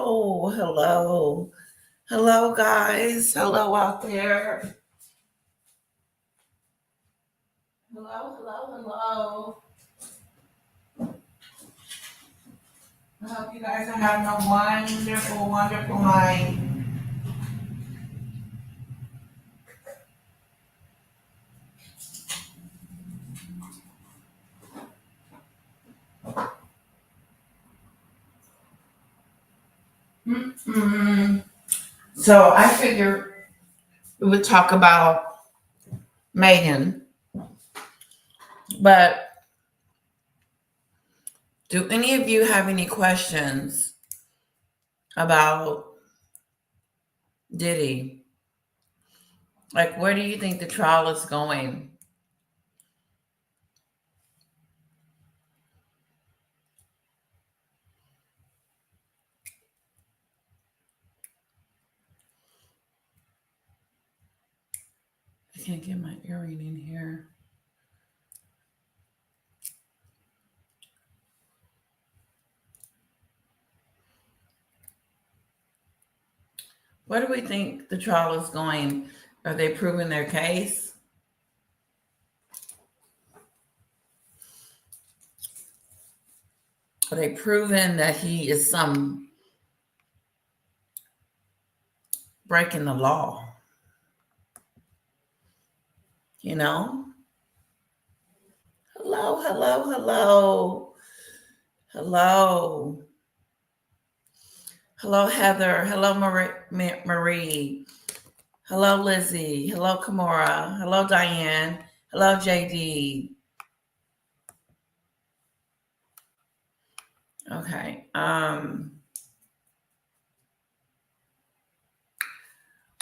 Hello, hello, hello, guys. Hello out there. Hello, hello, hello. I hope you guys are having a wonderful, wonderful night. Mm-mm. So I figured we would talk about Meghan, but do any of you have any questions about Diddy? Like, where do you think the trial is going? I can't get my earring in here. Where do we think the trial is going? Are they proving their case? Are they proving that he is some breaking the law? You know? Hello, hello, hello. Hello. Hello, Heather. Hello, Marie. Hello, Lizzie. Hello, Kimora. Hello, Diane. Hello, JD. Okay.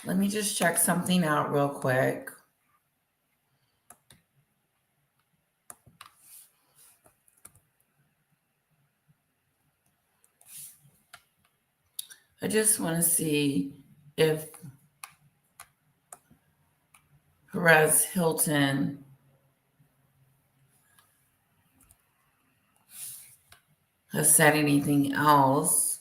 Let me just check something out real quick. I just want to see if Perez Hilton has said anything else.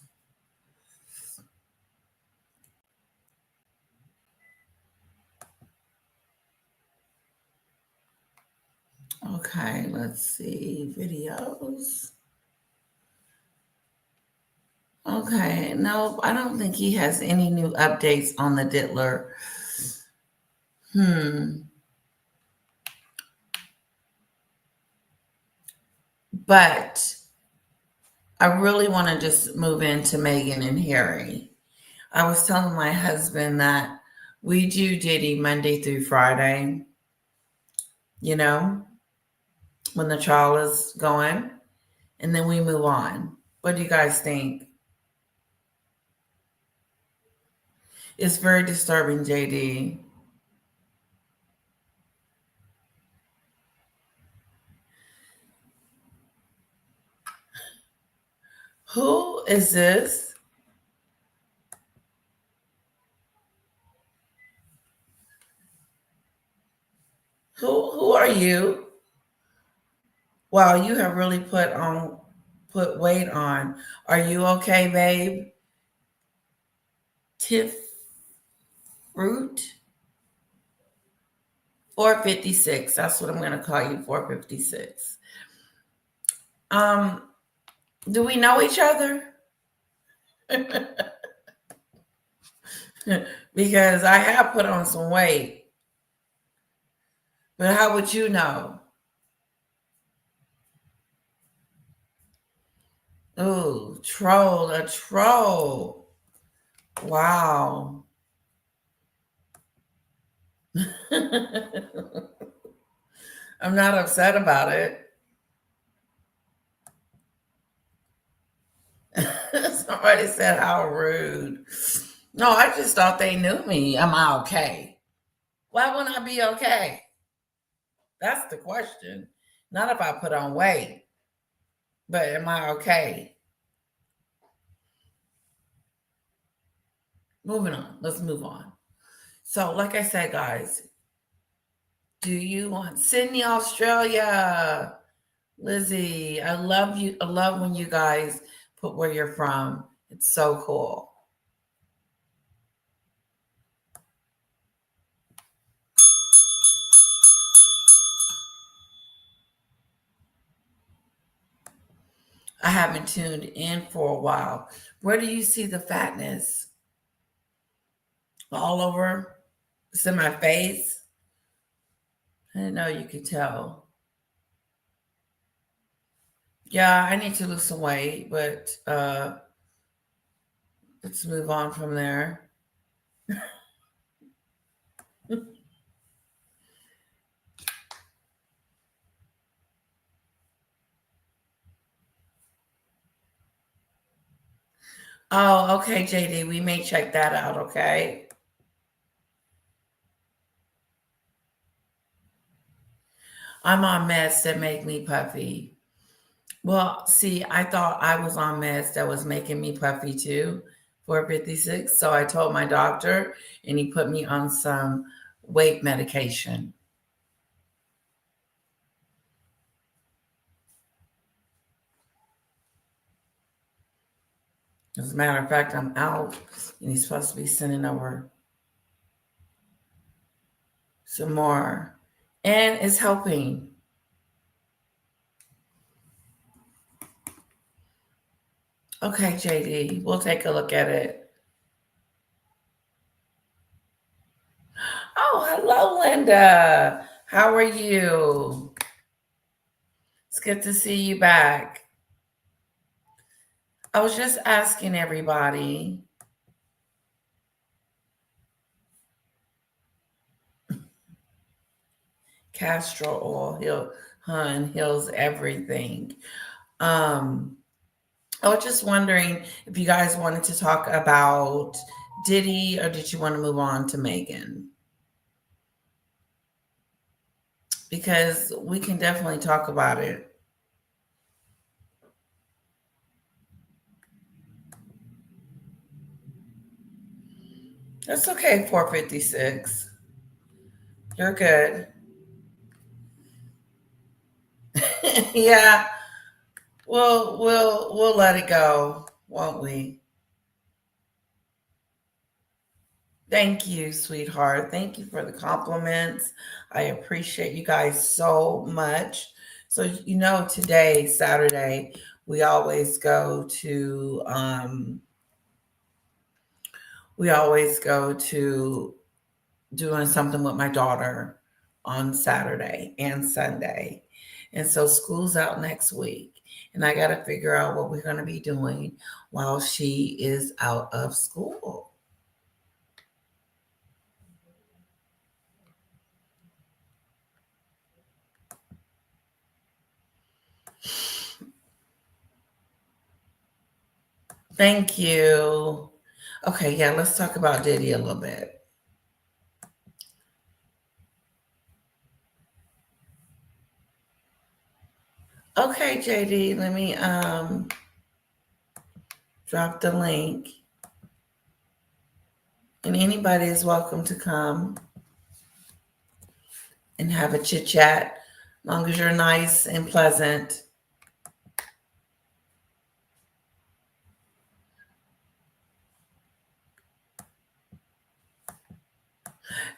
Okay, let's see. Videos. Okay, no, I don't think he has any new updates on the Diddler. But I really want to just move into Meghan and Harry. I was telling my husband that we do Diddy Monday through Friday, you know, when the trial is going, and then we move on. What do you guys think? It's very disturbing, JD. Who is this? Who are you? Wow, you have really put weight on. Are you okay, babe? Tiff Fruit? 456. That's what I'm gonna call you, 456. Um, do we know each other? Because I have put on some weight. But how would you know? Ooh, a troll. Wow. I'm not upset about it. Somebody said, how rude. No, I just thought they knew me. Am I okay? Why wouldn't I be okay? That's the question. Not if I put on weight, but am I okay? Moving on. Let's move on. So, like I said, guys, do you want Sydney, Australia? Lizzie, I love you. I love when you guys put where you're from. It's so cool. I haven't tuned in for a while. Where do you see the fatness? All over? It's in my face? I didn't know you could tell. Yeah, I need to lose some weight, but let's move on from there. Oh, okay, JD. We may check that out, okay? I'm on meds that make me puffy. Well, see, I thought I was on meds that was making me puffy too for 56. So I told my doctor and he put me on some weight medication. As a matter of fact, I'm out and he's supposed to be sending over some more. And it's helping. Okay, JD, we'll take a look at it. Oh, hello, Linda. How are you? It's good to see you back. I was just asking everybody. Castor oil heals everything. Um, I was just wondering if you guys wanted to talk about Diddy or did you want to move on to Meghan? Because we can definitely talk about it. That's okay, 456. You're good. Yeah, we'll let it go, won't we? Thank you, sweetheart. Thank you for the compliments. I appreciate you guys so much. So today, Saturday, we always go to doing something with my daughter on Saturday and Sunday. And so school's out next week. And I got to figure out what we're going to be doing while she is out of school. Thank you. Okay, yeah, let's talk about Diddy a little bit. Okay, JD, let me drop the link. And anybody is welcome to come and have a chit chat, as long as you're nice and pleasant.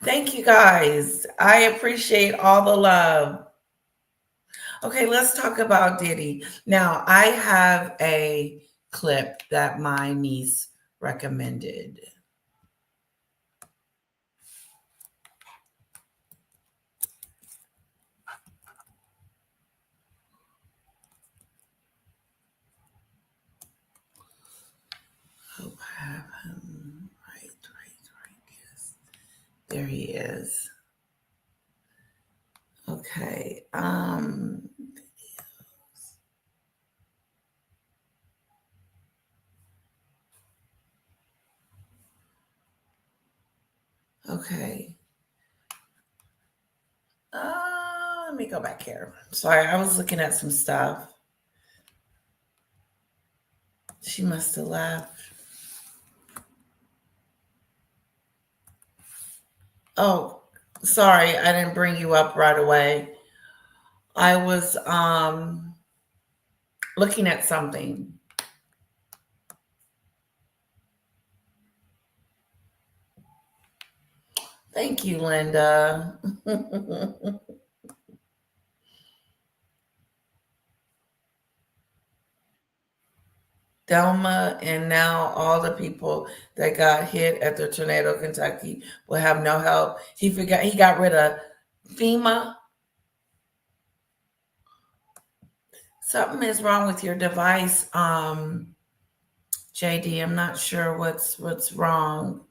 Thank you guys. I appreciate all the love. Okay, let's talk about Diddy. Now, I have a clip that my niece recommended. Hope I have him right. Yes. There he is. Okay. Okay. Let me go back here. Sorry, I was looking at some stuff. She must have left. Oh, sorry, I didn't bring you up right away. I was looking at something. Thank you, Linda. Delma, and now all the people that got hit at the tornado, Kentucky, will have no help. He got rid of FEMA. Something is wrong with your device, JD. I'm not sure what's wrong.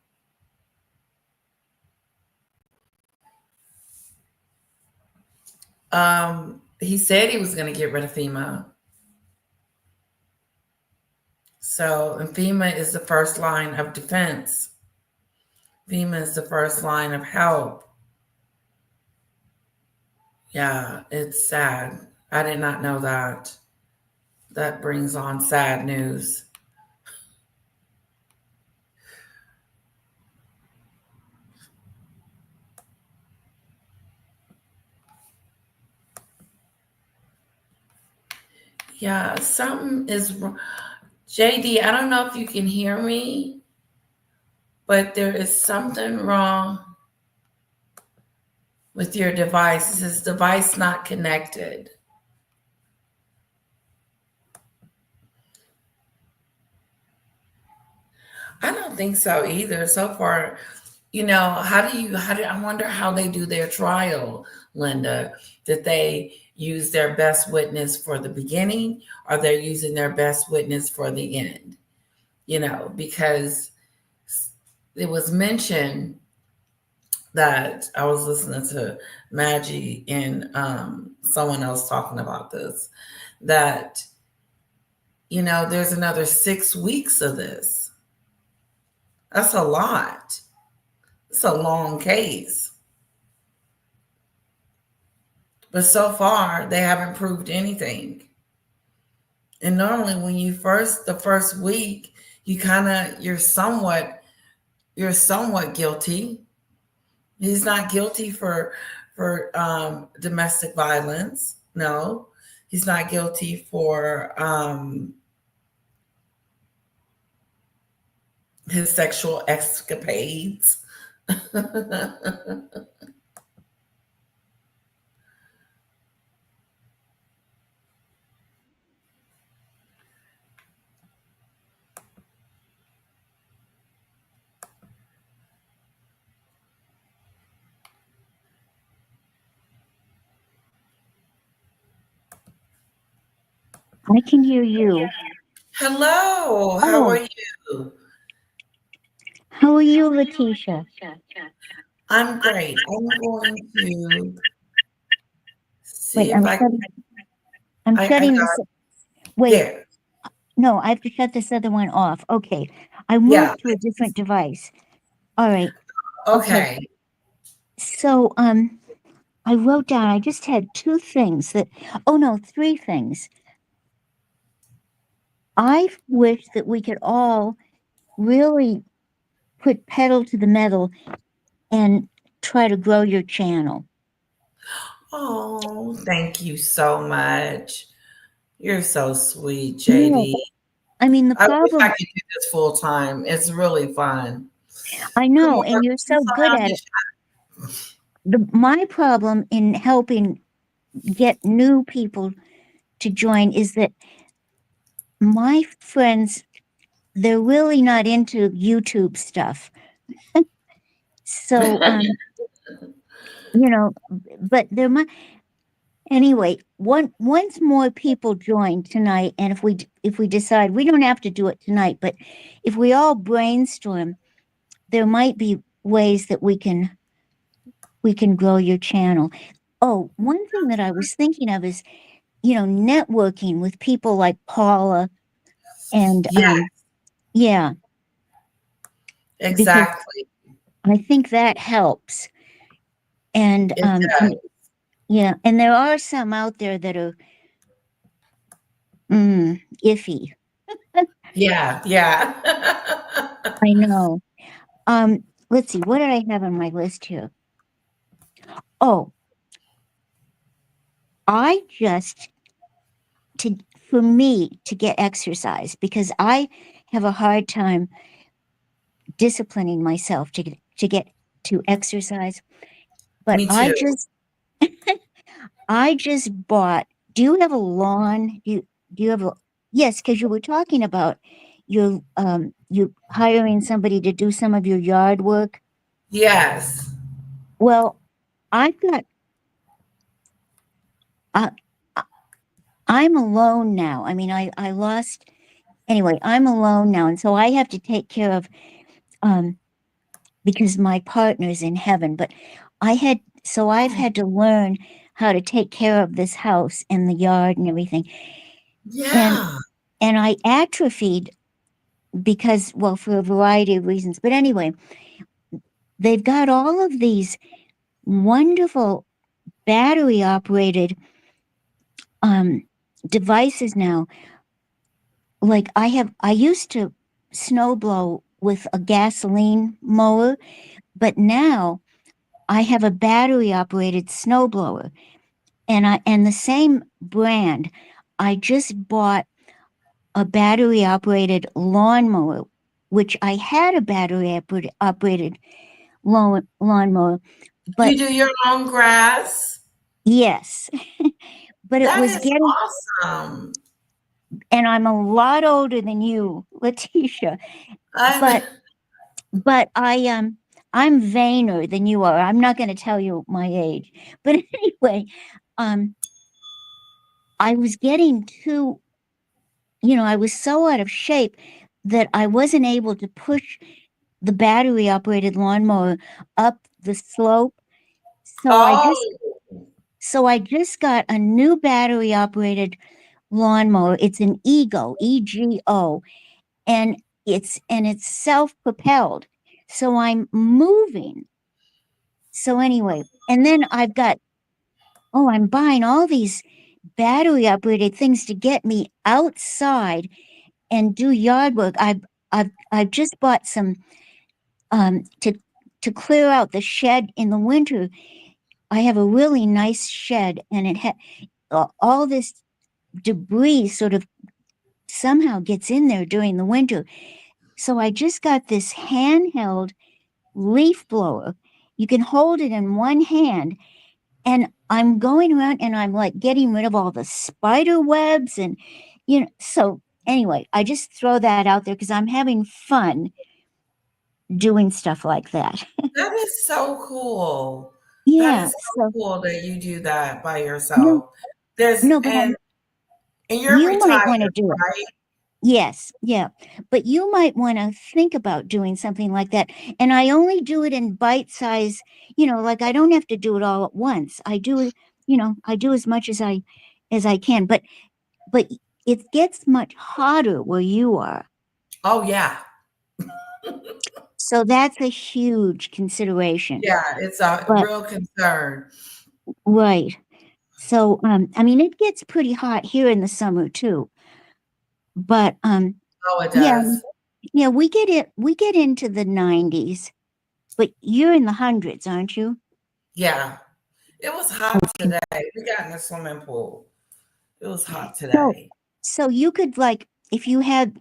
He said he was going to get rid of FEMA. So, and FEMA is the first line of defense. FEMA is the first line of help. Yeah, it's sad. I did not know that. That brings on sad news. Yeah, something is wrong. JD, I don't know if you can hear me, but there is something wrong with your device. Is this device not connected? I don't think so either. So far, I wonder how they do their trial, Linda. Did they use their best witness for the beginning, or they're using their best witness for the end? Because it was mentioned that I was listening to Maggie and someone else talking about this, that, there's another 6 weeks of this. That's a lot. It's a long case. But so far, they haven't proved anything. And normally when the first week, you're somewhat guilty. He's not guilty for domestic violence. No, he's not guilty for his sexual escapades. I can hear you. Hello, how are you? How are you, Letitia? I'm great. I'm going to Wait, see if I can. I'm I shutting got this. Wait, there. no, I have to shut this other one off. Okay, I Yeah. moved to a different device. All right. Okay. Okay. So, I wrote down. I just had two things that. Oh no, three things. I wish that we could all really put pedal to the metal and try to grow your channel. Oh, thank you so much. You're so sweet, Yeah. JD. I mean, the I wish I problem. could do this full time. It's really fun. I Come know, on, and you're so good somehow at you it. My problem in helping get new people to join is that my friends, they're really not into YouTube stuff. So, you know, but there might anyway. Once more people join tonight, and if we decide we don't have to do it tonight, but if we all brainstorm, there might be ways that we can grow your channel. Oh, one thing that I was thinking of is, networking with people like Paula and Yeah, yeah, because exactly. I think that helps. And It does. yeah, and there are some out there that are iffy. Yeah, yeah. I know. Let's see, what did I have on my list here? Oh, I just to for me to get exercise because I have a hard time disciplining myself to get to exercise. But Me too. I just bought. Do you have a lawn? Do you have a yes? Because you were talking about you hiring somebody to do some of your yard work. Yes. Well, I've got. I, I- I'm alone now. I mean, I lost anyway. I'm alone now, and so I have to take care of um because my partner's in heaven. But I've Oh, had to learn how to take care of this house and the yard and everything. And yeah. and I atrophied because, well, for a variety of reasons. But anyway, they've got all of these wonderful battery operated um devices now. Like I used to snow blow with a gasoline mower, but now I have a battery operated snow blower, and the same brand. I just bought a battery operated lawnmower, which I had a battery operated lawnmower, Do but you do your own grass? yes, but it That was is getting, awesome. and I'm a lot older than you, Letitia, I, but I'm vainer than you are. I'm not going to tell you my age, but anyway, um I was getting too, I was so out of shape that I wasn't able to push the battery operated lawnmower up the slope. So I just oh, so I just got a new battery operated lawnmower. It's an Ego, and it's self-propelled. So I'm moving. So anyway, and then I'm buying all these battery operated things to get me outside and do yard work. I've just bought some to clear out the shed in the winter. I have a really nice shed, and it had all this debris sort of somehow gets in there during the winter. So I just got this handheld leaf blower. You can hold it in one hand, and I'm going around and I'm like getting rid of all the spider webs and so anyway, I just throw that out there because I'm having fun doing stuff like that. that is so cool. That Yeah, is so so cool that you do that by no, yourself. There's no, but and you're you might retired, want to do it. right? Yes, yeah. But you might want to think about doing something like that. And I only do it in bite size, like I don't have to do it all at once. I do as much as I can. But it gets much hotter where you are. Oh yeah. So that's a huge consideration. Yeah, it's a But real concern. right. So I mean it gets pretty hot here in the summer too. But Oh, it yeah, does. yeah, we get into the 90s. But you're in the hundreds, aren't you? Yeah. It was hot Okay. today. We got in the swimming pool. It was hot So today. so you could like if you had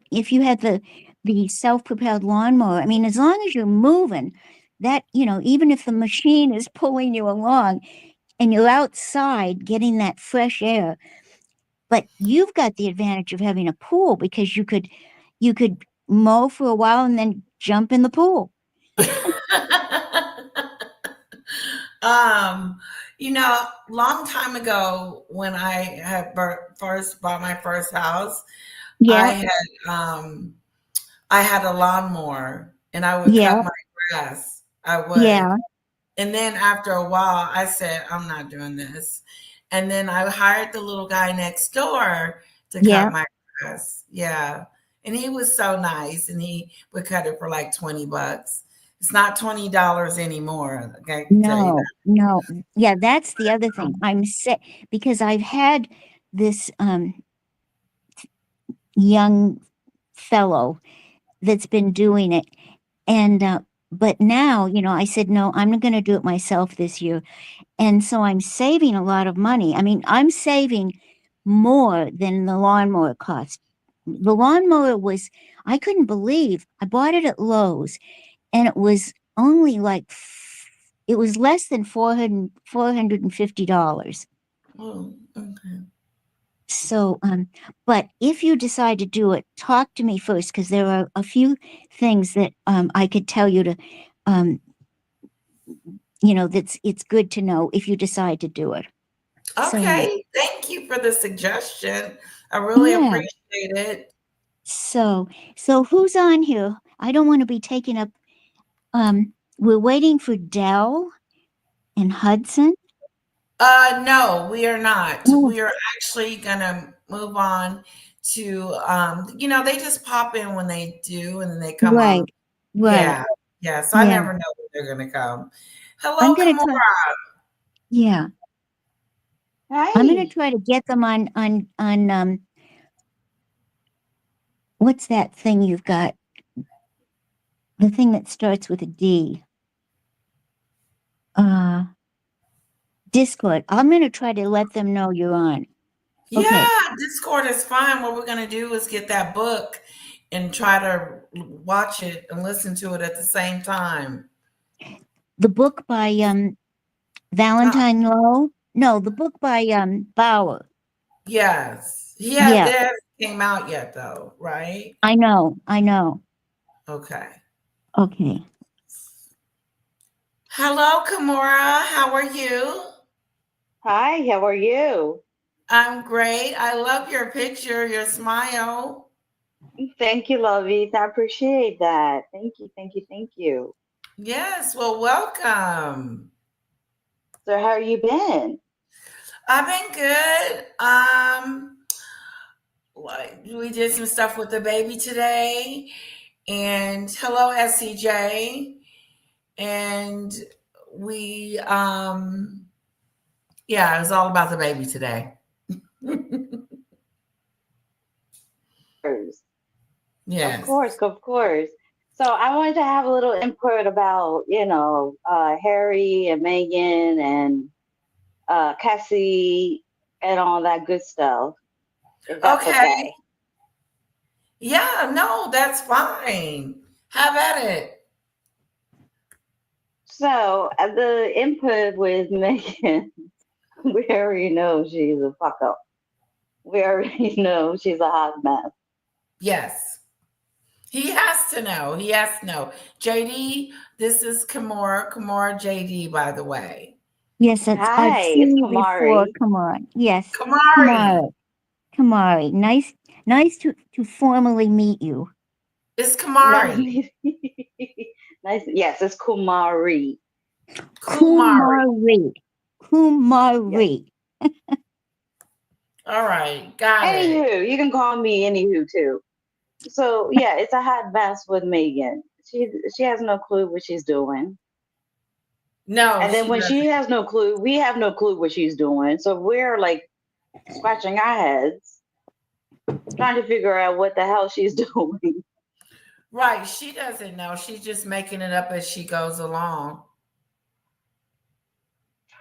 the self-propelled lawnmower, I mean, as long as you're moving, that, even if the machine is pulling you along and you're outside getting that fresh air, but you've got the advantage of having a pool because you could mow for a while and then jump in the pool. Um, long time ago when I had first bought my first house, I Yeah, had I had a lawnmower and I would cut yeah, my grass. I would. yeah, And then after a while, I said, I'm not doing this. And then I hired the little guy next door to cut yeah. my grass. Yeah. And he was so nice and he would cut it for like 20 bucks. It's not $20 anymore. I can tell you No, that. no. Yeah, that's the other thing. I'm sick because I've had this young fellow that's been doing it. And but now, I said no, I'm not going to do it myself this year. And so I'm saving a lot of money. I mean, I'm saving more than the lawnmower cost. The lawnmower I couldn't believe I bought it at Lowe's and it was only like it was less than $450. Oh, okay. So, but if you decide to do it, talk to me first, because there are a few things that I could tell you to, um, that's it's good to know if you decide to do it. So, Okay. Thank you for the suggestion. I really yeah. appreciate it. So, who's on here? I don't want to be taken up. We're waiting for Dell and Hudson. No, we are not. Oh, We are actually gonna move on to they just pop in when they do and then they come right, on. right. Yeah. Yeah. So I Yeah. never know when they're gonna come. I'm Hello, gonna Kimora. try. Yeah. I'm gonna Hi. try to get them on what's that thing you've got? The thing that starts with a D. Uh Discord. I'm gonna try to let them know you're on. Yeah, Okay. Discord is fine. What we're gonna do is get that book and try to watch it and listen to it at the same time. The book by Uh, Valentine Lowe. No, the book by Bauer. yes. Yeah, It hasn't came out yet though, right? I know. I know. Okay. Okay. Hello, Kimora. How are you? Hi, how are you? I'm great. I love your picture, your smile. Thank you, Lovey. I appreciate that. Thank you, thank you, thank you. Yes, well, welcome. So, how you been? I've been good. Like we did some stuff with the baby today. And hello, SCJ. And we yeah, it was all about the baby today. Course. Of Yes. course, of course. So, I wanted to have a little input about, Harry and Meghan and Cassie and all that good stuff, if that's Okay. okay. Yeah, no, that's fine. Have at it. So, the input with Meghan, we already know she's a fuck up. We already know she's a hot mess. Yes. He has to know. He has to know. JD, this is Kimora. Kimora JD, by the way. Yes, I've Hi, it's seen you before. Kamari. Come on. Yes. Kamari. Kamari. Kamari. Nice to formally meet you. It's Nice. Kamari. Nice. Yes, it's Kumari. Kumari. Kumari. Yes. Kumari. All right. Got it. Anywho, you can call me anywho too. So yeah, it's a hot mess with Megan. She has no clue what she's doing. No, And then she when she doesn't. has no clue, we have no clue what she's doing. So we're like scratching our heads, trying to figure out what the hell she's doing. Right. She doesn't know. She's just making it up as she goes along.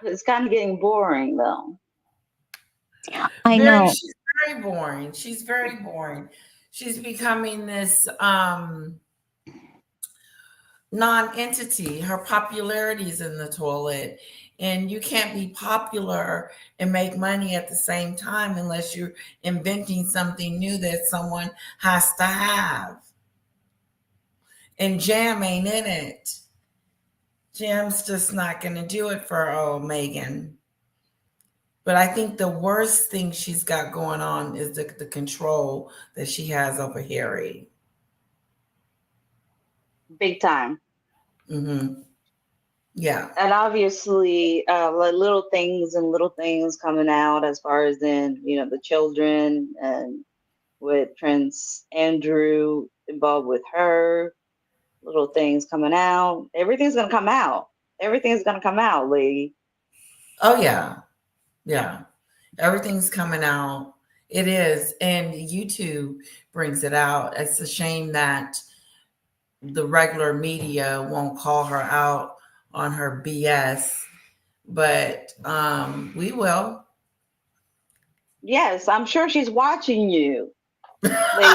It's kind of getting boring though. I know. She's very boring. She's very boring. She's becoming this non-entity. Her popularity is in the toilet. And you can't be popular and make money at the same time unless you're inventing something new that someone has to have. And Jam ain't in it. Jam's just not going to do it for old Megan. But I think the worst thing she's got going on is the control that she has over Harry. Big time. Hmm. Yeah. And obviously like little things coming out as far as in the children and with Prince Andrew involved with her, little things coming out. Everything's gonna come out, lady. Oh, yeah. Yeah. Everything's coming out. It is. And YouTube brings it out. It's a shame that the regular media won't call her out on her BS, but we will. Yes, I'm sure she's watching you, Lady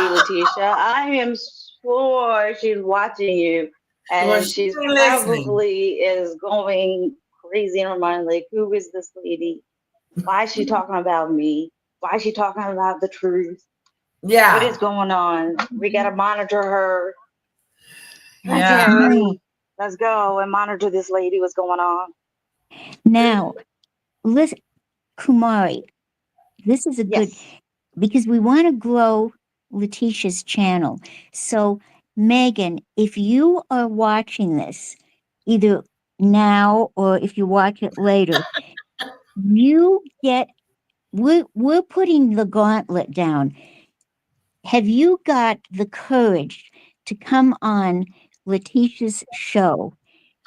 Letitia. I am sure she's watching you. Well, and she's she's been listening. probably is going crazy in her mind, like, who is this lady? Why is she talking about me? Why is she talking about the truth? What is Yeah. going on? We gotta monitor her. Yeah. Now, Terry, let's go and monitor this lady. What's going on? now, listen, Kumari, this is a good Yes. because we want to grow Letitia's channel. So, Megan, if you are watching this, either now or if you watch it later, you get we're putting the gauntlet down. Have you got the courage to come on Letitia's show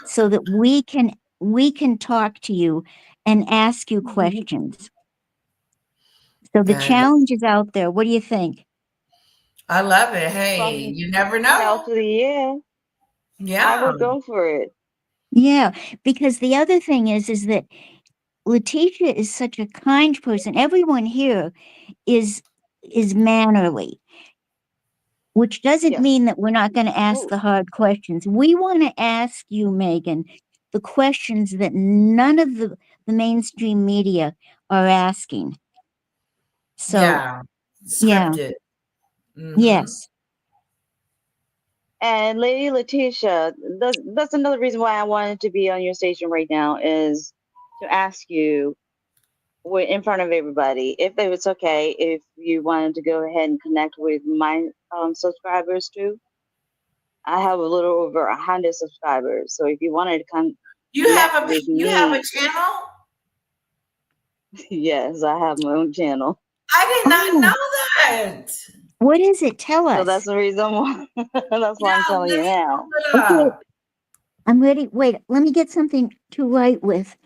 so that we can talk to you and ask you questions? So the That challenge is out there. What do you think? I love it. Hey, From you never hell know. to the yeah, I Yeah. would go for it. Yeah, because the other thing is that Letitia is such a kind person. Everyone here is is mannerly, which doesn't mean Yes. that we're not going to ask Oh, the hard questions. We want to ask you, Megan, the questions that none of the mainstream media are asking. So, Yeah. yeah, Scripted. Mm-hmm. yes. and Lady Letitia, that's another reason why I wanted to be on your station right now is to ask you in front of everybody if it was okay if you wanted to go ahead and connect with my subscribers too. I have a little over 100 subscribers, so if you wanted to come connect with You have a me, channel? yes, I have my own channel. I did not Oh, know that. what is it? Tell So that's us. the reason why. That's why I'm Yeah, telling let you me now. look it Okay, up. I'm ready. Wait, let me get something to write with.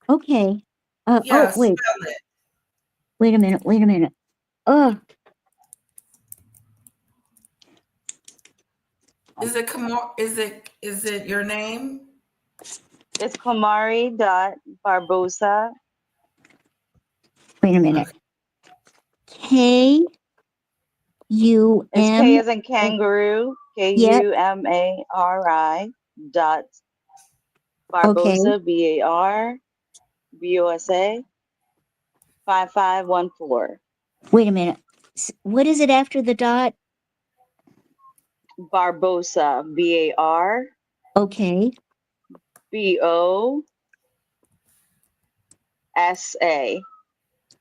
Okay. Oh, Yeah, wait, spell it. wait a minute, wait a minute. Oh, Is it your name? It's Kamari dot Barbosa. wait a minute. Okay. K U It's K M. as in kangaroo, Yep. KUMARI dot Okay. Barbosa, BARBOSA 5514. Wait a minute. What is it after the dot? Barbosa, Okay. BARBOSA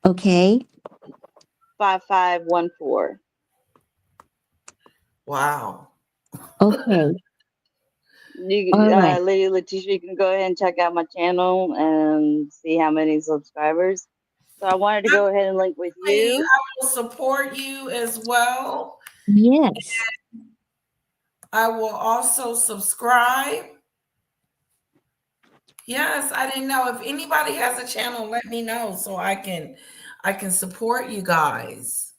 Okay. 5514. Wow. Okay. You, All right. Lady Letitia, you can go ahead and check out my channel and see how many subscribers. So I wanted to go ahead and link with you. I will support you as well. Yes. I will also subscribe. Yes, I didn't know. If anybody has a channel, let me know so I can support you guys.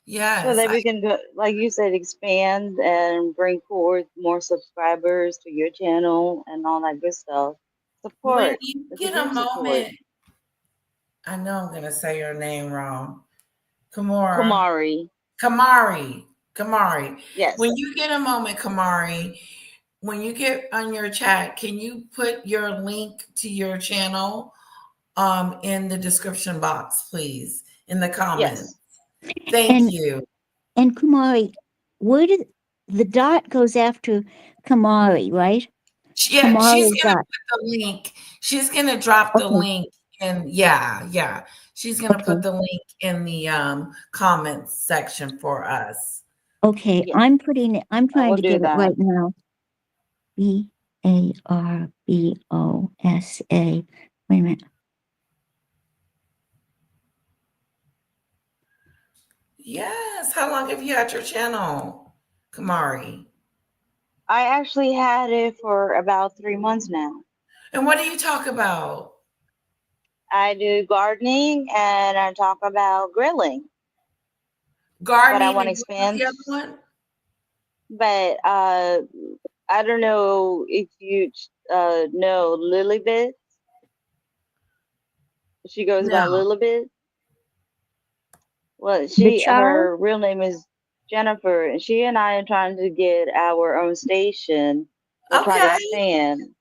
So Yes, that we can, go, like you said, expand and bring forth more subscribers to your channel and all that good stuff. when Support. you It's a get a group support. moment, I know I'm gonna say your name wrong. Kamora. Kumari. Kamari. Kamari. When Yes. you get a moment, Kamari, when you get on your chat, can you put your link to your channel in the description box, please? In the comments. Yes. Thank And you. Kumari, where did the dot goes after Kamari, right? Yeah, she's Kamari gonna dot. put the link. She's gonna drop the Okay. link and yeah. She's gonna put Okay. the link in the comments section for us. Okay. Yes. I'm putting it. I'm I trying will to do get it that. right now. BARBOSA. Wait a minute. Yes. How long have you had your channel, Kamari? I actually had it for about 3 months now. And what do you talk about? I do gardening and I talk about grilling, but I Gardening want to and what was expand. the other one? But I don't know if you know Lilybeth. She goes by No. Lilybeth. Well, The she child. her real name is Jennifer, and she and I are trying to get our own station. We're trying to Okay. expand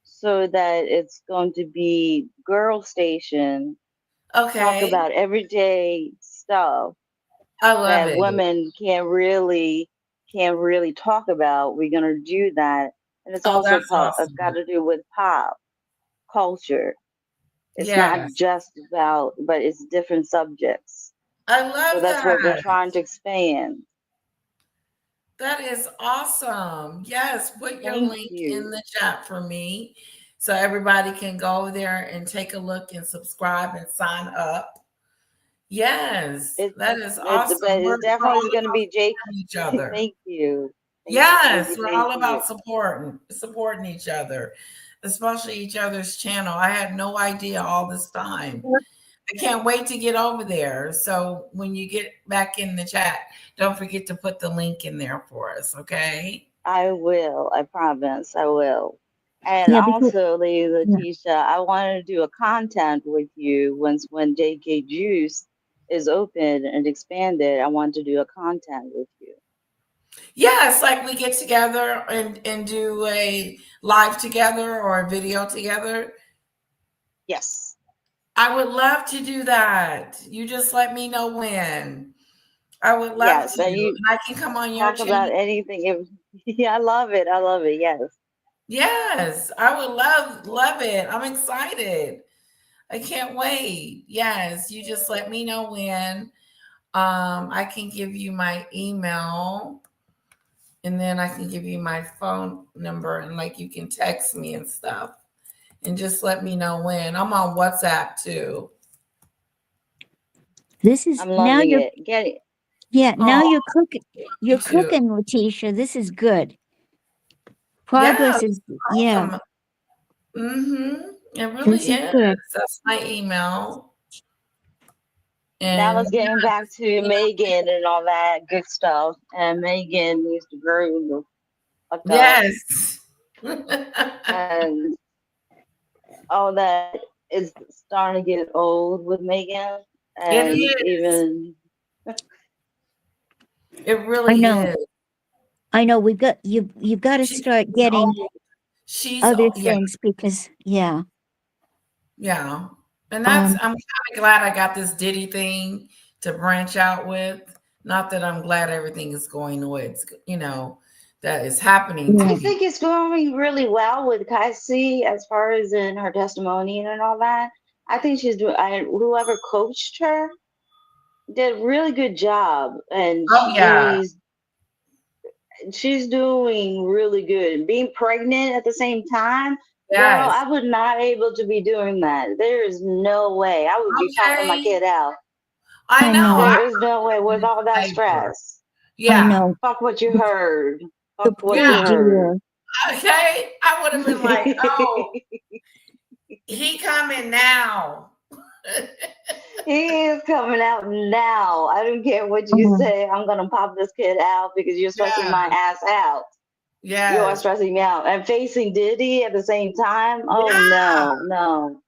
so that it's going to be girl station, talk Okay. about everyday stuff I love that it. women can't really talk about. We're gonna do that, and it's Oh, also that's got awesome. to do with pop culture. It's not Yes. just about, but it's different subjects. I So love that's what we're that. trying to expand. That is awesome. Yes, put your Thank link in you. the chat for me so everybody can go there and take a look and subscribe and sign up. Yes, It, that is but awesome. it's We're all definitely going to about be Jake. supporting each other. Thank you. Thank you. Thank Yes, you. we're Thank all you. about supporting each other, especially each other's channel. I had no idea all this time. I can't wait to get over there. So when you get back in the chat, don't forget to put the link in there for us, okay? I will. I promise. I will. And Yeah, because also, Lady yeah. Letitia, I want to do a content with you when JK Juice is open and expanded. I want to do a content with you. Yeah, it's like we get together and do a live together or a video together. Yes. I would love to do that. You just let me know when. I would love Yes. to. And you And I can come on your talk about channel. anything. If, yeah, I love it. I love it. Yes. Yes, I would love it. I'm excited. I can't wait. Yes, you just let me know when. I can give you my email and then I can give you my phone number and like you can text me and stuff and just let me know when. I'm on WhatsApp too. This is I'm now loving you're it. Get it. now Oh, you're cooking. me You're too. cooking, Letitia. This is good. Yeah, Progress is yeah. awesome. Mm-hmm. It This really is is. good. That's my email. Now And let's get back to Megan and all that good stuff. And Megan needs to grow the fuck up. yes. And all that is starting to get old with Megan. It And is. even It I really know. is. I know. We've got you. You've got to She's start getting getting old. She's other yeah, things because yeah. yeah. And that's Um. I'm kind of glad I got this Diddy thing to branch out with. Not that I'm glad everything is going the way it's that is happening to Yeah. I people. think it's going really well with Cassie as far as in her testimony and all that. I think she's doing. Whoever coached her did a really good job, and Oh yeah. she's doing really good. Being pregnant at the same time, girl, Yes. I would not able to be doing that. There is no way. I would be popping my Okay. kid out. I I know. know. I There is no way with all that paper. stress. I Yeah. know. Fuck what you heard. Fuck what Yeah. you Support heard. dear. Okay. I would have been like, oh, he coming now. He is coming out now. I don't care what you Um, say. I'm gonna pop this kid out because you're stressing my Yes. ass out. You are Yes. stressing me out. And facing Diddy at the same time. Oh Yeah. no, no.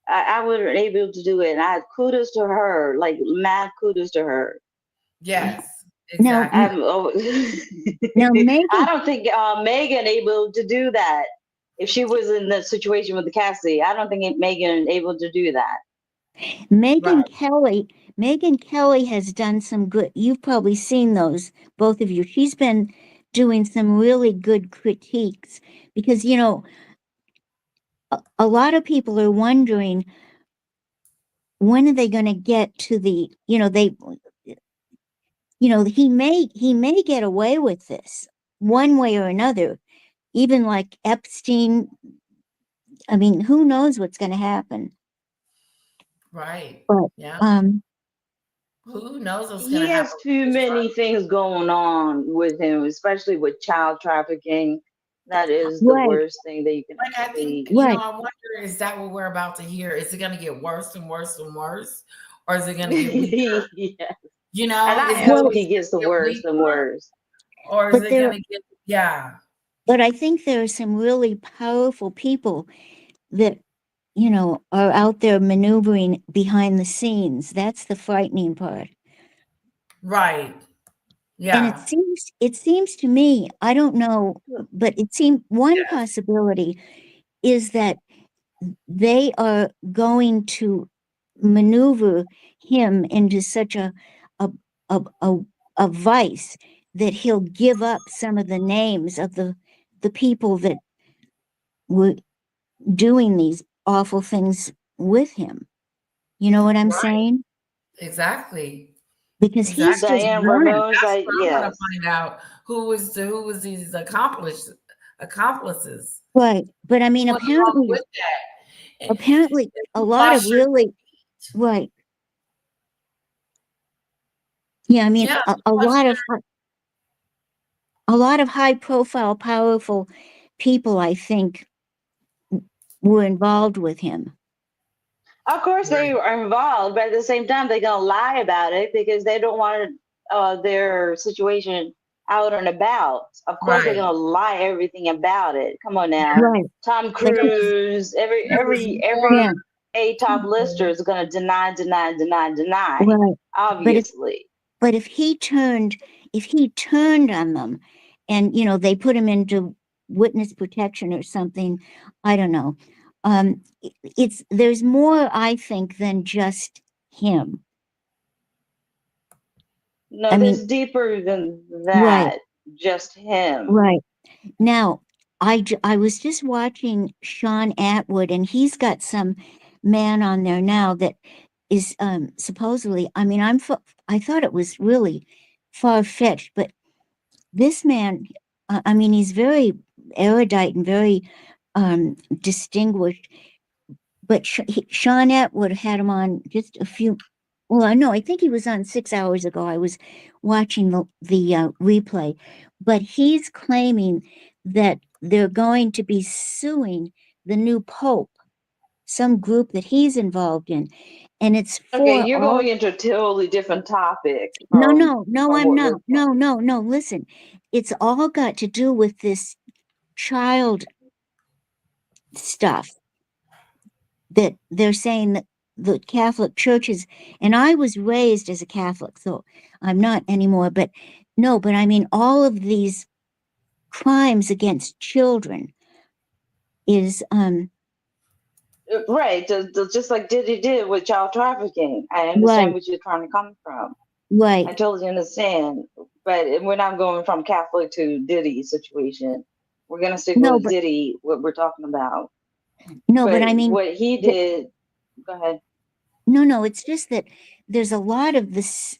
I wasn't able to do it. And I kudos to her, like mad kudos to her. Yes. now, I'm, Exactly. oh, now, I Megan. don't think Megan able to do that. If she was in the situation with the Cassie, I don't think Megan able to do that. Megan Right. Kelly. Megan Kelly has done some good. You've probably seen those, both of you. She's been doing some really good critiques because a lot of people are wondering when are they going to get to the he may get away with this one way or another, even like Epstein. I mean, who knows what's going to happen? Right. But Yeah. um, Who knows what's gonna He happen has with too this many drug? things going on with him, especially with child trafficking. That is the right, worst thing that you can Like I think, actually. right. I wonder, is that what we're about to hear? Is it gonna get worse and worse and worse? Or is it gonna get weaker? Yeah. And Is I it Well, hope always he gets the gonna get worst and weaker? worst. Or is but it there, gonna get yeah. but I think there are some really powerful people that are out there maneuvering behind the scenes. That's the frightening part. Right. And Yeah. it seems to me, I don't know, but it seems one Yes. possibility is that they are going to maneuver him into such a a a, a vice that he'll give up some of the names of the people that were doing these awful things with him. You know what I'm Right. saying? Exactly. Because he's Exactly. just Diane running. Ramon's That's like, what I want to yes. find out. Who was these accomplices? Right. But I Who mean, was along with that? apparently And a who lot of postured? really, right. Yeah, I mean, Yeah, a lot of high profile, powerful people, I think, were involved with him. Of course, they right. are involved, but at the same time, they're gonna lie about it because they don't want their situation out and about. Of course, they're Right. gonna lie everything about it. Come on now, Right. Tom But Cruise, every There was every more yeah, every A top lister people. is gonna deny. right. But Obviously, if if he turned on them and they put him into witness protection or something, I don't know. It's there's more, I think, than just him. no, I this mean, is deeper than right, that. Just him. right. Now, I was just watching Sean Atwood, and he's got some man on there now that is supposedly. I mean, I thought it was really far fetched, but this man, I mean, he's very erudite and very distinguished. But Sean Atwood had him on just a few. Well, I know. I think he was on 6 hours ago. I was watching the replay, but he's claiming that they're going to be suing the new pope, some group that he's involved in, and it's Okay, for you're all. going into a totally different topic No, no, no, from I'm what not. we're No, no, no. Listen, it's all got to do with this child stuff that they're saying that the Catholic churches, and I was raised as a Catholic, so I'm not anymore, but no, but I mean, all of these crimes against children is, right, just like Diddy did with child trafficking. I understand right, what you're trying to come from. I right. totally understand, but we're not going from Catholic to Diddy situation. We're gonna stick No, with but, Diddy, what we're talking about. no, but But I mean, what he the, did, go ahead. no, no, it's just that there's a lot of this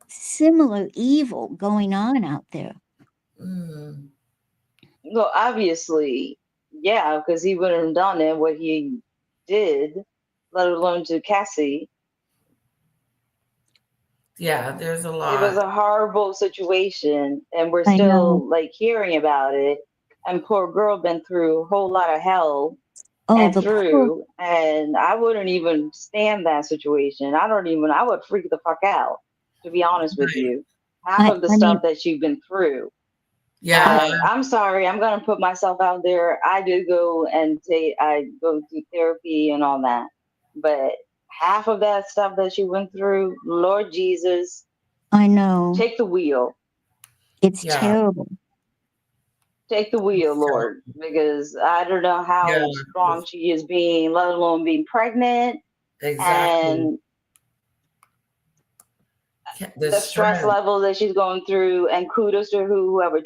similar evil going on out there. Mm. Well, obviously, yeah, because he wouldn't have done it what he did, let alone to Cassie. Yeah, there's a It was lot. a horrible situation, and we're I know. still like hearing about it. And poor girl been through a whole lot of hell Oh, and the poor, through, and I wouldn't even stand that situation. I would freak the fuck out, to be honest with Right. you. Half of the I mean, stuff that she's been through. Yeah. And I'm sorry, I'm gonna put myself out there. I do go and I go to therapy and all that, but half of that stuff that she went through, Lord Jesus, I know. take the wheel, It's Yeah. terrible. take the wheel, So, Lord, because I don't know yeah. how strong she is being, let alone being pregnant, Exactly. and The the stress strength. level that she's going through. And kudos to whoever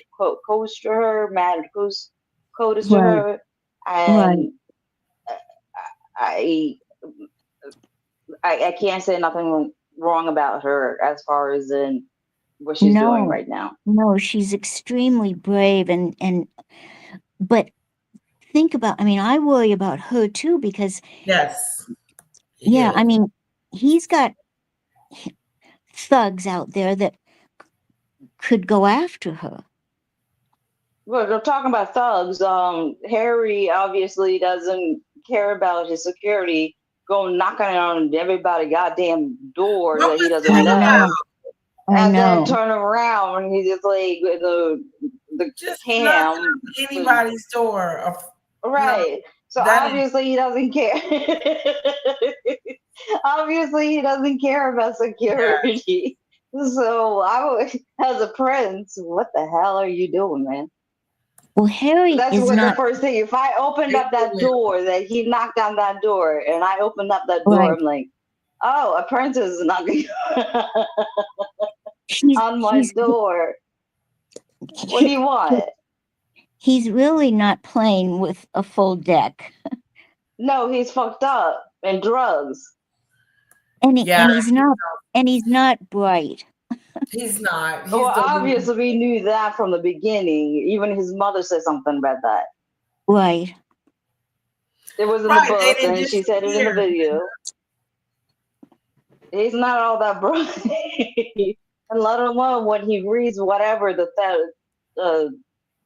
coached to her, mad kudos to Right, her, right. and I I can't say nothing wrong about her as far as in what she's doing No, right now. no, she's extremely brave but think about, I mean, I worry about her too because Yes. yeah, Yeah. I mean, he's got thugs out there that could go after her. Well, they're talking about thugs. Harry obviously doesn't care about his security, going knocking on everybody goddamn door What that he was doesn't I that know, about? know, I and then know. turn around and he's just like the Just knocking cam on was anybody's door. You know, right. So that is, obviously he doesn't care. Obviously he doesn't care about yeah. security. So as a prince, what the hell are you doing, man? Well, Harry That's is what the not first thing. If I opened Take up the that wheel. door, that he knocked on that door, and I opened up that door, right. I'm like, oh, a princess is knocking He's on my he's door. What do you want? he's really not playing with a full deck, No, he's fucked up and drugs. Yeah, and he's not bright. he's not. Well, He's delusional. obviously, we knew that from the beginning. Even his mother said something about that. Right. It was in the Right, they book, didn't and she said it in the disappear. video. He's not all that bright. And let alone when he reads whatever uh,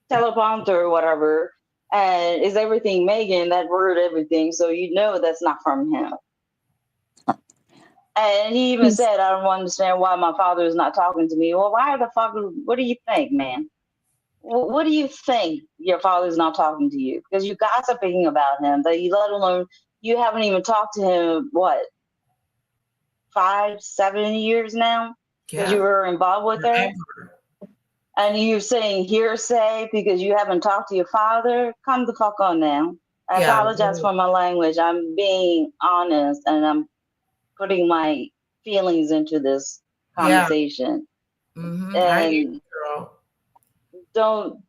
teleprompter or whatever, and is everything Megan, that word everything, so you know that's not from him. And he even He's said, I don't understand why my father is not talking to me. Well, why the fuck, what do you think, man? What do you think your father's not talking to you? Because you're gossiping about him, but you let alone, you haven't even talked to him, what, 5, 7 years now? Because you Yeah, were involved with her? forever. And you're saying hearsay because you haven't talked to your father? Come the fuck on now. I Yeah, apologize for my language. I'm being honest and I'm putting my feelings into this yeah. conversation. I hear you, And girl. don't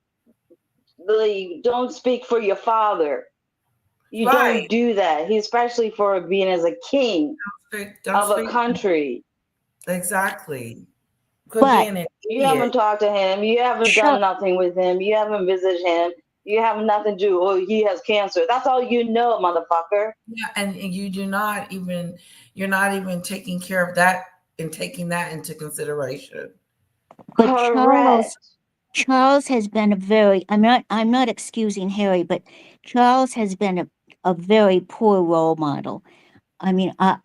don't speak for your father. You Right. don't do that. He, especially for being as a king Don't of a speak. country. Exactly. Quit but being an You haven't idiot. talked to him. You haven't done Char- nothing with him. You haven't visited him. You have nothing to do. Oh, he has cancer. That's all you know, motherfucker. Yeah, and you do not even you're not even taking care of that and taking that into consideration. but Correct. Charles has been a very I'm not excusing Harry, but Charles has been a very poor role model. I mean, I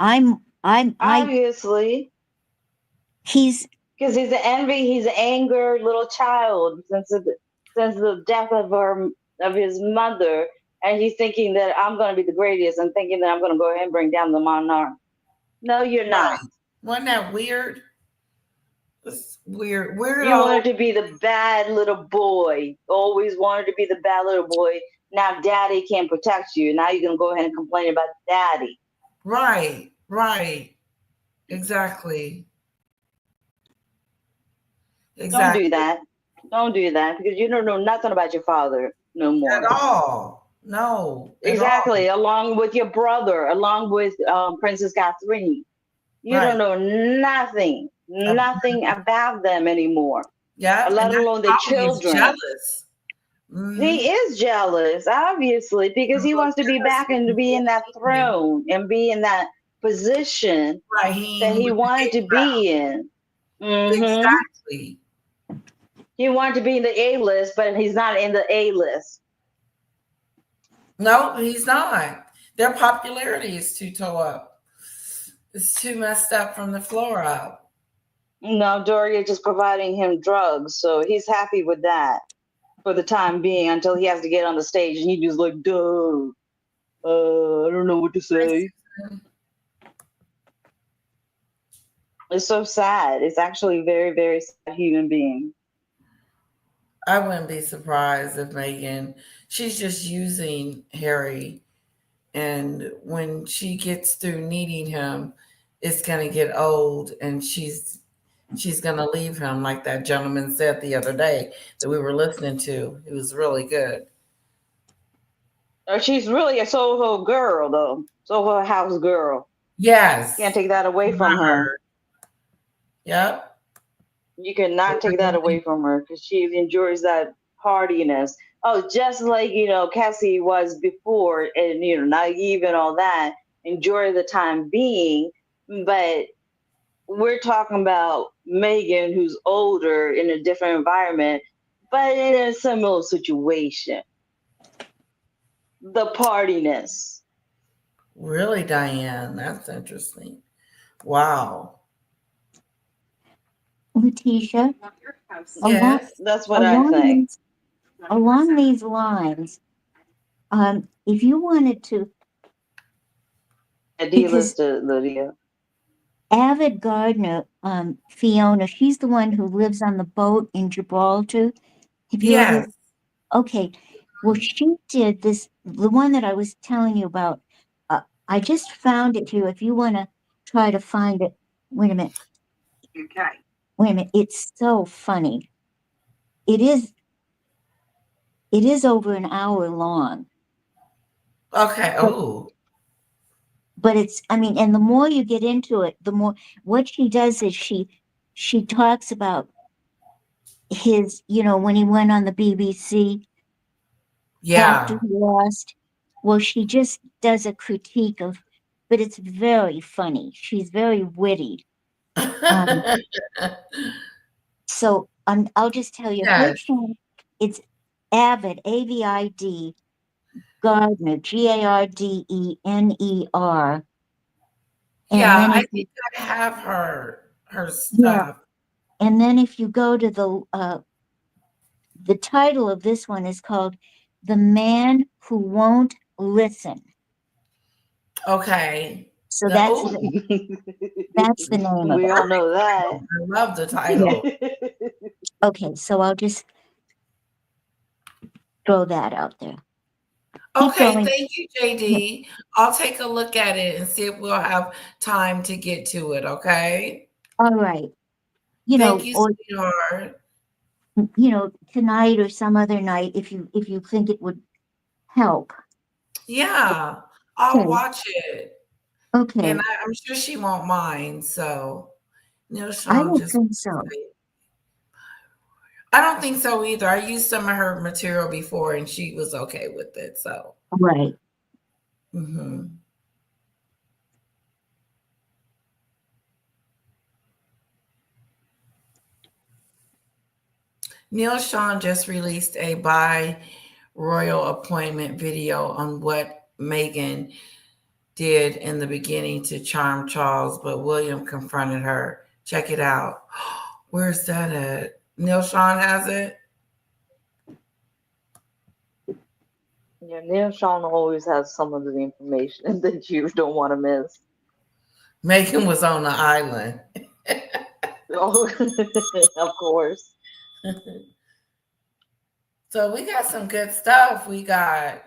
Obviously, he's because he's an envy. He's an angered little child since the death of his mother, and he's thinking that I'm going to be the greatest, and thinking that I'm going to go ahead and bring down the monarch. No, you're not. Right. Wasn't that weird? It's weird. You wanted Weirdo. to be the bad little boy. Always wanted to be the bad little boy. Now daddy can't protect you. Now you're gonna go ahead and complain about daddy. Right. Right. Exactly. Don't do Exactly. that. Don't do that because you don't know nothing about your father no At more. all. No, at all. Exactly. Along with your brother, along with Princess Catherine. You don't Right. know nothing, Uh, nothing about them anymore. yeah, and Let that alone the probably is children. jealous. Mm-hmm. He is jealous, obviously, A because he little wants to be jealous back and to be in that being throne and be in that position right. He that ain't he with the wanted hate to be in. crowd. Hmm. Exactly. He wanted to be in the A list, but he's not in the A list. No, he's not. Their popularity is too toe up. It's too messed up from the floor up. No, Doria just providing him drugs, so he's happy with that for the time being until he has to get on the stage and he just like, duh, I don't know what to say. It's so sad. It's actually a very, very sad human being. I wouldn't be surprised if Megan, she's just using Harry. And when she gets through needing him, it's going to get old and she's going to leave him like that gentleman said the other day that we were listening to. It was really good. She's really a Soho girl, though. Soho house girl. Can't Yes. take that away from I her. heard. Yep. You cannot take that away from her because she enjoys that hardiness. Oh, just like Cassie was before, and naive and all that. Enjoy the time being, but we're talking about Megan, who's older in a different environment, but in a similar situation. The partiness. Really, Diane? That's interesting. Wow. Letitia along Yes. That's what I along think. these lines. If you wanted to, A because D-lister, Lydia. avid gardener, Fiona, she's the one who lives on the boat in Gibraltar. Have you ever? Yes. Okay. Well, she did this, the one that I was telling you about. I just found it here. If you want to try to find it, wait a minute. Okay. Wait a minute. It's so funny. It is. It is over an hour long, Okay. but Oh. it's. I mean, and the more you get into it, the more. What she does is she talks about his. You know, when he went on the BBC after Yeah. he lost. Well, she just does a critique of, but it's very funny. She's very witty. Um, so I'll just tell you her Yes. channel. It's Avid, AVID, Gardner, Gardener. And Yeah, then I if think you, I have her yeah, stuff. and then if you go to the title of this one is called "The Man Who Won't Listen." Okay. So Oh, that's the name of We it. all know I that. love the Yeah. title. Okay, so I'll just throw that out there. Keep Okay, going. thank you, Yeah. JD. I'll take a look at it and see if we'll have time to get to it, okay? All right. Thank you, Or sweetheart. tonight or some other night if you think it would help. Yeah, I'll Okay. watch it. And Okay. I'm sure she won't mind. So, Neil I Sean don't just, think so. I don't think so either. I used some of her material before and she was okay with it. So, Right. mhm. Neil Sean just released a by royal appointment video on what Meghan did in the beginning to charm Charles, but William confronted her. Check it out. Where's that at? Neil Sean has it? Yeah, Neil Sean always has some of the information that you don't want to miss. Meghan was on the island. Oh, of course. So we got some good stuff. We got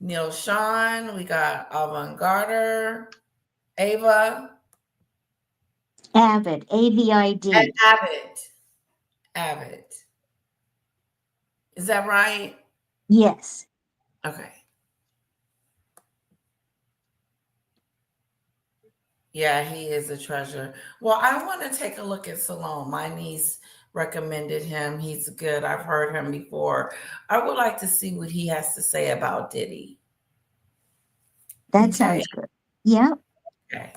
Neil Sean, we got Avant Garde, Ava, Avid, and AVID. Abbott. Abbott. Is that right? Yes. Okay. Yeah, he is a treasure. Well, I want to take a look at Salome. My niece recommended him. He's good. I've heard him before. I would like to see what he has to say about Diddy. That Okay. sounds good. Yeah. Okay.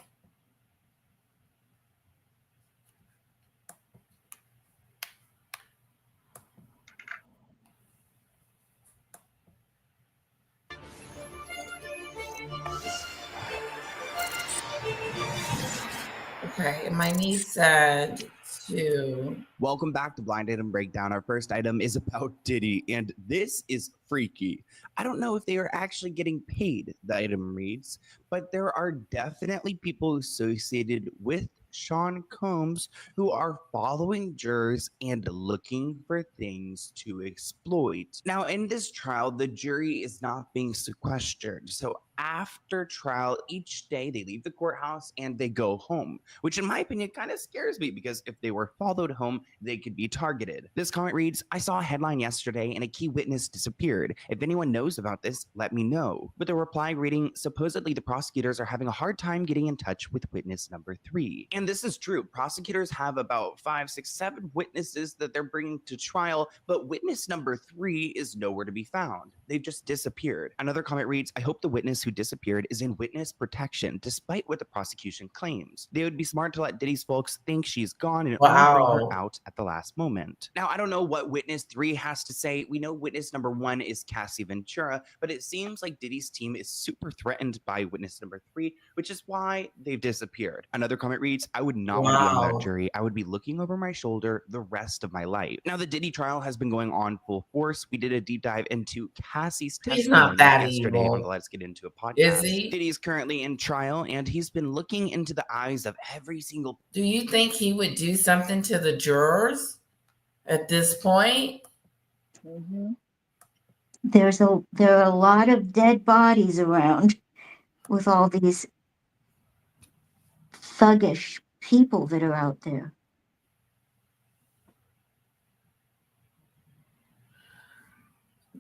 Okay. My niece said to. Welcome back to Blind Item Breakdown. Our first item is about Diddy, and this is freaky. I don't know if they are actually getting paid, the item reads, but there are definitely people associated with Sean Combs who are following jurors and looking for things to exploit. Now, in this trial, the jury is not being sequestered. So after trial, each day they leave the courthouse and they go home, which in my opinion kind of scares me because if they were followed home, they could be targeted. This comment reads, I saw a headline yesterday and a key witness disappeared. If anyone knows about this, let me know. With a reply reading, supposedly the prosecutors are having a hard time getting in touch with witness number 3. And this is true. Prosecutors have about 5, 6, 7 witnesses that they're bringing to trial, but witness number 3 is nowhere to be found. They've just disappeared. Another comment reads, I hope the witness who disappeared is in witness protection, despite what the prosecution claims. They would be smart to let Diddy's folks think she's gone and only bring her Wow. out at the last moment. Now, I don't know what witness 3 has to say. We know witness number 1 is Cassie Ventura, but it seems like Diddy's team is super threatened by witness number 3, which is why they've disappeared. Another comment reads, I would not want to be on that Wow. jury. I would be looking over my shoulder the rest of my life. Now, the Diddy trial has been going on full force. We did a deep dive into Cassie's He's not testimony that yesterday on the evil. Let's Get Into It podcast. Is he? Diddy's currently in trial, and he's been looking into the eyes of every single. Do you think he would do something to the jurors at this point? Mm-hmm. There are a lot of dead bodies around with all these thuggish people that are out there.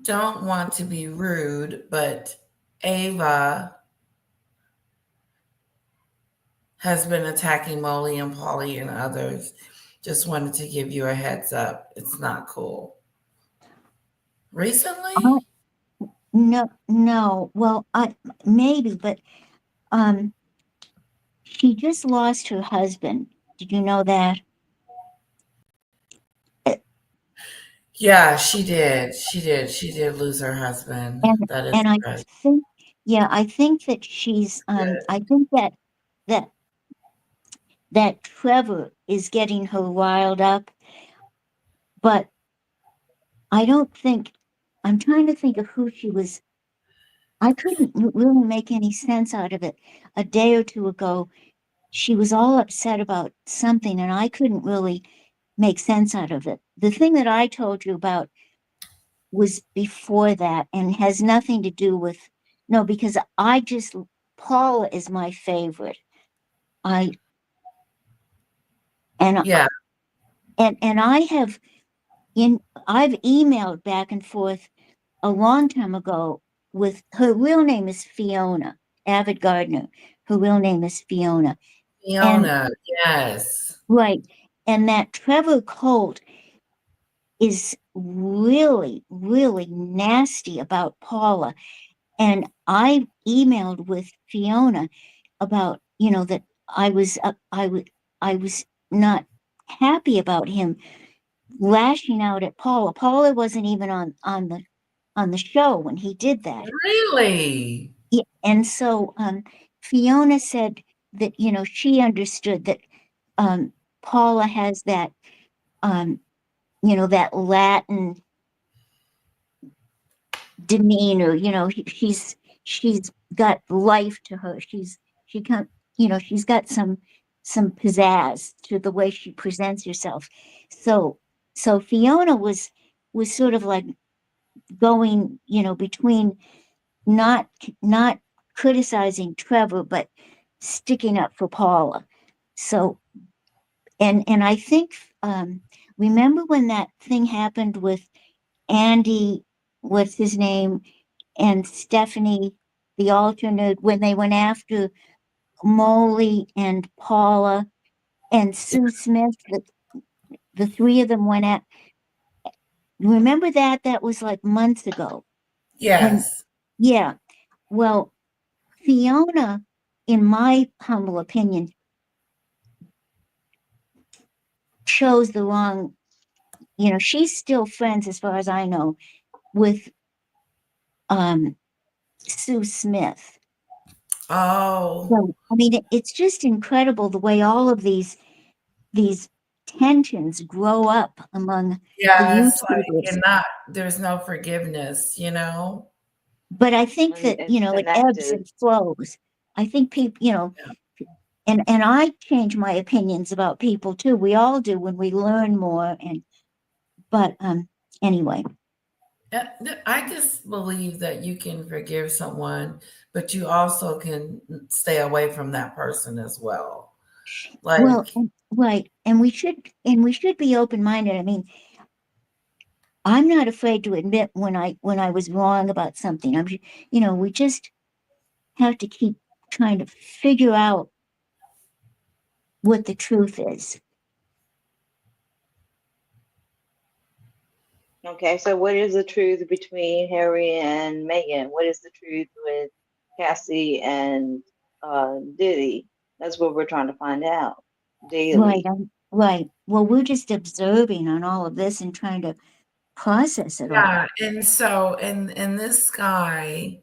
Don't want to be rude, but Ava has been attacking Molly and Polly and others. Just wanted to give you a heads up. It's not cool. Recently? No. Well, maybe, but she just lost her husband. Did you know that? Yeah, she did. She did. She did lose her husband. And That is and I right. think, yeah, I think that she's I think that that Trevor is getting her riled up, but I don't think I'm trying to think of who she was. I couldn't really make any sense out of it. A day or two ago, she was all upset about something, and I couldn't really make sense out of it. The thing that I told you about was before that and has nothing to do with, no, because Paula is my favorite. I and Yeah. and I've emailed back and forth a long time ago with her real name is Fiona Avid Gardner. Her real name is Fiona. And Fiona, yes. right. And that Trevor Colt is really, really nasty about Paula. And I emailed with Fiona about, that I was not happy about him lashing out at Paula. Paula wasn't even on the show when he did that. Really? Yeah, and so Fiona said that she understood that Paula has that that Latin demeanor. She's got life to her. She can she's got some pizzazz to the way she presents herself. So Fiona was sort of like going between not criticizing Trevor, but sticking up for Paula. So, and I think, remember when that thing happened with Andy, what's his name, and Stephanie, the alternate, when they went after Molly and Paula and Sue Smith, the three of them went at. Remember that? That was like months ago. When, Yes. yeah. Well, Fiona, in my humble opinion, chose the wrong, she's still friends, as far as I know, with Sue Smith. Oh, So, I mean, it's just incredible the way all of these tensions grow up among the yeah. It's like, YouTubers. and not, there's no forgiveness, you know? But I think And that, it's it ebbs connected. and flows. I think people, and I change my opinions about people too. We all do when we learn more. But anyway. I just believe that you can forgive someone, but you also can stay away from that person as well. Well, Like, right, and we should be open-minded. I mean, I'm not afraid to admit when I was wrong about something. We just have to keep trying to figure out what the truth is. Okay, so what is the truth between Harry and Meghan? What is the truth with Cassie and Diddy? That's what we're trying to find out Right, daily. right. Well, we're just observing on all of this and trying to process it all. yeah. And so, and this guy,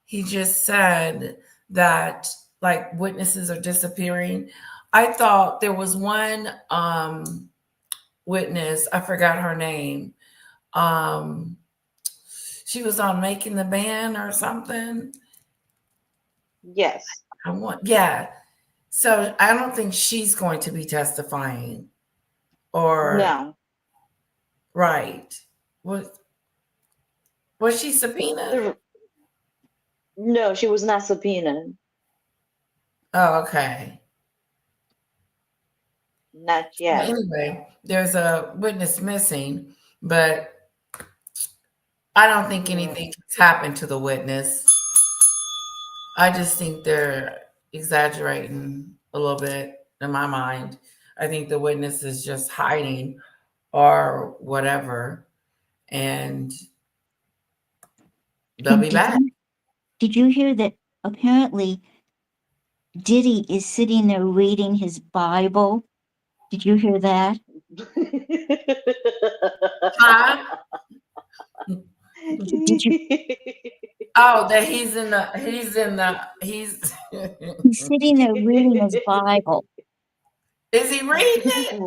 he just said that like witnesses are disappearing. I thought there was one witness, I forgot her name. Um she was on Making the Band or something. Yes. Yeah. So I don't think she's going to be testifying. Or No. right. Was she subpoenaed? The, no, she was not subpoenaed. Oh, okay. Not Well, yet. anyway, there's a witness missing, but I don't think anything has happened to the witness. I just think they're exaggerating a little bit in my mind. I think the witness is just hiding or whatever, and they'll And be back. did you hear that apparently Diddy is sitting there reading his Bible? Did you hear that? Huh? Did you? Oh, that he's He's sitting there reading his Bible. is he reading it?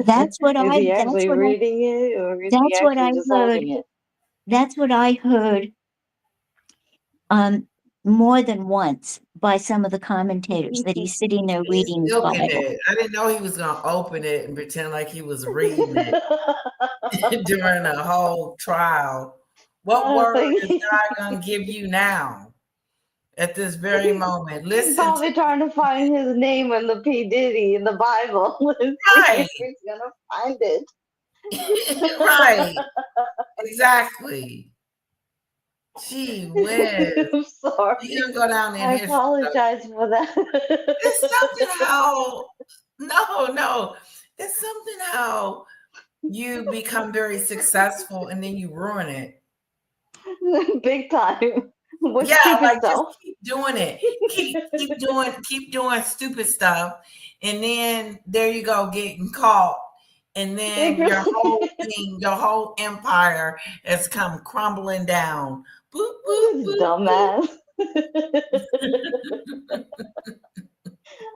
That's what Is I. he That's actually what I. reading it, or is he That's what I actually just heard. holding it? That's what I heard. More than once by some of the commentators that he's sitting there He's reading his milking Bible. it. I didn't know he was gonna open it and pretend like he was reading it during the whole trial. I What don't word is think God gonna give you now at this very moment? he's Listen to probably trying to find his name in the P. Diddy in the Bible and see right, if he's gonna find it. right, exactly. Gee whiz. I'm You sorry. gonna go down in I history. apologize for that. It's something how no. It's something how you become very successful and then you ruin it. Big time. With Yeah, stupid like just stuff. keep doing it. Keep doing stupid stuff. And then there you go, getting caught. And then your whole thing, your whole empire has come crumbling down. Boop, boop, This boop, boop. dumbass.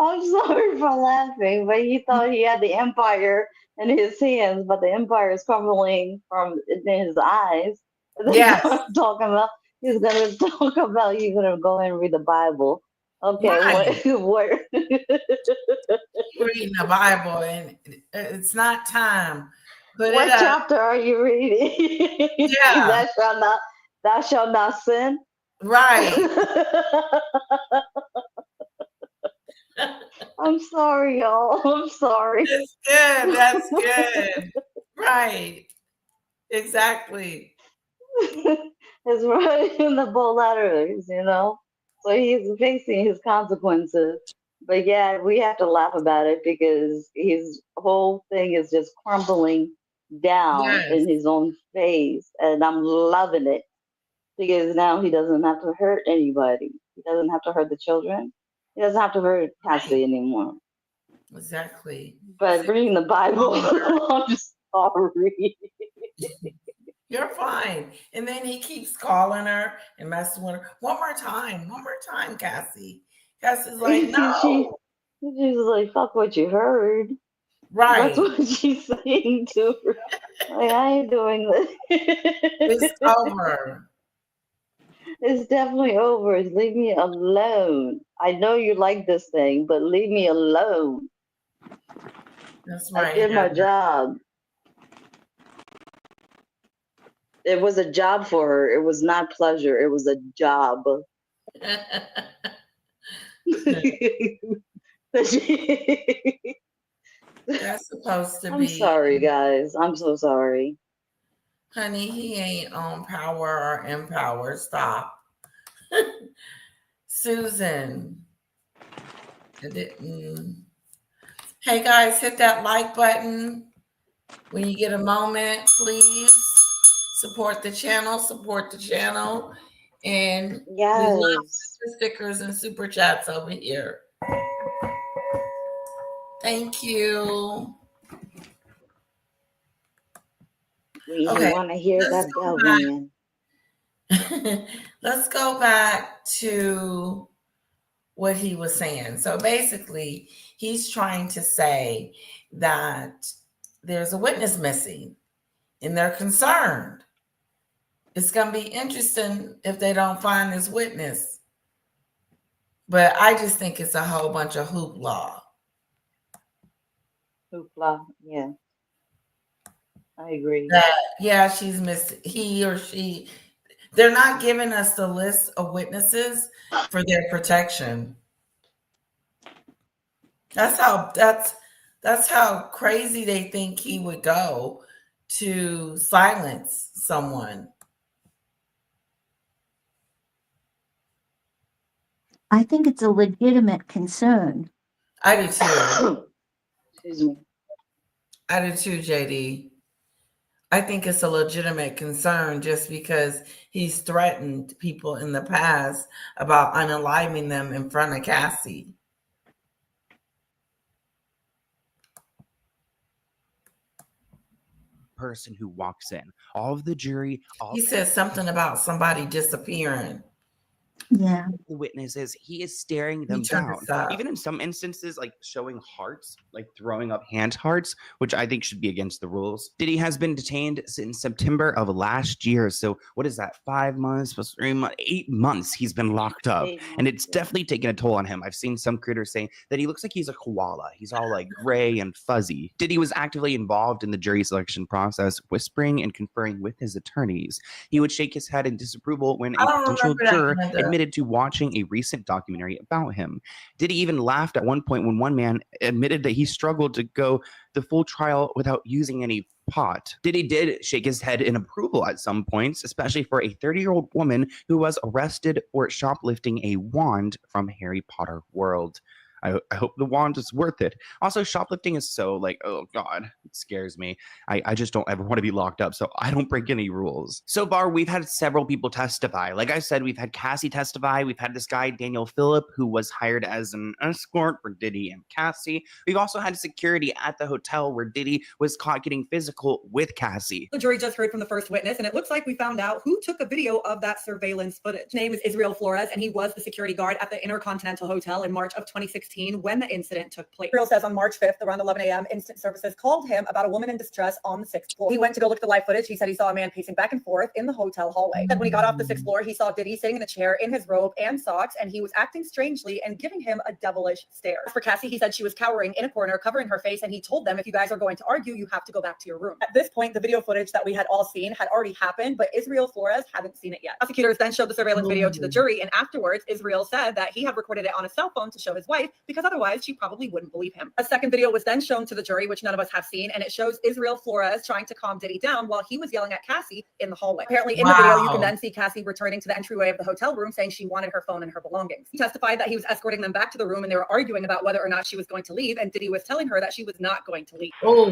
I'm sorry for laughing, but he thought he had the empire in his hands, but the empire is crumbling from in his eyes. And then Yes, talking about he's gonna talk about you're gonna go and read the Bible. Okay, what right. what Reading the Bible and it's not time. Put it what up. chapter are you reading? Yeah, Thou shalt not sin. right. I'm sorry, y'all. I'm sorry. It's good. That's good. Right. Exactly. It's right in the bold letters, you know. So he's facing his consequences. But yeah, we have to laugh about it because his whole thing is just crumbling down Yes. in his own face. And I'm loving it because now he doesn't have to hurt anybody. He doesn't have to hurt the children. He doesn't have to hurt Right. Cassidy anymore. Exactly. But See, reading the Bible, over. I'm just sorry. You're fine. And then he keeps calling her and messing with her. One more time. One more time, Cassie. Cassie's like, She's no. like, fuck what you heard. That's Right. what she's saying to her. Like, I ain't doing this. It's over. It's definitely over. Leave me alone. I know you like this thing, but leave me alone. That's I right, did my job. It was a job for her. It was not pleasure. It was a job. Heather. That's supposed to I'm be, sorry, guys. I'm so sorry. honey, he ain't on power or empower. Stop. Susan. I didn't. Hey guys, hit that like button when you get a moment, please. Support the channel, And we love Yes. super stickers and super chats over here. Thank you. We Okay, want to hear let's that go bell ringing. back. Let's go back to what he was saying. So basically, he's trying to say that there's a witness missing and they're concerned. It's going to be interesting if they don't find this witness. But I just think it's a whole bunch of hoopla. Hoopla. Yeah, I agree. That yeah, she's he or she. They're not giving us the list of witnesses for their protection. That's how crazy they think he would go to silence someone. I think it's a legitimate concern. I do too. Excuse me. I do too, JD. I think it's a legitimate concern just because he's threatened people in the past about unaliving them in front of Cassie. Person who walks in, all of the jury, all He said something about somebody disappearing. Yeah. the witnesses, he is staring He them turned down. this up. Even in some instances, like showing hearts, like throwing up hand hearts, which I think should be against the rules. Diddy has been detained since September of last year. So what is that? 5 months plus 3 months, 8 months he's been locked up. 8 And months, it's yeah. definitely taken a toll on him. I've seen some critters saying that he looks like he's a koala. He's all like gray and fuzzy. Diddy was actively involved in the jury selection process, whispering and conferring with his attorneys. He would shake his head in disapproval when I a don't potential remember that, juror Linda. admitted to watching a recent documentary about him. Diddy even laughed at one point when one man admitted that he struggled to go the full trial without using any pot. Diddy did shake his head in approval at some points, especially for a 30-year-old woman who was arrested for shoplifting a wand from Harry Potter World. I hope the wand is worth it. Also, shoplifting is so like, oh God, it scares me. I just don't ever want to be locked up, so I don't break any rules. So far, we've had several people testify. Like I said, we've had Cassie testify. We've had this guy, Daniel Phillip, who was hired as an escort for Diddy and Cassie. We've also had security at the hotel where Diddy was caught getting physical with Cassie. The jury just heard from the first witness, and it looks like we found out who took a video of that surveillance footage. His name is Israel Flores, and he was the security guard at the Intercontinental Hotel in March of 2016 when the incident took place. Israel says on March 5th, around 11 a.m., instant services called him about a woman in distress on the 6th floor. He went to go look at the live footage. He said he saw a man pacing back and forth in the hotel hallway. Then when he got off the 6th floor, he saw Diddy sitting in a chair in his robe and socks, and he was acting strangely and giving him a devilish stare. As for Cassie, he said she was cowering in a corner, covering her face, and he told them, if you guys are going to argue, you have to go back to your room. At this point, the video footage that we had all seen had already happened, but Israel Flores hadn't seen it yet. Prosecutors then showed the surveillance video to the jury, and afterwards, Israel said that he had recorded it on a cell phone to show his wife because otherwise she probably wouldn't believe him. A second video was then shown to the jury, which none of us have seen, and it shows Israel Flores trying to calm Diddy down while he was yelling at Cassie in the hallway. Apparently, in the video, you can then see Cassie returning to the entryway of the hotel room saying she wanted her phone and her belongings. He testified that he was escorting them back to the room and they were arguing about whether or not she was going to leave, and Diddy was telling her that she was not going to leave. Oh,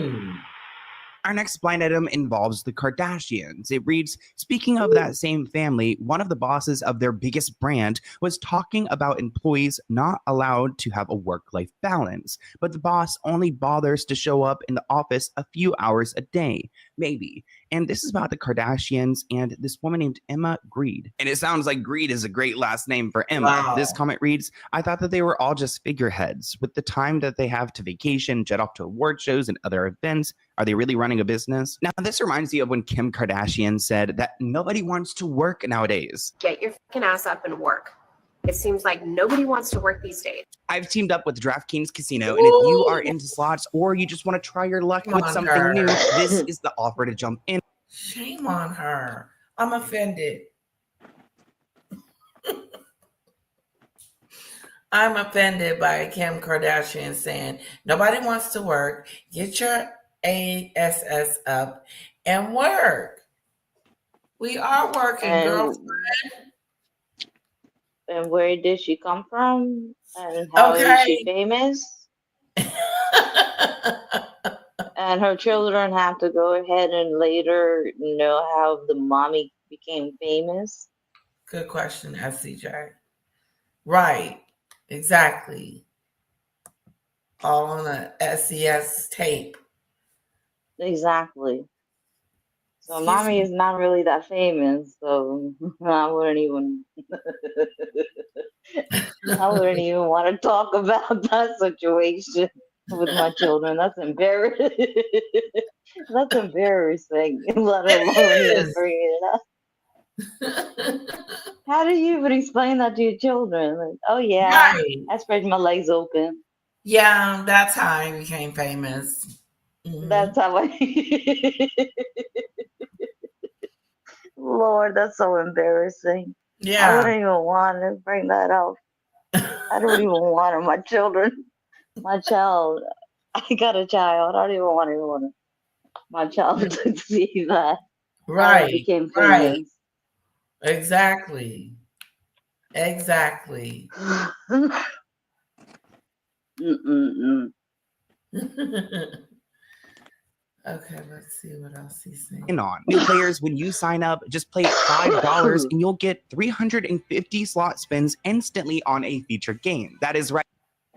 Our next blind item involves the Kardashians. It reads, speaking of that same family, one of the bosses of their biggest brand was talking about employees not allowed to have a work-life balance, but the boss only bothers to show up in the office a few hours a day, maybe. And this is about the Kardashians and this woman named Emma Greed. And it sounds like Greed is a great last name for Emma. Wow. This comment reads, I thought that they were all just figureheads. With the time that they have to vacation, jet off to award shows and other events, are they really running a business? Now, this reminds me of when Kim Kardashian said that nobody wants to work nowadays. Get your fucking ass up and work. It seems like nobody wants to work these days. I've teamed up with DraftKings Casino, and if you are into slots or you just want to try your luck Come with on, something girl. new, this is the offer to jump in. shame on her. I'm offended. I'm offended by Kim Kardashian saying nobody wants to work. Get your ASS up and work. We are working, And girlfriend. and where did she come from? And how is she Okay. famous? And her children have to go ahead and later know how the mommy became famous. Good question, FCJ. Right. Exactly. All on the SES tape. Exactly. So Excuse mommy me. is not really that famous, so I wouldn't even want to talk about that situation with my children. That's embarrassing. That's embarrassing, let alone It even is. bring it up. How do you even explain that to your children? Like, oh yeah, Right. I spread my legs open. Yeah, that's how I became famous. That's how I. Lord, that's so embarrassing. I Yeah. wouldn't even want to bring that up. I don't even want it. My children, my child. I got a child. I don't even want my child to see that. How I Right. became Right. famous. Exactly. Exactly. Mm-mm-mm. Okay, let's see what else he's saying. On new players, when you sign up, just play $5 and you'll get 350 slot spins instantly on a featured game. That is right.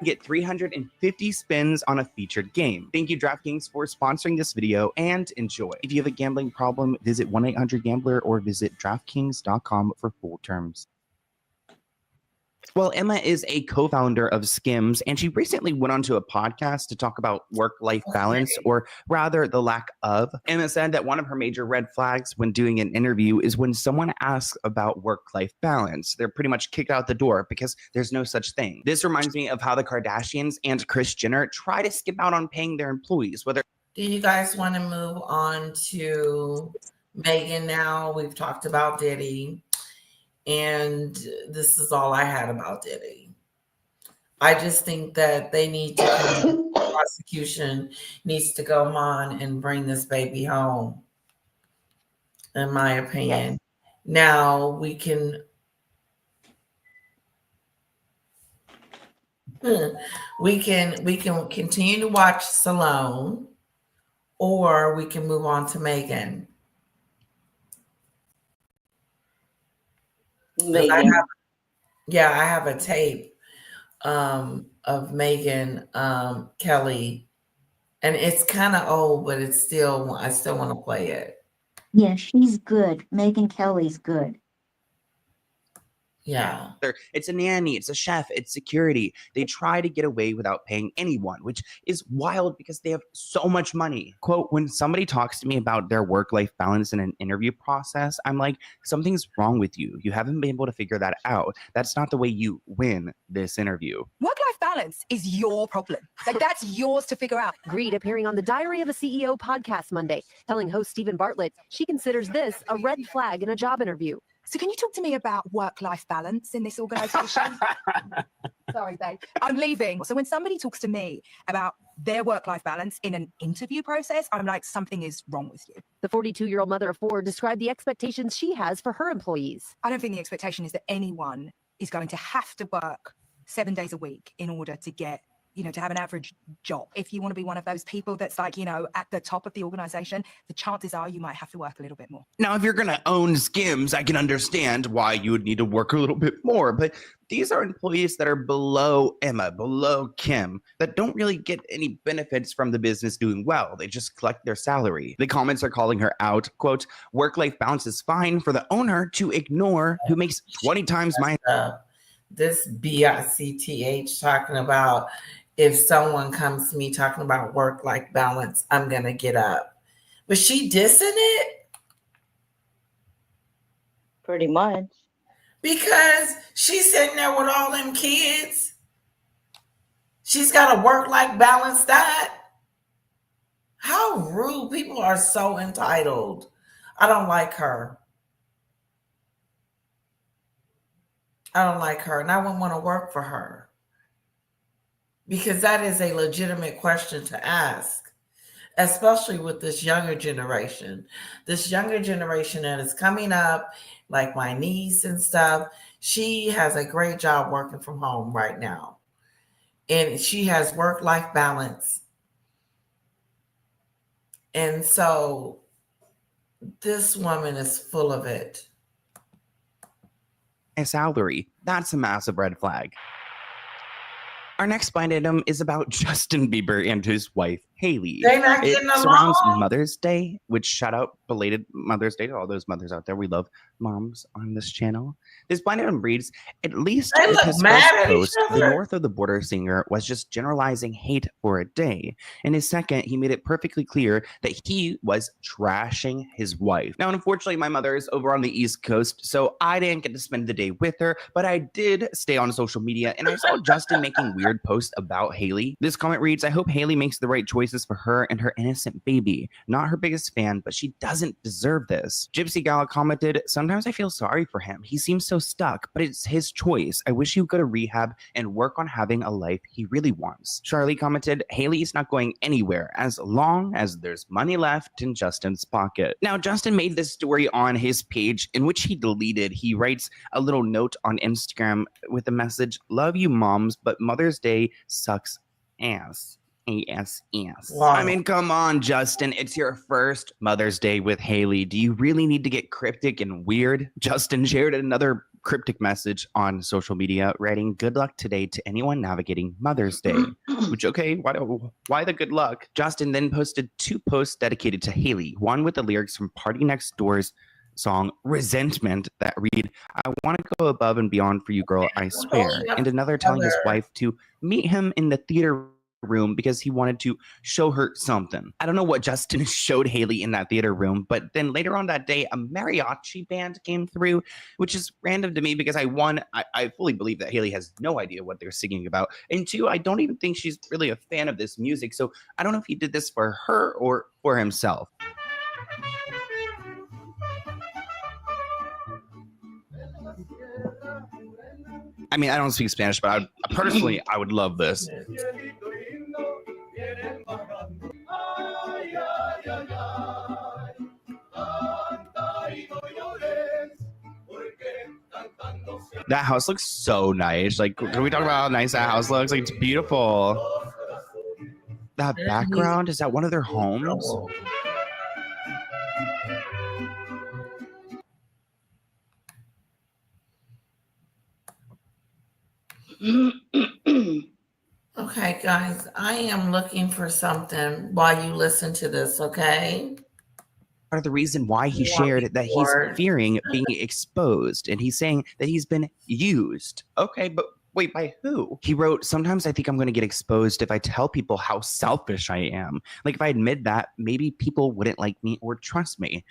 Get 350 spins on a featured game. Thank you, DraftKings, for sponsoring this video, and enjoy. If you have a gambling problem, visit 1-800-GAMBLER or visit DraftKings.com for full terms. Well, Emma is a co-founder of Skims, and she recently went onto a podcast to talk about work-life balance, or rather the lack of. Emma said that one of her major red flags when doing an interview is when someone asks about work-life balance. They're pretty much kicked out the door because there's no such thing. This reminds me of how the Kardashians and Kris Jenner try to skip out on paying their employees, whether Do you guys want to move on to Meghan now? We've talked about Diddy, and this is all I had about Diddy. I just think that they need to come, prosecution needs to go on and bring this baby home, in my opinion. Yes. Now we can we can continue to watch Salone, or we can move on to Meghan. 'Cause Megan. I have a tape of Meghan Kelly, and it's kind of old, but it's still I still want to play it. Yeah, she's good. Megyn Kelly's good. Yeah. it's a nanny, it's a chef, it's security. They try to get away without paying anyone, which is wild because they have so much money. Quote, when somebody talks to me about their work-life balance in an interview process, I'm like, something's wrong with you. You haven't been able to figure that out. That's not the way you win this interview. Work-life balance is your problem. Like, that's yours to figure out. Greed appearing on the Diary of a CEO podcast Monday, telling host Stephen Bartlett she considers this a red flag in a job interview. So can you talk to me about work-life balance in this organization? Sorry, babe. I'm leaving. So when somebody talks to me about their work-life balance in an interview process, I'm like, something is wrong with you. The 42-year-old mother of four described the expectations she has for her employees. I don't think the expectation is that anyone is going to have to work 7 days a week in order to get, to have an average job. If you want to be one of those people that's like, at the top of the organization, the chances are you might have to work a little bit more. Now, if you're going to own Skims, I can understand why you would need to work a little bit more, but these are employees that are below Emma, below Kim, that don't really get any benefits from the business doing well. They just collect their salary. The comments are calling her out. Quote, work-life balance is fine for the owner to ignore who makes 20 times my... This BICTH talking about, if someone comes to me talking about work-life balance, I'm going to get up. Was she dissing it? Pretty much. Because she's sitting there with all them kids. She's got a work-life balance diet. How rude. People are so entitled. I don't like her. I don't like her, and I wouldn't want to work for her. Because that is a legitimate question to ask, especially with this younger generation. This younger generation that is coming up, like my niece and stuff, she has a great job working from home right now. And she has work-life balance. And so this woman is full of it. salary. That's a massive red flag. Our next blind item is about Justin Bieber and his wife, Haley. They're not It getting surrounds along. Mother's Day, which shout out belated Mother's Day to all those mothers out there. We love moms on this channel. This Blind Item reads, at least They with look his mad first at each post, the other. North of the Border singer was just generalizing hate for a day. In his second, he made it perfectly clear that he was trashing his wife. Now, unfortunately, my mother is over on the East Coast, so I didn't get to spend the day with her, but I did stay on social media and I saw Justin making weird posts about Haley. This comment reads, I hope Haley makes the right choices for her and her innocent baby. Not her biggest fan, but she doesn't deserve this. Gypsy Gala commented, sometimes I feel sorry for him. He seems so stuck, but it's his choice. I wish he would go to rehab and work on having a life he really wants. Charlie commented, Haley's not going anywhere as long as there's money left in Justin's pocket. Now, Justin made this story on his page in which he deleted. He writes a little note on Instagram with the message, love you moms, but Mother's Day sucks ass. ASS. Wow. I mean, come on, Justin. It's your first Mother's Day with Haley. Do you really need to get cryptic and weird? Justin shared another cryptic message on social media, writing, good luck today to anyone navigating Mother's Day. Which, okay, why the good luck? Justin then posted 2 posts dedicated to Haley, one with the lyrics from Party Next Door's song Resentment that read, I want to go above and beyond for you, girl, I swear. And another telling his wife to meet him in the theater room because he wanted to show her something. I don't know what Justin showed Haley in that theater room, but then later on that day, a mariachi band came through, which is random to me because I fully believe that Haley has no idea what they're singing about. And 2, I don't even think she's really a fan of this music. So I don't know if he did this for her or for himself. I mean, I don't speak Spanish, but personally, I would love this. That house looks so nice. Like, can we talk about how nice that house looks? Like, it's beautiful. That background, is that one of their homes? Okay, guys, I am looking for something while you listen to this, okay? Part of the reason why he shared that he's fearing being exposed, and he's saying that he's been used. Okay, but wait, by who? He wrote, sometimes I think I'm going to get exposed if I tell people how selfish I am. Like, if I admit that, maybe people wouldn't like me or trust me.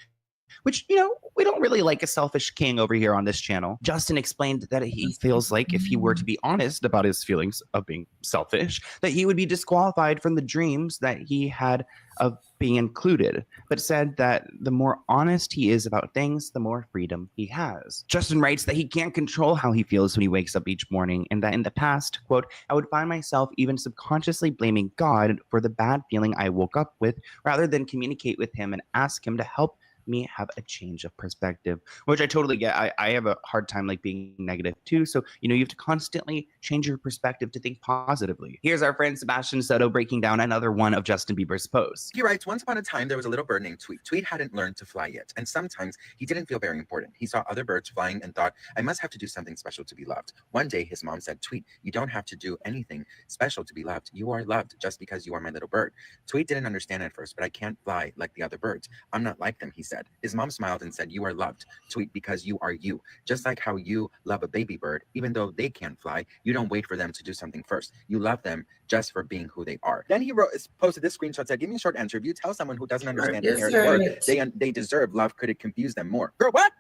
Which, you know, we don't really like a selfish king over here on this channel. Justin explained that he feels like if he were to be honest about his feelings of being selfish, that he would be disqualified from the dreams that he had of being included, but said that the more honest he is about things, the more freedom he has. Justin writes that he can't control how he feels when he wakes up each morning, and that in the past, quote, I would find myself even subconsciously blaming God for the bad feeling I woke up with, rather than communicate with him and ask him to help me have a change of perspective, which I totally get. I have a hard time like being negative too. So, you know, you have to constantly change your perspective to think positively. Here's our friend Sebastian Soto breaking down another one of Justin Bieber's posts. He writes, once upon a time, there was a little bird named Tweet. Tweet hadn't learned to fly yet, and sometimes he didn't feel very important. He saw other birds flying and thought, I must have to do something special to be loved. One day, his mom said, Tweet, you don't have to do anything special to be loved. You are loved just because you are my little bird. Tweet didn't understand at first, but I can't fly like the other birds. I'm not like them, he said. His mom smiled and said, you are loved, Tweet, because you are you. Just like how you love a baby bird, even though they can't fly, you don't wait for them to do something first. You love them just for being who they are. Then he posted this screenshot, said, give me a short answer. If you tell someone who doesn't understand the inherent word they deserve love, could it confuse them more? Girl, what?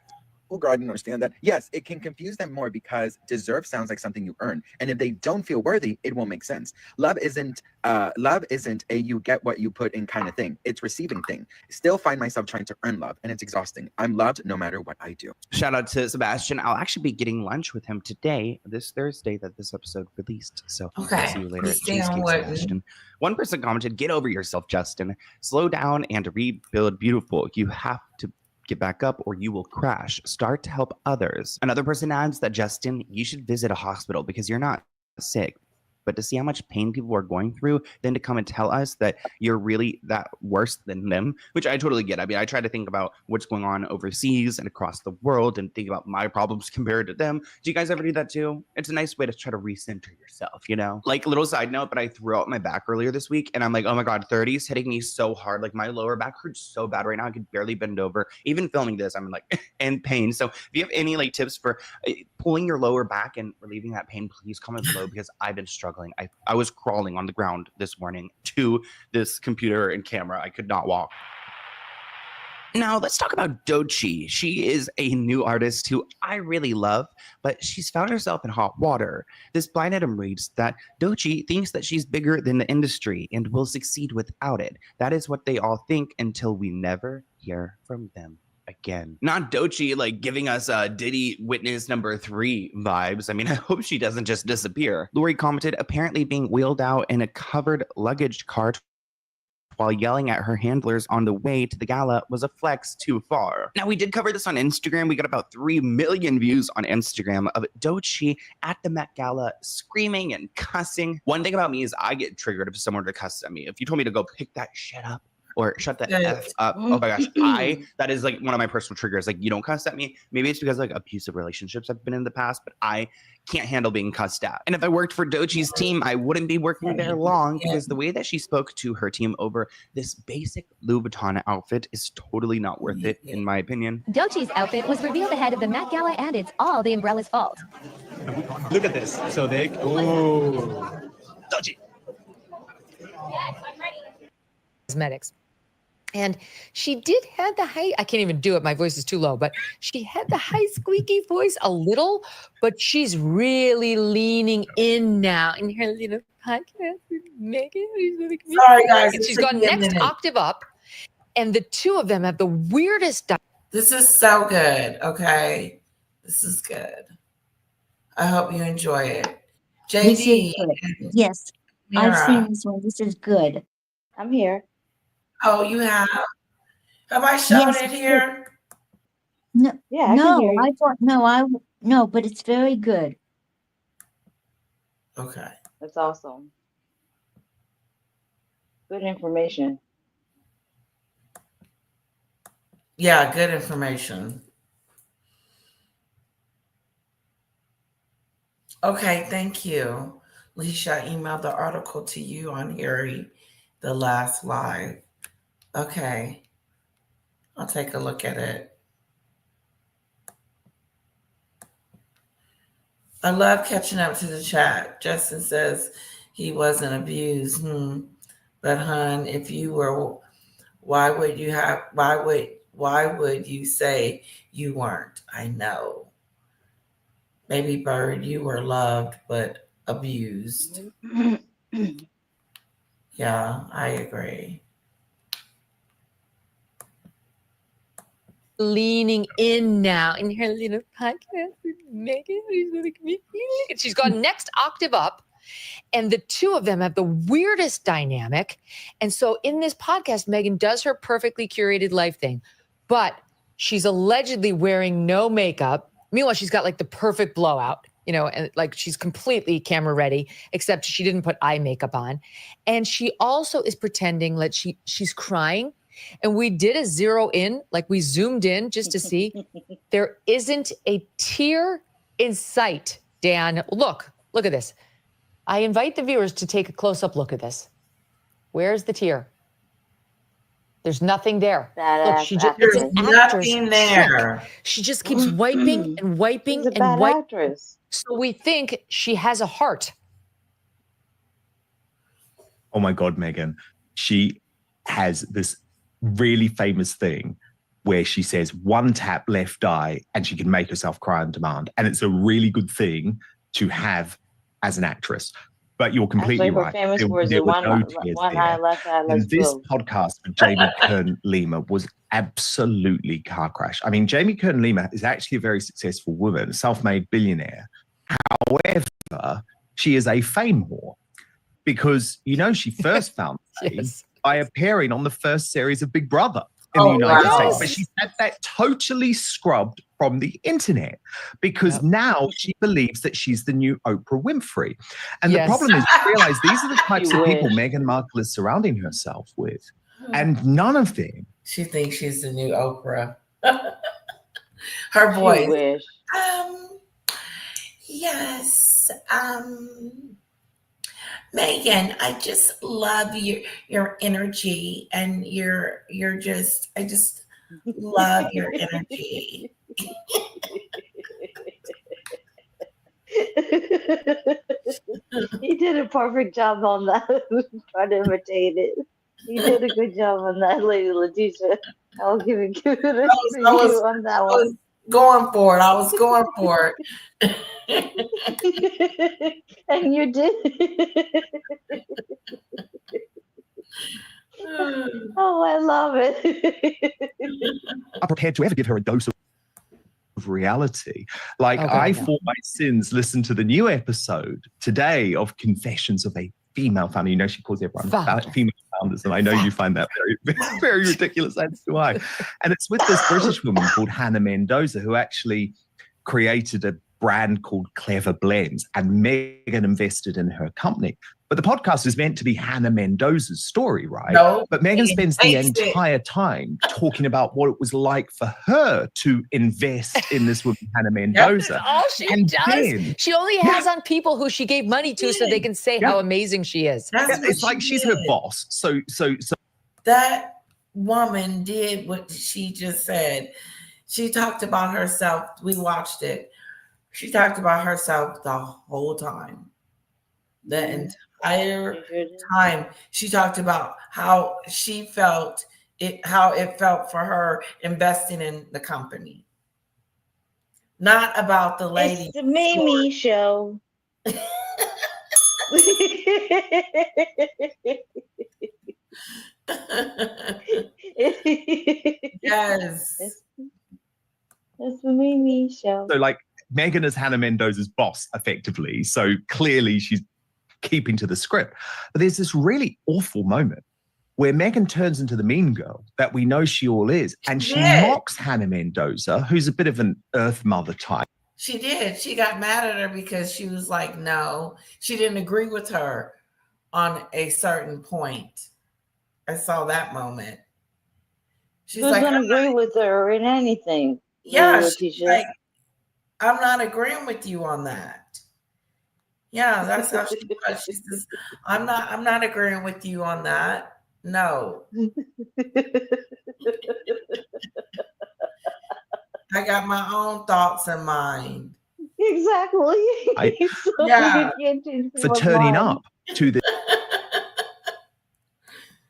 Oh, girl, I didn't understand that. Yes, it can confuse them more because deserve sounds like something you earn. And if they don't feel worthy, it won't make sense. Love isn't a you get what you put in kind of thing. It's receiving thing. Still find myself trying to earn love, and it's exhausting. I'm loved no matter what I do. Shout out to Sebastian. I'll actually be getting lunch with him today, this Thursday that this episode released. So okay, I'll see you later at Cheesecake, Sebastian. One person commented, get over yourself, Justin. Slow down and rebuild beautiful. You have to get back up or you will crash. Start to help others. Another person adds that, Justin, you should visit a hospital because you're not sick. But to see how much pain people are going through, then to come and tell us that you're really that worse than them, which I totally get. I mean, I try to think about what's going on overseas and across the world and think about my problems compared to them. Do you guys ever do that too? It's a nice way to try to recenter yourself, you know? Like, little side note, but I threw out my back earlier this week and I'm like, oh my God, 30 is hitting me so hard. Like, my lower back hurts so bad right now. I could barely bend over. Even filming this, I'm like in pain. So if you have any like tips for pulling your lower back and relieving that pain, please comment below, because I've been struggling. I was crawling on the ground this morning to this computer and camera. I could not walk. Now, let's talk about Doechii. She is a new artist who I really love, but she's found herself in hot water. This blind item reads that Doechii thinks that she's bigger than the industry and will succeed without it. That is what they all think until we never hear from them again. Not Doechii like giving us Diddy Witness number 3 vibes. I mean, I hope she doesn't just disappear. Lori commented, apparently being wheeled out in a covered luggage cart while yelling at her handlers on the way to the gala was a flex too far. Now, we did cover this on Instagram. We got about 3 million views on Instagram of Doechii at the Met Gala screaming and cussing. One thing about me is I get triggered if someone were to cuss at me. If you told me to go pick that shit up or shut the F up, oh my gosh, that is like one of my personal triggers. Like, you don't cuss at me. Maybe it's because like abusive relationships I've been in the past, but I can't handle being cussed at. And if I worked for Doechii's team, I wouldn't be working there long, because the way that she spoke to her team over this basic Louis Vuitton outfit is totally not worth it, in my opinion. Doechii's outfit was revealed ahead of the Met Gala, and it's all the umbrella's fault. Look at this. So they, oh, Doechii. Cosmetics. And she did have the high, I can't even do it, my voice is too low, but she had the high squeaky voice a little, but she's really leaning in now in her little podcast with Meghan. Sorry, guys. And she's gone next octave up, and the two of them have the weirdest. This is so good, okay? This is good. I hope you enjoy it. This is JD. good. Yes, I've seen this one. This is good. I'm here. Oh, you have? Have I shown Yes, it it's here? No, Yeah, I can no, hear you. I thought no, but it's very good. Okay. That's awesome. Good information. Yeah, good information. Okay, thank you. Leisha, I emailed the article to you on Harry, the last live. Okay. I'll take a look at it. I love catching up to the chat. Justin says he wasn't abused. But hun, if you were, why would you say you weren't? I know. Baby Bird, you were loved but abused. Yeah, I agree. Leaning in now in her little podcast with Meghan. And she's gone next octave up, and the two of them have the weirdest dynamic. And so in this podcast, Meghan does her perfectly curated life thing, but she's allegedly wearing no makeup. Meanwhile, she's got like the perfect blowout, you know, and like she's completely camera ready, except she didn't put eye makeup on. And she also is pretending that she's crying. And we did a zero in, like we zoomed in just to see. There isn't a tear in sight, Dan. Look at this. I invite the viewers to take a close-up look at this. Where's the tear? There's nothing there. Look, she just, it's an actor's trick. She just keeps wiping and wiping and wiping. So we think she has a heart. oh my God, Meghan. She has this really famous thing where she says one tap left eye and she can make herself cry on demand. And it's a really good thing to have as an actress. But you're completely right. Famous words are one eye, left eye, let's and this go. podcast with Jamie Kern-Lima was absolutely car crash. I mean, Jamie Kern-Lima is actually a very successful woman, a self-made billionaire. However, she is a fame whore because, you know, she first found fame by appearing on the first series of Big Brother. in the Oh, United wow. States, but she's had that totally scrubbed from the internet because now she believes that she's the new Oprah Winfrey. And the problem is, you realize these are the types of people Meghan Markle is surrounding herself with, and none of them. She thinks she's the new Oprah. Her voice. Wish. Yes. Meghan, I just love your energy and I just love your energy. He did a perfect job on that. Trying to imitate it. You did a good job on that, Lady Letitia. I'll give it kudos for you on that one. I was going for it. I was going for it. And you did. Oh, I love it. I'm prepared to ever give her a dose of reality. Like, I for my sins listened to the new episode today of Confessions of a Female Founder. You know, she calls everyone female founders, and I know you find that very, very ridiculous, as do I. And it's with this British woman called Hannah Mendoza, who actually created a brand called Clever Blends, and Meghan invested in her company. But the podcast is meant to be Hannah Mendoza's story, right? No, but Meghan spends the entire time talking about what it was like for her to invest in this woman, Hannah Mendoza. That's all she does. Then, she only has on people who she gave money to so they can say how amazing she is. It's like she's her boss. So that woman did what she just said. She talked about herself. We watched it. She talked about herself the whole time. The entire time she talked about how she felt it, how it felt for her investing in the company. Not about the lady. It's the Mimi show. Yes. It's the Mimi show. So, like, Meghan is Hannah Mendoza's boss, effectively. So clearly she's keeping to the script. But there's this really awful moment where Meghan turns into the mean girl that we know she all is. And she mocks Hannah Mendoza, who's a bit of an earth mother type. She did. She got mad at her because she was like, no, she didn't agree with her on a certain point. I saw that moment. She's Who's like, going to agree with her in anything? Yeah, she's like, I'm not agreeing with you on that. Yeah, that's how she was. She says, I'm not agreeing with you on that. No. I got my own thoughts in mind. Exactly. For turning up to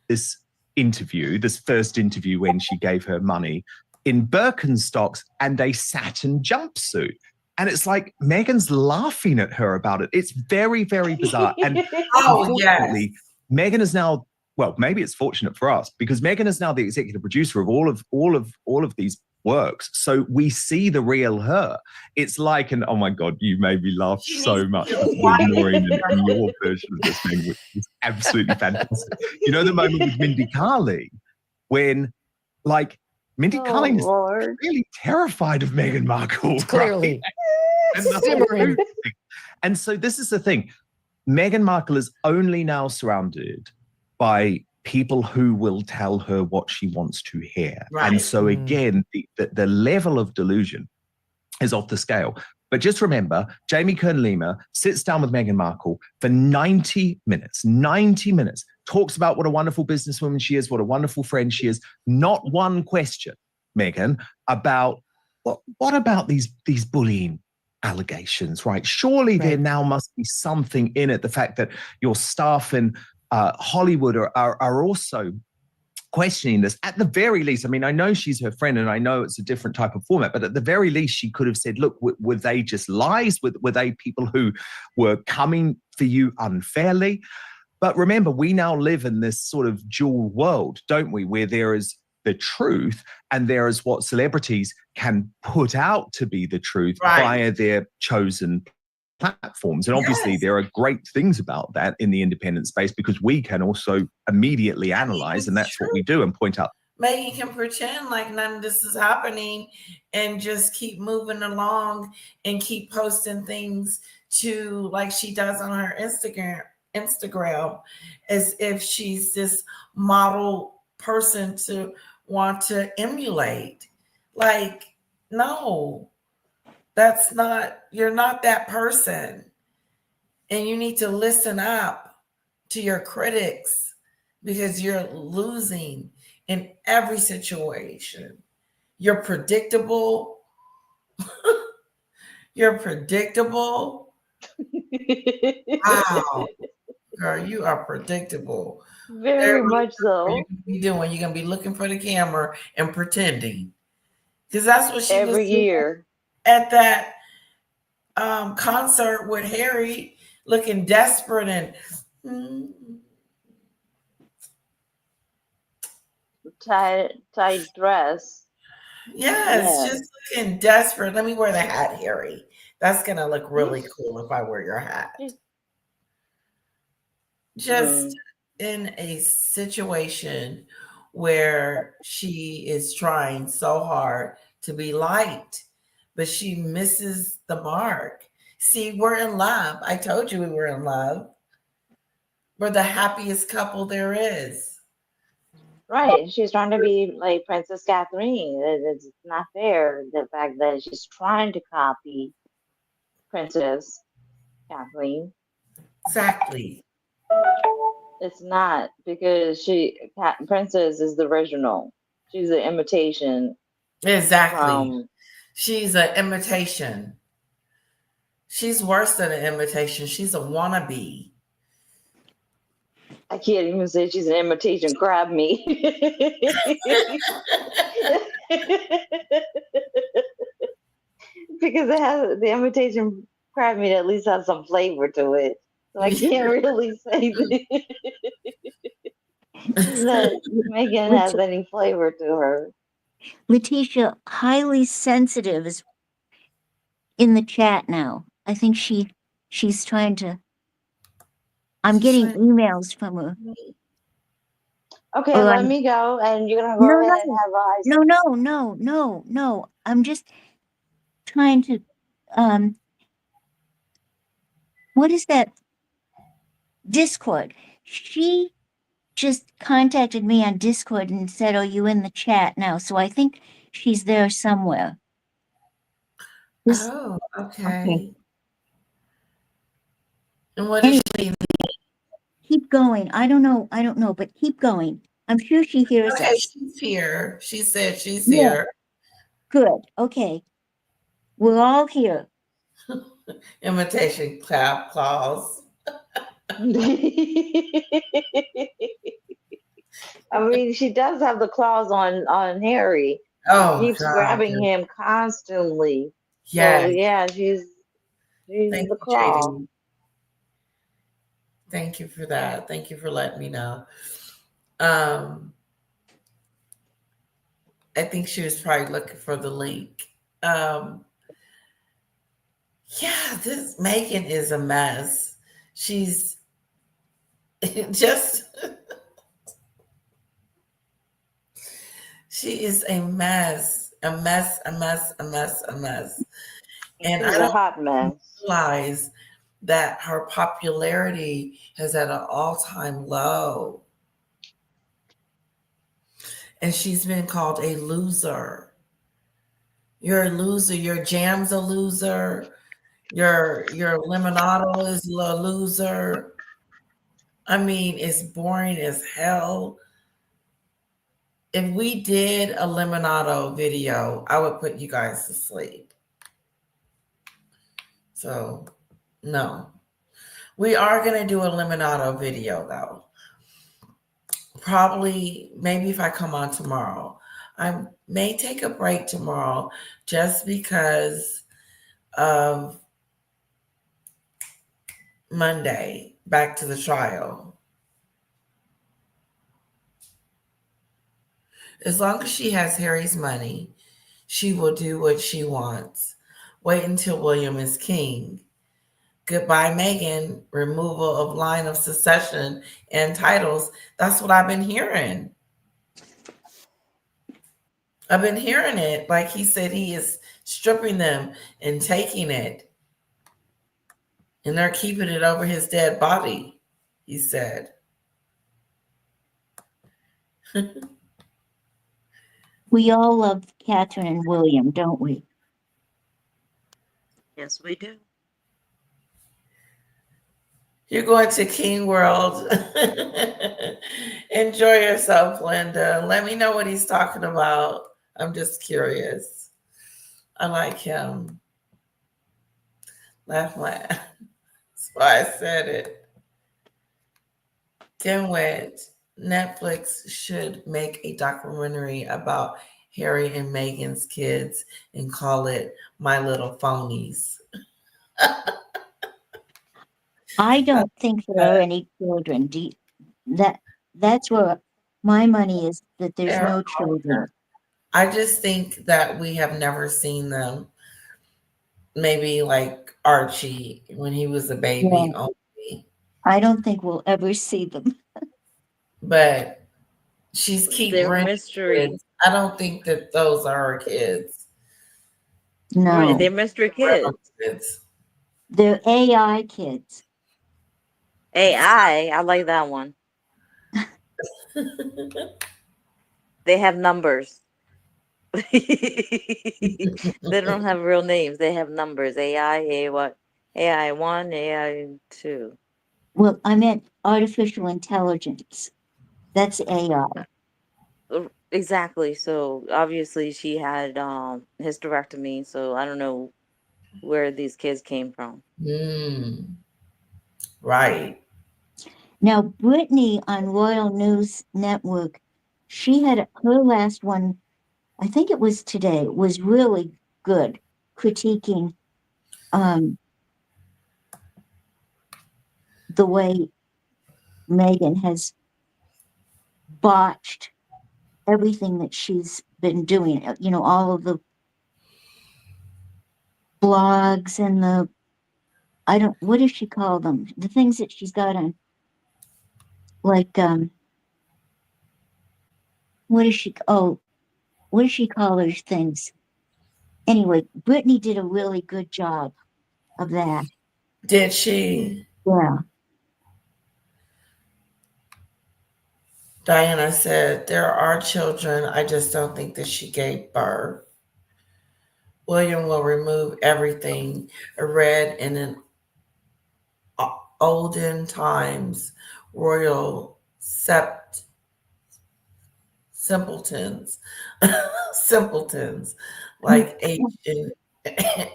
this interview, this first interview when she gave her money, in Birkenstocks and a satin jumpsuit. And it's like Meghan's laughing at her about it. It's very, very bizarre. And unfortunately, Meghan is now, well, maybe it's fortunate for us because Meghan is now the executive producer of all of these works. So we see the real her. It's like oh my God, you made me laugh so much with Maureen and your version of this thing, which is absolutely fantastic. You know the moment with Mindy Kaling when, like, Mindy Kaling is really terrified of Meghan Markle. Clearly. Right? And so this is the thing. Meghan Markle is only now surrounded by people who will tell her what she wants to hear. Right. And so again, the level of delusion is off the scale. But just remember, Jamie Kern-Lima sits down with Meghan Markle for 90 minutes, talks about what a wonderful businesswoman she is, what a wonderful friend she is. Not one question, Meghan, about what about these bullying allegations, right? Surely there now must be something in it. The fact that your staff in Hollywood are also questioning this. At the very least, I mean, I know she's her friend and I know it's a different type of format, but at the very least, she could have said, look, were they just lies? Were they people who were coming for you unfairly? But remember, we now live in this sort of dual world, don't we? Where there is the truth and there is what celebrities can put out to be the truth via their chosen platforms. And obviously there are great things about that in the independent space because we can also immediately analyze, and that's what we do, and point out Meghan can pretend like none of this is happening and just keep moving along and keep posting things to like she does on her Instagram as if she's this model person to want to emulate. Like, no, that's not, you're not that person. And you need to listen up to your critics because you're losing in every situation. You're predictable. You're predictable. Wow, girl, you are predictable. Very much What you so. be doing? You're gonna be looking for the camera and pretending, because that's what she was Every doing year. at that concert with Harry, looking desperate and Tight dress. yes, Yeah. just looking desperate. Let me wear the hat, Harry. That's gonna look really cool if I wear your hat. Just Mm. in a situation where she is trying so hard to be liked, but she misses the mark. See, we're in love. I told you we were in love. We're the happiest couple there is. Right. She's trying to be like Princess Catherine. It's not fair, the fact that she's trying to copy Princess Kathleen. Exactly. It's not, because Princess is the original. She's an imitation Exactly. from. She's an imitation. She's worse than an imitation. She's a wannabe. I can't even say she's an imitation. Grab me. Because it has the imitation crab meat at least has some flavor to it. So I can't really say that Meghan has any flavor to her. Letitia, highly sensitive, is in the chat now. I think she's trying to. I'm getting emails from her. Okay, Oh, let me go, and you're gonna go No, ahead and no, have eyes. no. I'm just trying to. What is that? Discord. She just contacted me on Discord and said, "Are you in the chat now?" So I think she's there somewhere. Oh, okay. And what is she? Keep going. I don't know, but keep going. I'm sure she hears Okay, us. she's here. She said she's Yeah. here. Good. Okay. We're all here. Imitation clap claws. I mean, she does have the claws on Harry. Oh, She keeps God. grabbing him constantly. Yes. So yeah, she's Thank the you, claw. JD. Thank you for that. Thank you for letting me know. I think she was probably looking for the link. Yeah, this Meghan is a mess. She's just she is a mess. A mess. And She's I a don't hot mess. realize that her popularity is at an all-time low. And she's been called a loser. You're a loser. Your jam's a loser. Your limonado is a loser. I mean, it's boring as hell. If we did a limonado video, I would put you guys to sleep. So, no. We are going to do a limonado video, though. Probably, maybe if I come on tomorrow. I may take a break tomorrow just because of Monday, back to the trial. As long as she has Harry's money, she will do what she wants. Wait until William is king. Goodbye, Meghan. Removal of line of succession and titles. That's what I've been hearing. I've been hearing it. Like he said, he is stripping them and taking it, and they're keeping it over his dead body. He said. We all love Catherine and William, don't we? Yes, we do. You're going to King World. Enjoy yourself, Linda. Let me know what he's talking about. I'm just curious. I like him. Laugh, laugh. That's why I said it. Dimwit, Netflix should make a documentary about Harry and Meghan's kids and call it My Little Phonies. I don't think there are any children. That's where my money is, that there's There no children. I just think that we have never seen them. Maybe like Archie when he was a baby Yeah. only. I don't think we'll ever see them. But she's keep They're bringing mystery. kids. I don't think that those are her kids. No, Right, they're mystery kids. Kids. they're AI kids. AI, I like that one. They have numbers. They don't have real names. They have numbers. AI 1, AI 2. Well, I meant artificial intelligence. That's AI. Exactly. So obviously she had hysterectomy, so I don't know where these kids came from. Right. Now, Brittany on Royal News Network, she had her last one, I think it was today, was really good, critiquing the way Meghan has botched everything that she's been doing. You know, all of the blogs and what does she call them? The things that she's got on, like, what does she call those things? Anyway, Brittany did a really good job of that. Did she? Yeah. Diana said, there are children. I just don't think that she gave birth. William will remove everything read in an olden times royal simpletons. Simpletons like H and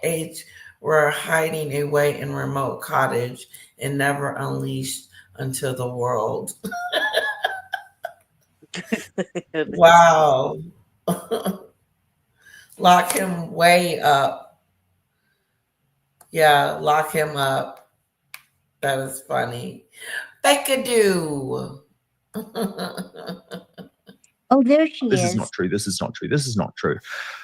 H were hiding away in remote cottage and never unleashed unto the world. Wow. Lock him way up. Yeah, lock him up. That is funny. Fake-a-do. Oh, there she This is. is not true. This is not true. This is not true.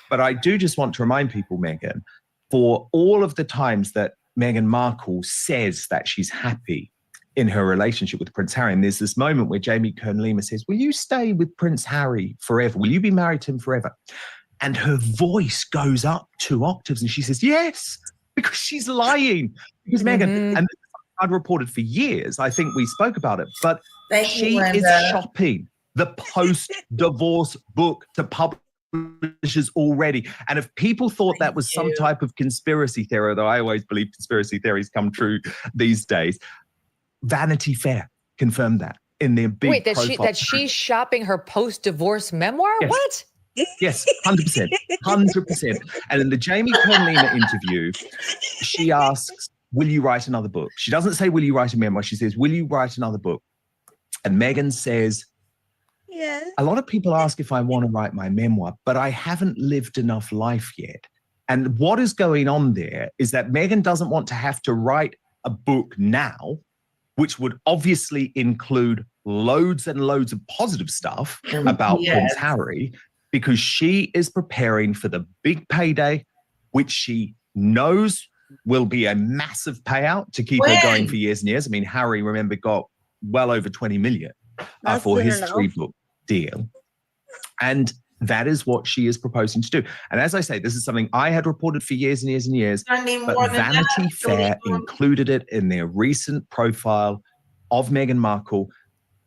But I do just want to remind people, Meghan, for all of the times that Meghan Markle says that she's happy in her relationship with Prince Harry, and there's this moment where Jamie Kern-Lima says, will you stay with Prince Harry forever? Will you be married to him forever? And her voice goes up 2 octaves and she says, yes, because she's lying. Because Meghan, and I'd reported for years, I think we spoke about it, but she is shopping the post-divorce book to publishers already. And if people thought that was some type of conspiracy theory, though I always believe conspiracy theories come true these days, Vanity Fair confirmed that in their big Wait, profile. that she's shopping her post-divorce memoir? Yes. What? Yes, 100%. 100%. And in the Jamie Kern-Lima interview, she asks, will you write another book? She doesn't say, will you write a memoir? She says, will you write another book? And Meghan says, yeah. A lot of people ask if I want to write my memoir, but I haven't lived enough life yet. And what is going on there is that Meghan doesn't want to have to write a book now, which would obviously include loads and loads of positive stuff about Prince Harry, because she is preparing for the big payday, which she knows will be a massive payout to keep her going for years and years. I mean, Harry, remember, got well over 20 million for his 3-book deal. And That is what she is proposing to do. And as I say, this is something I had reported for years and years and years, I need but more than that. Vanity She'll Fair even- included it in their recent profile of Meghan Markle.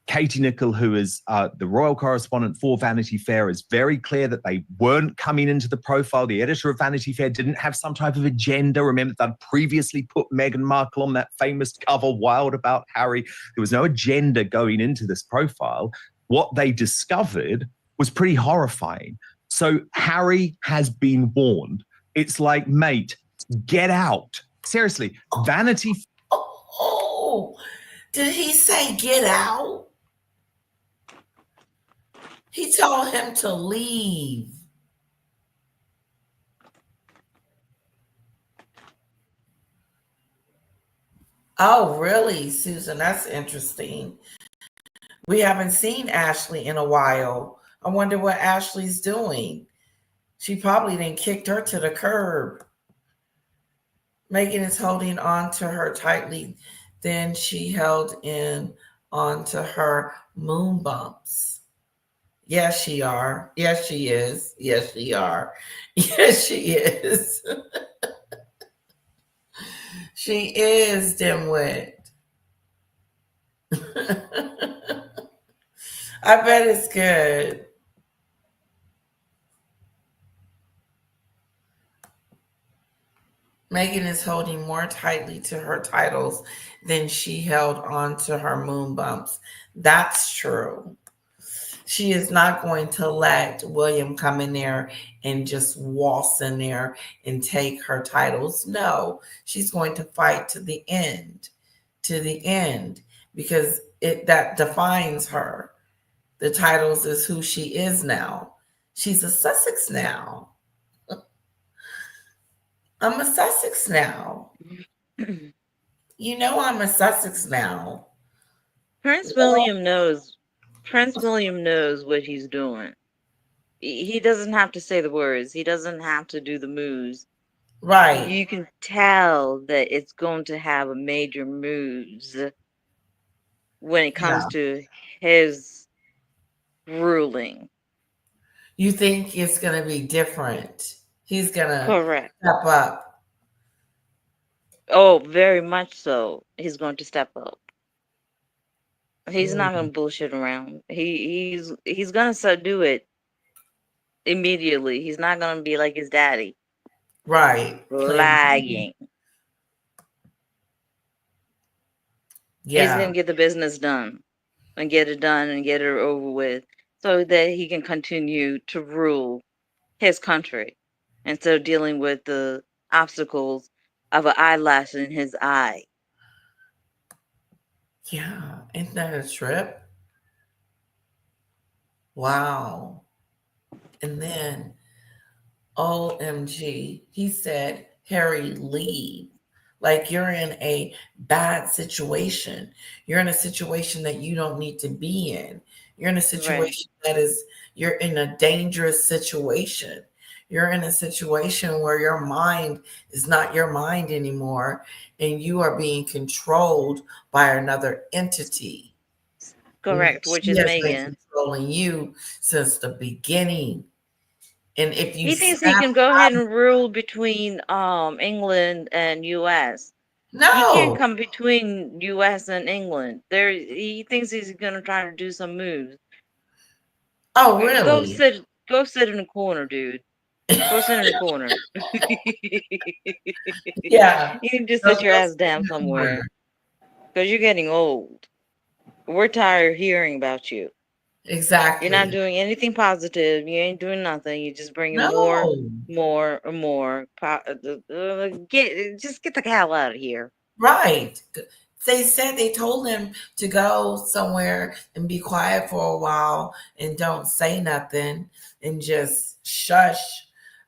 Katie Nichol, who is the royal correspondent for Vanity Fair, is very clear that they weren't coming into the profile. The editor of Vanity Fair didn't have some type of agenda. Remember, they'd previously put Meghan Markle on that famous cover, Wild About Harry. There was no agenda going into this profile. What they discovered was pretty horrifying. So Harry has been warned. It's like, mate, get out. Seriously, Vanity. Oh, did he say get out? He told him to leave. Oh, really, Susan? That's interesting. We haven't seen Ashley in a while. I wonder what Ashley's doing. She probably didn't kicked her to the curb. Meghan is holding on to her tightly. Then she held in onto her moon bumps. Yes, she are. Yes, she is. Yes, she are. Yes, she is. She is dimwit. I bet it's good. Meghan is holding more tightly to her titles than she held on to her moon bumps. That's true. She is not going to let William come in there and just waltz in there and take her titles. No, she's going to fight to the end, because that defines her. The titles is who she is now. She's a Sussex now. I'm a Sussex now. You know I'm a Sussex now. Prince William knows. Prince William knows what he's doing. He doesn't have to say the words. He doesn't have to do the moves. Right. You can tell that it's going to have a major moves when it comes to his ruling. You think it's going to be different? He's going to Correct. step up. Oh, very much so. He's going to step up. He's not going to bullshit around. He's going to do it immediately. He's not going to be like his daddy. Right. Lagging. Yeah. He's going to get the business done and get it done and get it over with so that he can continue to rule his country instead of dealing with the obstacles of an eyelash in his eye. Yeah. Isn't that a trip? Wow. And then, OMG, he said, Harry, leave. Like you're in a bad situation. You're in a situation that you don't need to be in. You're in a situation you're in a dangerous situation. You're in a situation where your mind is not your mind anymore, and you are being controlled by another entity. Correct, which is She has been Meghan. controlling you since the beginning. And if you He thinks he can go ahead and rule between England and US. No. He can't come between US and England. He thinks he's gonna try to do some moves. Oh, really? Go sit in the corner, dude. Go sit in the corner. Yeah. You can just sit your ass down somewhere. Because you're getting old. We're tired of hearing about you. Exactly. You're not doing anything positive. You ain't doing nothing. You're just bringing more. Just get the hell out of here. Right. They told him to go somewhere and be quiet for a while and don't say nothing and just shush.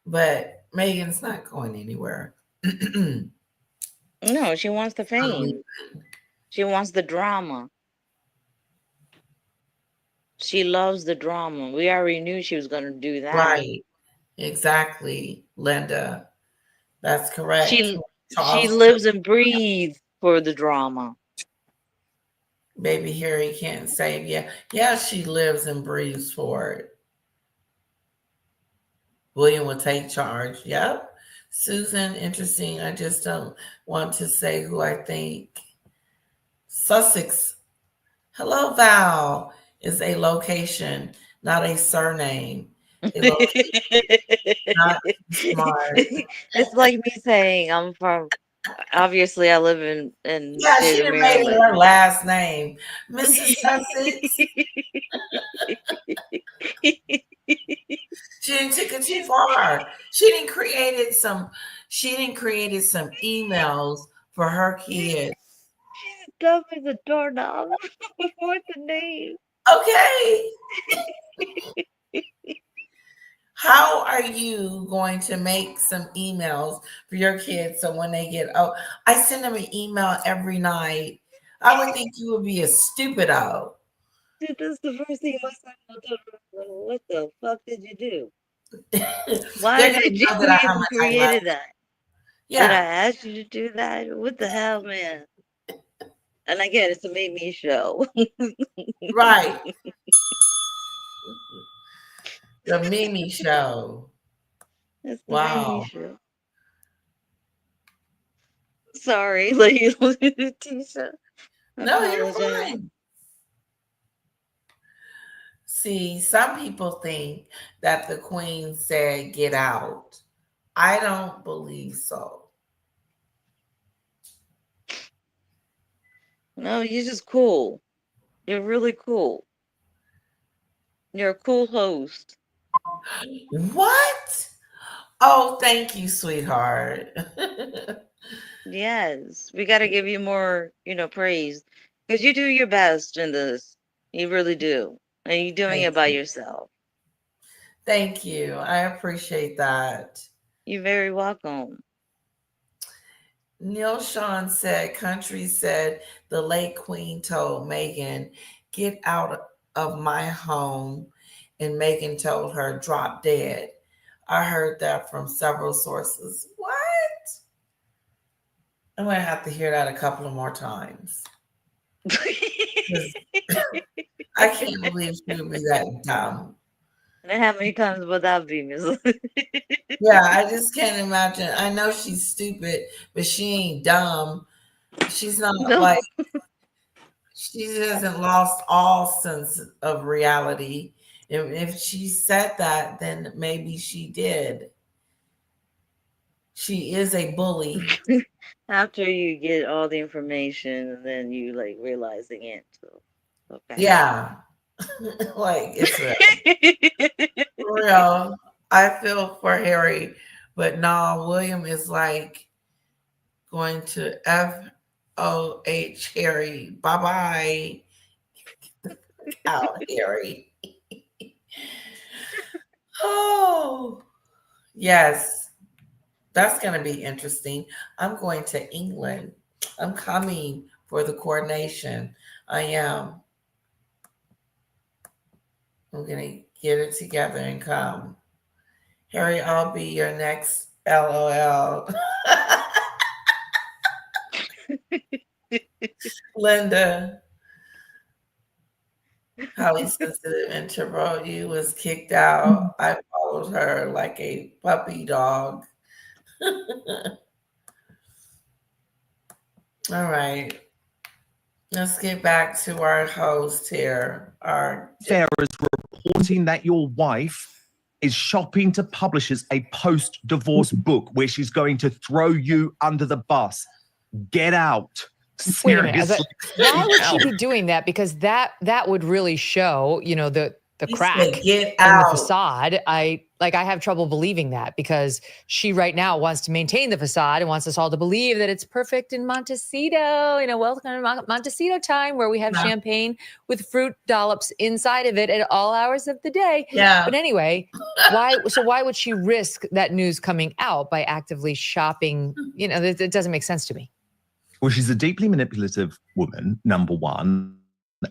But Meghan's not going anywhere. No, she wants the fame. She wants the drama. She loves the drama. We already knew she was going to do that. Right. Exactly, Linda. That's correct. She lives and breathes for the drama. Baby Harry can't save you. Yeah, she lives and breathes for it. William will take charge. Yep. Susan, interesting. I just don't want to say who I think. Sussex. Hello, Val is a location, not a surname. A location, not smart. It's like me saying I'm from. Obviously, I live in the Yeah, state she of didn't make it Maryland. her last name. Mrs. Sussex. She didn't take it too far. She didn't created some emails for her kids. She's dumb as a doorknob. What's the name? Okay. How are you going to make some emails for your kids so when they get I send them an email every night. I would think you would be a stupido. Dude, that's the first thing my son will do. What the fuck did you do? Why They're did gonna know that you how even much I love created them. that? Did I Yeah, ask you to do that? What the hell, man? And again, it's a Make Me show. right. The Mimi show. It's the Make Me Wow. show. Sorry, lady, Tisha. No, you're Apologize. fine. See, some people think that the queen said get out. I don't believe so. No, you're just cool. You're really cool. You're a cool host. What? Oh, thank you, sweetheart. Yes, we got to give you more, praise because you do your best in this. You really do. And you're doing Thank it by you. yourself. Thank you. I appreciate that. You're very welcome. Neil Sean said, Country said the late queen told Meghan, get out of my home. And Meghan told her, drop dead. I heard that from several sources. What? I'm going to have to hear that a couple of more times. I can't believe she would be that dumb. And how many times would that be, Miss? Yeah, I just can't imagine. I know she's stupid, but she ain't dumb. She's not No. like, she hasn't lost all sense of reality. If she said that, then maybe she did. She is a bully. After you get all the information and then you like realizing it. So, okay. Yeah. Like it's real. I feel for Harry, but no, William is like going to FOH Harry. Bye bye. Out, Harry. Oh, yes. That's going to be interesting. I'm going to England. I'm coming for the coronation. I am. I'm going to get it together and come. Harry, I'll be your next LOL. Linda, highly sensitive introvert, you was kicked out. I followed her like a puppy dog. All right. Let's get back to our host here. Sarah's reporting that your wife is shopping to publishers a post-divorce book where she's going to throw you under the bus. Get out. Wait a minute. Seriously. Why would she Get be out. doing that? Because that would really show, the He crack said, get in the out. facade. I have trouble believing that because she right now wants to maintain the facade and wants us all to believe that it's perfect in Montecito, welcome to Montecito time where we have champagne with fruit dollops inside of it at all hours of the day. Yeah. But anyway, why would she risk that news coming out by actively shopping? It doesn't make sense to me. Well, she's a deeply manipulative woman, number one.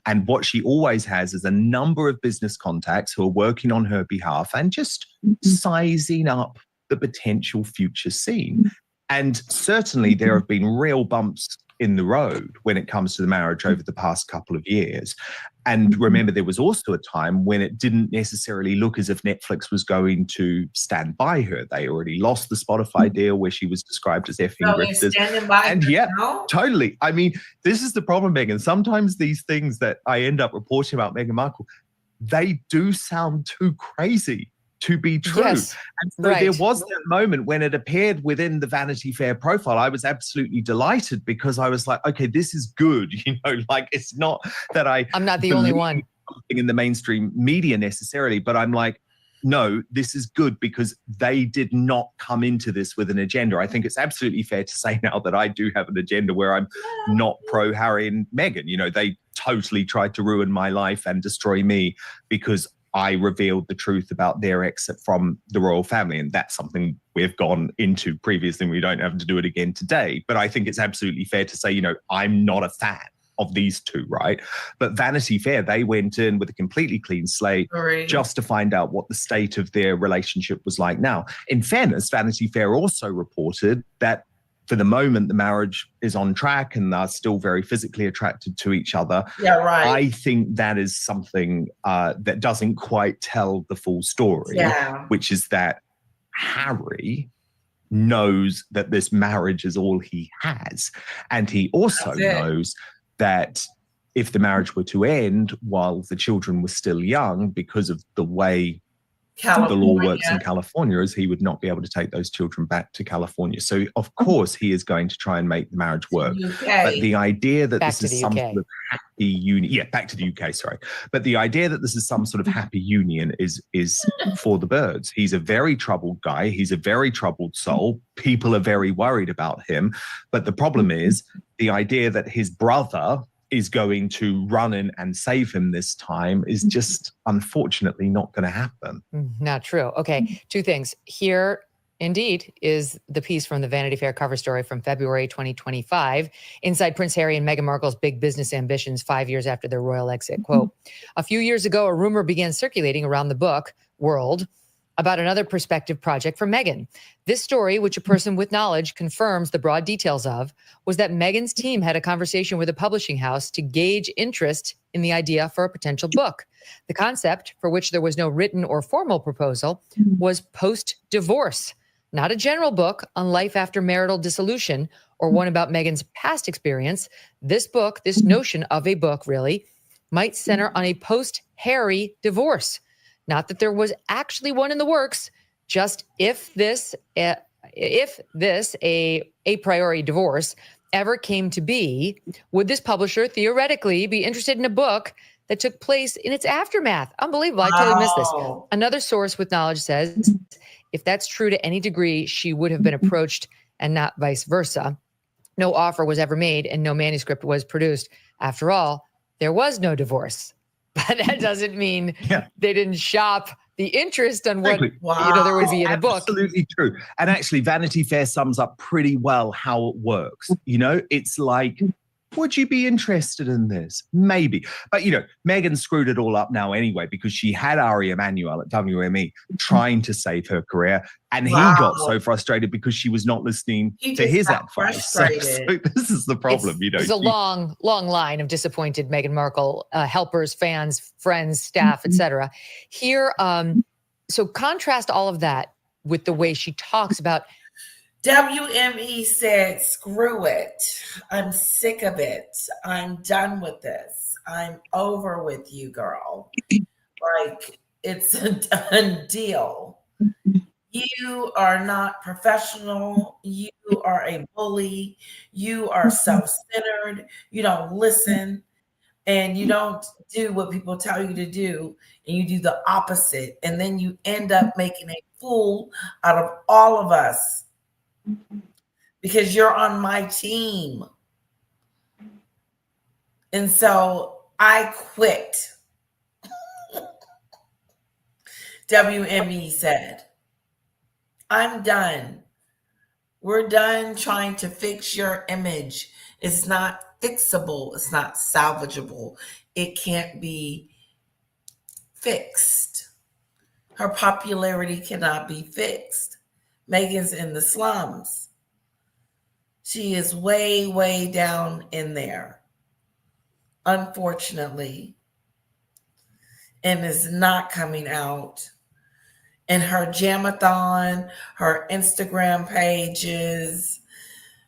And what she always has is a number of business contacts who are working on her behalf and just sizing up the potential future scene. And certainly there have been real bumps in the road when it comes to the marriage over the past couple of years. And remember, there was also a time when it didn't necessarily look as if Netflix was going to stand by her. They already lost the Spotify deal where she was described as effing So they're grifters. standing by And her yeah, now? totally. I mean, this is the problem, Meghan. Sometimes these things that I end up reporting about Meghan Markle, they do sound too crazy to be true. Yes, And so right. there was that moment when it appeared within the Vanity Fair profile. I was absolutely delighted because I was like, okay, this is good. You know, like it's not that I'm not the only believe one. something in the mainstream media necessarily, but I'm like, no, this is good because they did not come into this with an agenda. I think it's absolutely fair to say now that I do have an agenda where I'm not pro Harry and Meghan. You know, they totally tried to ruin my life and destroy me because I revealed the truth about their exit from the royal family. And that's something we've gone into previously and we don't have to do it again today. But I think it's absolutely fair to say, you know, I'm not a fan of these two, right? But Vanity Fair, they went in with a completely clean slate just to find out what the state of their relationship was like now. In fairness, Vanity Fair also reported that for the moment, the marriage is on track and they're still very physically attracted to each other. Yeah, right. I think that is something that doesn't quite tell the full story, which is that Harry knows that this marriage is all he has. And he also knows that if the marriage were to end while the children were still young, because of the way the law works in California, is he would not be able to take those children back to California. So of course he is going to try and make the marriage work. But the idea that this is some sort of happy union, back to the UK, sorry. But the idea that this is some sort of happy union is for the birds. He's a very troubled guy. He's a very troubled soul. People are very worried about him. But the problem is the idea that his brother is going to run in and save him this time is just unfortunately not going to happen. Not true. Okay, two things. Here, indeed, is the piece from the Vanity Fair cover story from February 2025, inside Prince Harry and Meghan Markle's big business ambitions 5 years after their royal exit. Quote, a few years ago, a rumor began circulating around the book world about another prospective project for Meghan. This story, which a person with knowledge confirms the broad details of, was that Meghan's team had a conversation with a publishing house to gauge interest in the idea for a potential book. The concept, for which there was no written or formal proposal, was post-divorce, not a general book on life after marital dissolution or one about Meghan's past experience. This book, this notion of a book really, might center on a post-Harry divorce. Not that there was actually one in the works, just if this a priori divorce ever came to be, would this publisher theoretically be interested in a book that took place in its aftermath? Unbelievable. I totally missed this. Another source with knowledge says, if that's true to any degree, she would have been approached and not vice versa. No offer was ever made and no manuscript was produced. After all, there was no divorce. But that doesn't mean they didn't shop the interest on what there would be in a book. Absolutely true. And actually, Vanity Fair sums up pretty well how it works. You know, it's like, would you be interested in this? Maybe. But, you know, Meghan screwed it all up now anyway, because she had Ari Emanuel at WME trying to save her career. And he got so frustrated because she was not listening to his advice. So this is the problem, you know. There's a long line of disappointed Meghan Markle helpers, fans, friends, staff, etc. Here, so contrast all of that with the way she talks about. WME said, screw it. I'm sick of it. I'm done with this. I'm over with you, girl. Like, it's a done deal. You are not professional. You are a bully. You are self-centered. You don't listen. And you don't do what people tell you to do. And you do the opposite. And then you end up making a fool out of all of us. Because you're on my team. And so I quit. WME said, I'm done. We're done trying to fix your image. It's not fixable. It's not salvageable. It can't be fixed. Her popularity cannot be fixed. Meghan's in the slums. She is way, way down in there, unfortunately, and is not coming out. And her Jamathon, her Instagram pages,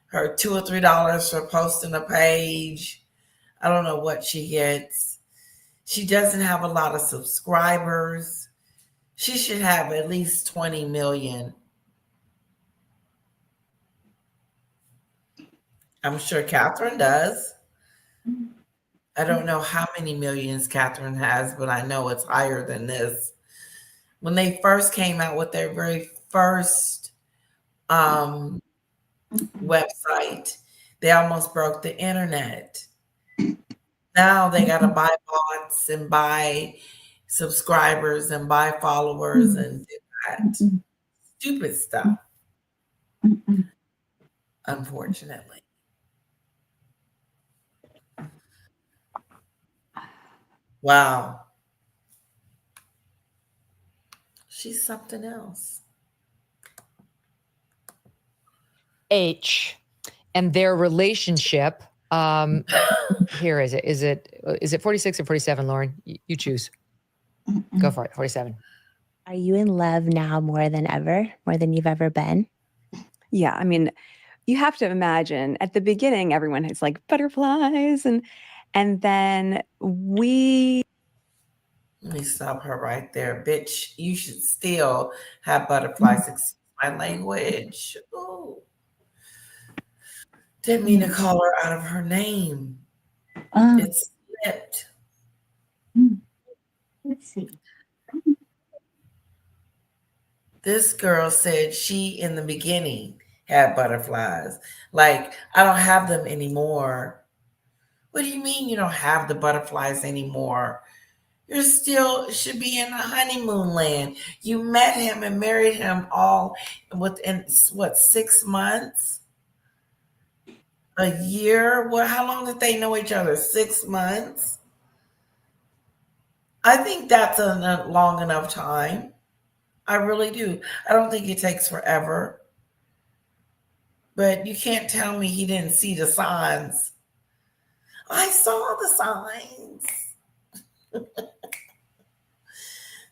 her $2 or $3 for posting a page. I don't know what she gets. She doesn't have a lot of subscribers. She should have at least 20 million. I'm sure Catherine does. I don't know how many millions Catherine has, but I know it's higher than this. When they first came out with their very first website, they almost broke the internet. Now they got to buy bots and buy subscribers and buy followers and do that stupid stuff, unfortunately. Wow. She's something else. H and their relationship. Here is it 46 or 47, Lauren? You choose. Go for it. 47. Are you in love now more than ever, more than you've ever been? Yeah, I mean, you have to imagine at the beginning, everyone has like butterflies and then we. Let me stop her right there. Bitch, you should still have butterflies. Excuse my language. Ooh. Didn't mean to call her out of her name. It slipped. Let's see. This girl said she, in the beginning, had butterflies. Like, I don't have them anymore. What do you mean you don't have the butterflies anymore? You still should be in a honeymoon land. You met him and married him all within, what, 6 months? A year? What? How long did they know each other? 6 months? I think that's a long enough time. I really do. I don't think it takes forever. But you can't tell me he didn't see the signs. I saw the signs.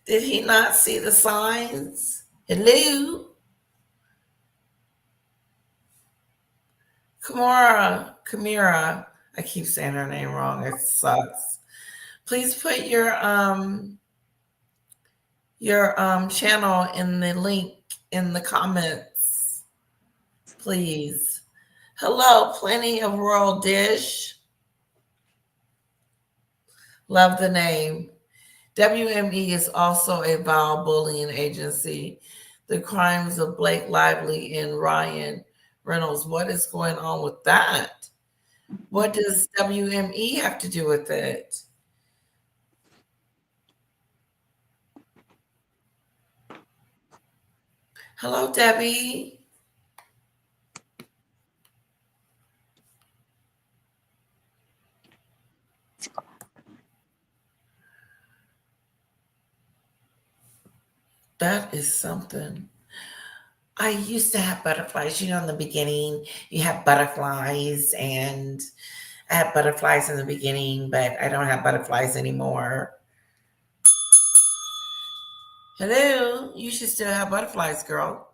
Did he not see the signs? Hello? Kamira. I keep saying her name wrong. It sucks. Please put your channel in the link in the comments, please. Hello, Plenty of Royal Dish. Love the name. WME is also a vile bullying agency. The crimes of Blake Lively and Ryan Reynolds. What is going on with that? What does WME have to do with it? Hello, Debbie. That is something. I used to have butterflies. You know, in the beginning, you have butterflies, and I had butterflies in the beginning, but I don't have butterflies anymore. Hello, you should still have butterflies, girl.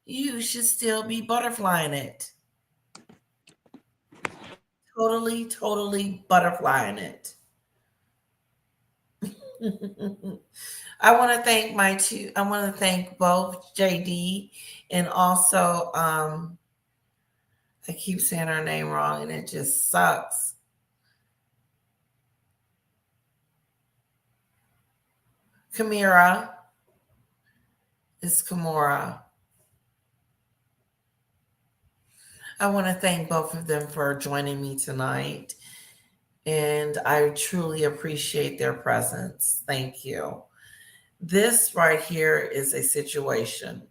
You should still be butterflying it. Totally, totally butterflying it. I want to thank both JD and also I keep saying her name wrong and it just sucks. Kamira. It's Kimura. I want to thank both of them for joining me tonight. And I truly appreciate their presence. Thank you. This right here is a situation.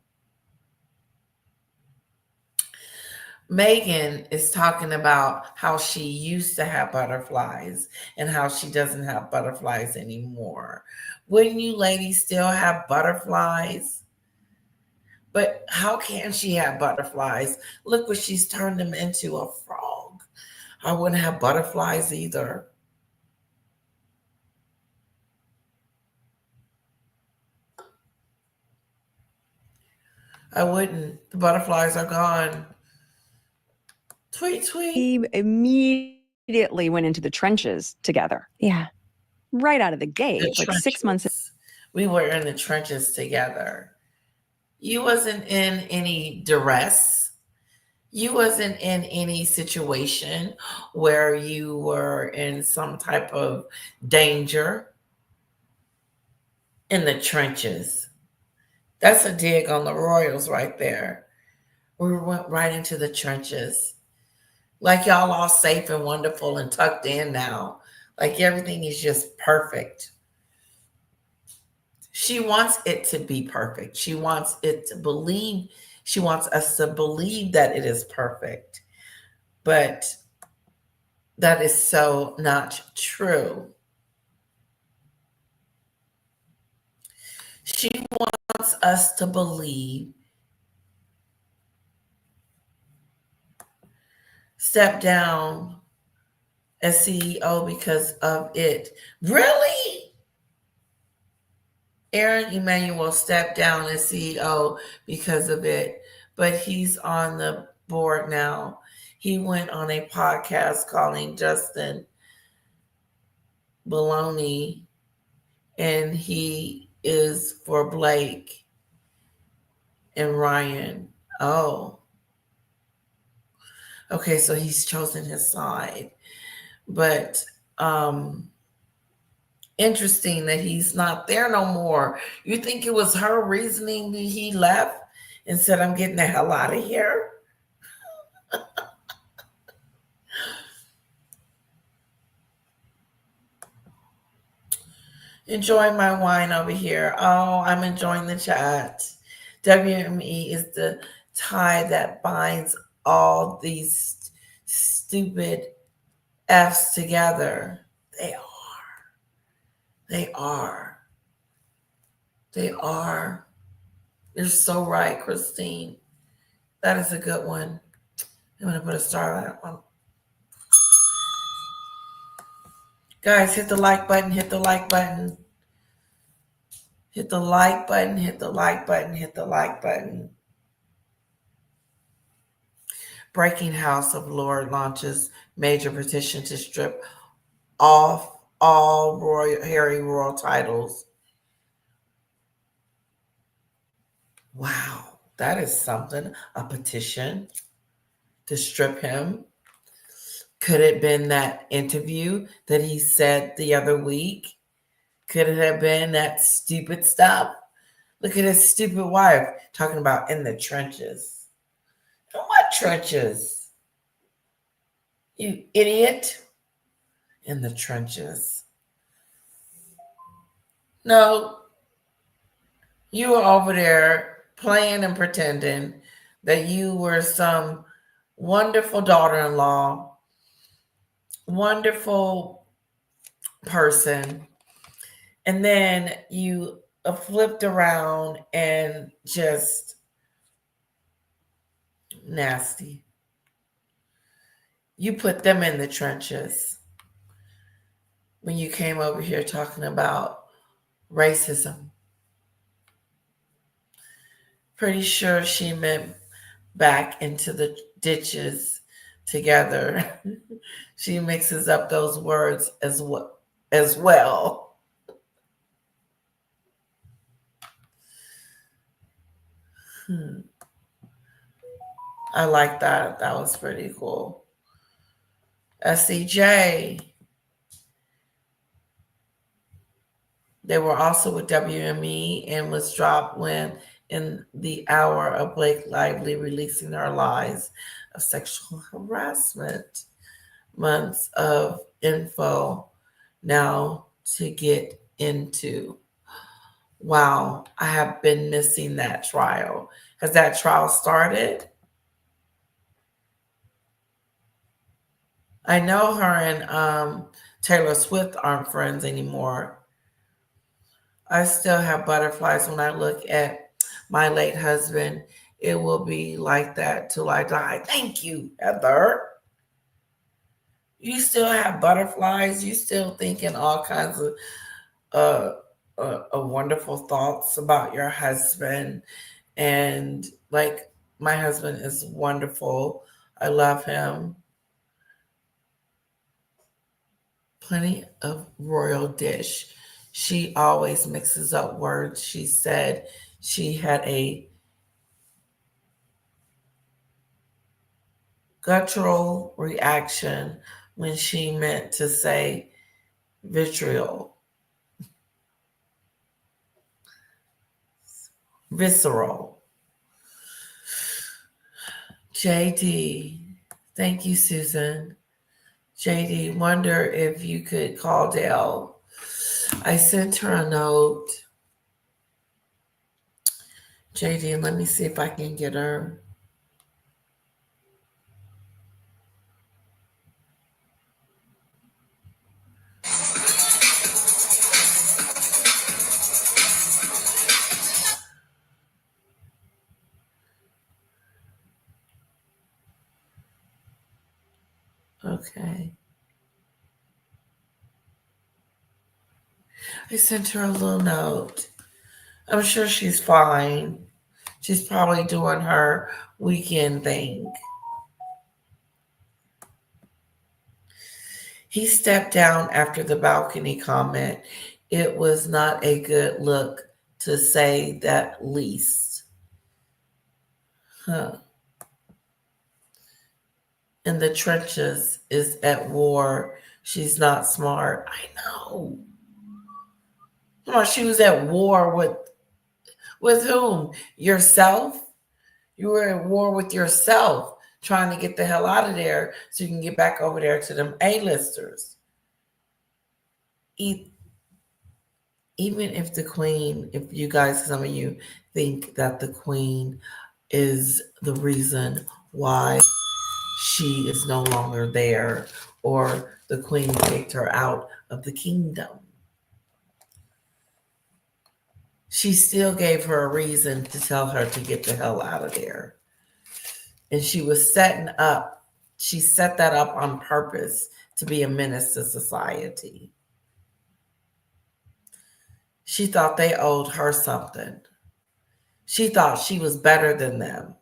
Meghan is talking about how she used to have butterflies and how she doesn't have butterflies anymore. Wouldn't you ladies still have butterflies? But how can she have butterflies? Look what she's turned them into, a frog. I wouldn't have butterflies either. I wouldn't. The butterflies are gone. Tweet, tweet. He immediately went into the trenches together. Yeah. Right out of the gate, The like 6 months. trenches. We were in the trenches together. You wasn't in any duress. You wasn't in any situation where you were in some type of danger. In the trenches. That's a dig on the Royals right there. We went right into the trenches. Like y'all all safe and wonderful and tucked in now. Like everything is just perfect. She wants it to be perfect. She wants it to believe. She wants us to believe that it is perfect. But that is so not true. She wants us to believe. Step down as CEO because of it. Really? Aaron Emanuel stepped down as CEO because of it, but he's on the board now. He went on a podcast calling Justin Baloney, and he is for Blake and Ryan. Oh. Okay, so he's chosen his side. But interesting that he's not there no more. You think it was her reasoning that he left and said, I'm getting the hell out of here? Enjoying my wine over here. Oh, I'm enjoying the chat. WME is the tie that binds all these stupid F's together. They are. They are. They are. You're so right, Christine. That is a good one. I'm going to put a star on that one. Guys, hit the like button, hit the like button. Hit the like button, hit the like button, hit the like button. Breaking House of Lord launches major petition to strip off all Harry royal titles. Wow, that is something. A petition to strip him. Could it have been that interview that he said the other week? Could it have been that stupid stuff? Look at his stupid wife talking about in the trenches. In what trenches? You idiot. In the trenches. No, you were over there playing and pretending that you were some wonderful daughter-in-law, wonderful person, and then you flipped around and just nasty. You put them in the trenches when you came over here talking about racism. Pretty sure she meant back into the ditches together. She mixes up those words as well. I like that. That was pretty cool. SCJ. They were also with WME and was dropped when in the hour of Blake Lively releasing her lies of sexual harassment. Months of info now to get into. Wow, I have been missing that trial. Has that trial started? I know her and Taylor Swift aren't friends anymore. I still have butterflies when I look at my late husband, it will be like that till I die. Thank you, Heather. You still have butterflies. You still thinking all kinds of wonderful thoughts about your husband. And like, my husband is wonderful. I love him. Plenty of royal dish. She always mixes up words. She said she had a guttural reaction when she meant to say vitriol. Visceral. JD. Thank you, Susan. JD, wonder if you could call Dale. I sent her a note. JD, let me see if I can get her. Okay. I sent her a little note. I'm sure she's fine. She's probably doing her weekend thing. He stepped down after the balcony comment. It was not a good look, to say that least. Huh. In the trenches is at war. She's not smart. I know. Come on, she was at war with whom? Yourself? You were at war with yourself, trying to get the hell out of there so you can get back over there to them A-listers. Even if the queen, if you guys, some of you think that the queen is the reason why she is no longer there, or the queen kicked her out of the kingdom, she still gave her a reason to tell her to get the hell out of there. And she was she set that up on purpose to be a menace to society. She thought they owed her something. She thought she was better than them.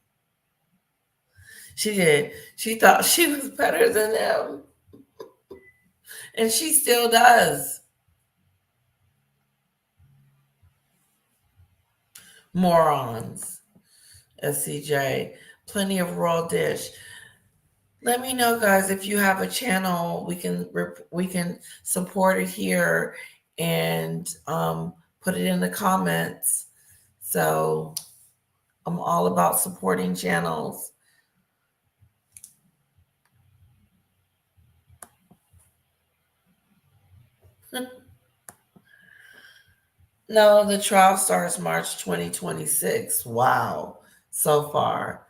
She did. She thought she was better than them. And she still does. Morons. SCJ. Plenty of raw dish. Let me know, guys, if you have a channel, we can support it here and put it in the comments. So I'm all about supporting channels. No, the trial starts March 2026. Wow, so far.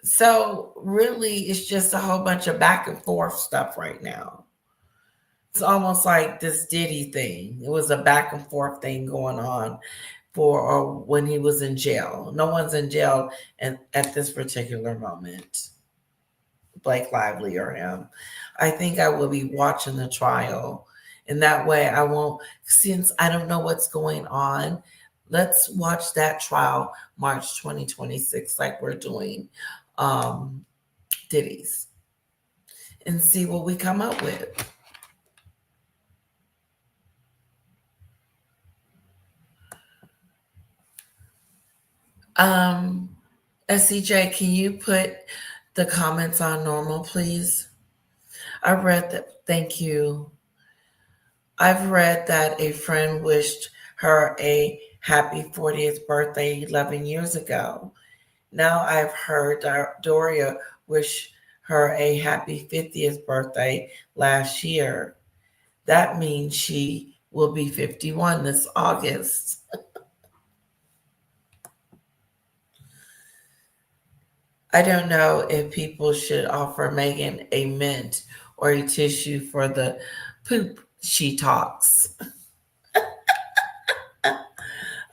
So really, it's just a whole bunch of back and forth stuff right now. It's almost like this Diddy thing. It was a back and forth thing going on for when he was in jail. No one's in jail at this particular moment. Blake Lively or him. I think I will be watching the trial. And that way I won't, since I don't know what's going on, let's watch that trial March 2026 like we're doing Diddy's and see what we come up with. SCJ, can you put the comments on normal, please? I read that. Thank you. I've read that a friend wished her a happy 40th birthday 11 years ago. Now I've heard Doria wish her a happy 50th birthday last year. That means she will be 51 this August. I don't know if people should offer Meghan a mint or a tissue for the poop she talks.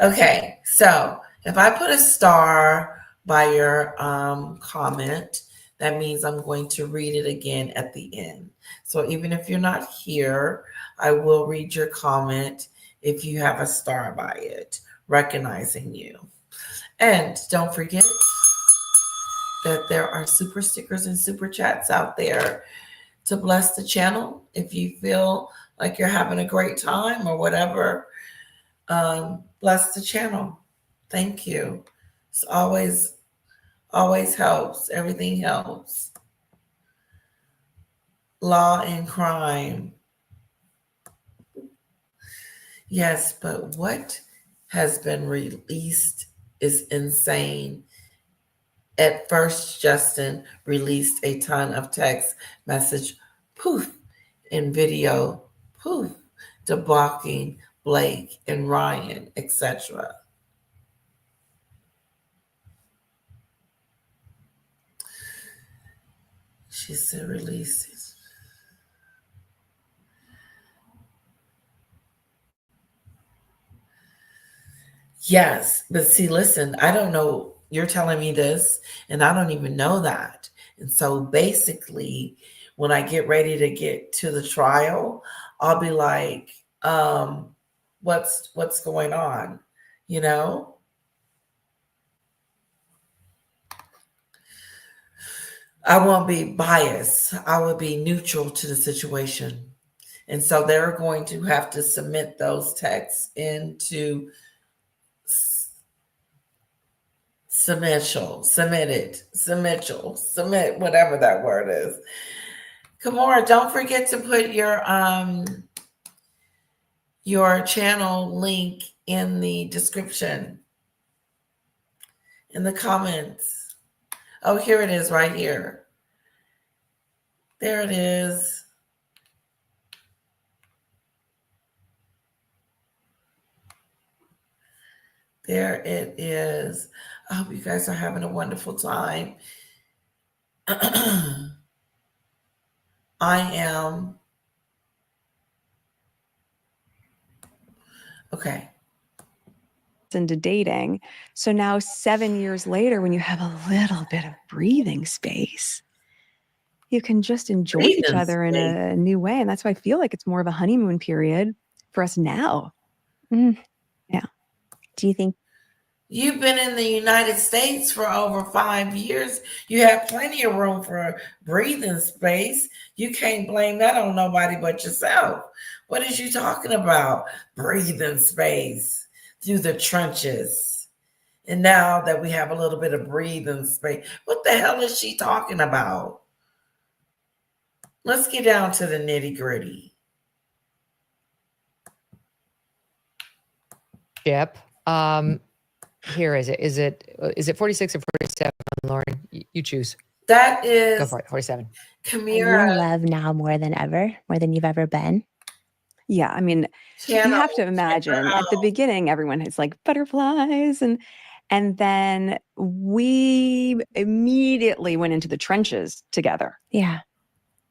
Okay, so If I put a star by your comment, that means I'm going to read it again at the end. So even if you're not here, I will read your comment if you have a star by it, recognizing you. And don't forget that there are super stickers and super chats out there to bless the channel. If you feel like you're having a great time or whatever, bless the channel. Thank you. It's always helps. Everything helps. Law and crime. Yes, but what has been released is insane. At first, Justin released a ton of text message, poof, and video, poof, debauching Blake and Ryan, etc. She said releases. Yes, but see, listen, I don't know. You're telling me this, and I don't even know that. And so basically, when I get ready to get to the trial, I'll be like, what's going on? You know? I won't be biased. I will be neutral to the situation. And so they're going to have to submit those texts into submit, whatever that word is. Kamora, don't forget to put your channel link in the description, in the comments. Oh, here it is right here. There it is. There it is. I hope you guys are having a wonderful time. I am. Okay. Into dating. So now 7 years later, when you have a little bit of breathing space, you can just enjoy each other in a new way. And that's why I feel like it's more of a honeymoon period for us now. Yeah. Do you think You've been in the United States for over 5 years. You have plenty of room for breathing space. You can't blame that on nobody but yourself. What is you talking about? Breathing space through the trenches. And now that we have a little bit of breathing space, what the hell is she talking about? Let's get down to the nitty gritty. Yep. Here is it. Is it 46 or 47, Lauren? You choose. That is. Go for it. 47. are you Kamira. in love now more than ever, more than you've ever been? Yeah, I mean, you have to imagine at the beginning, everyone has like butterflies and then we immediately went into the trenches together. Yeah.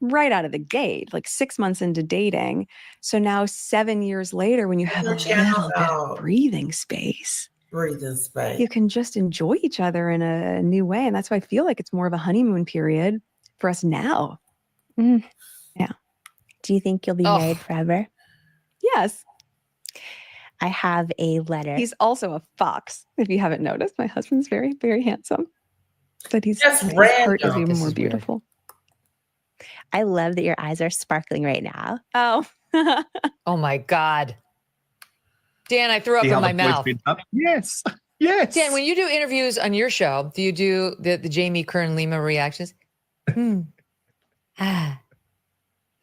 Right out of the gate, like 6 months into dating. So now 7 years later, when you have a little bit of breathing space, you can just enjoy each other in a new way. And that's why I feel like it's more of a honeymoon period for us now. Yeah. Do you think you'll be married forever? Yes. I have a letter. He's also a fox. If you haven't noticed, my husband's very, very handsome. But his heart is even more beautiful. I love that your eyes are sparkling right now. Oh. Oh my God. Dan, I threw up in my mouth. Yes. Yes. Dan, when you do interviews on your show, do you do the Jamie Kern Lima reactions?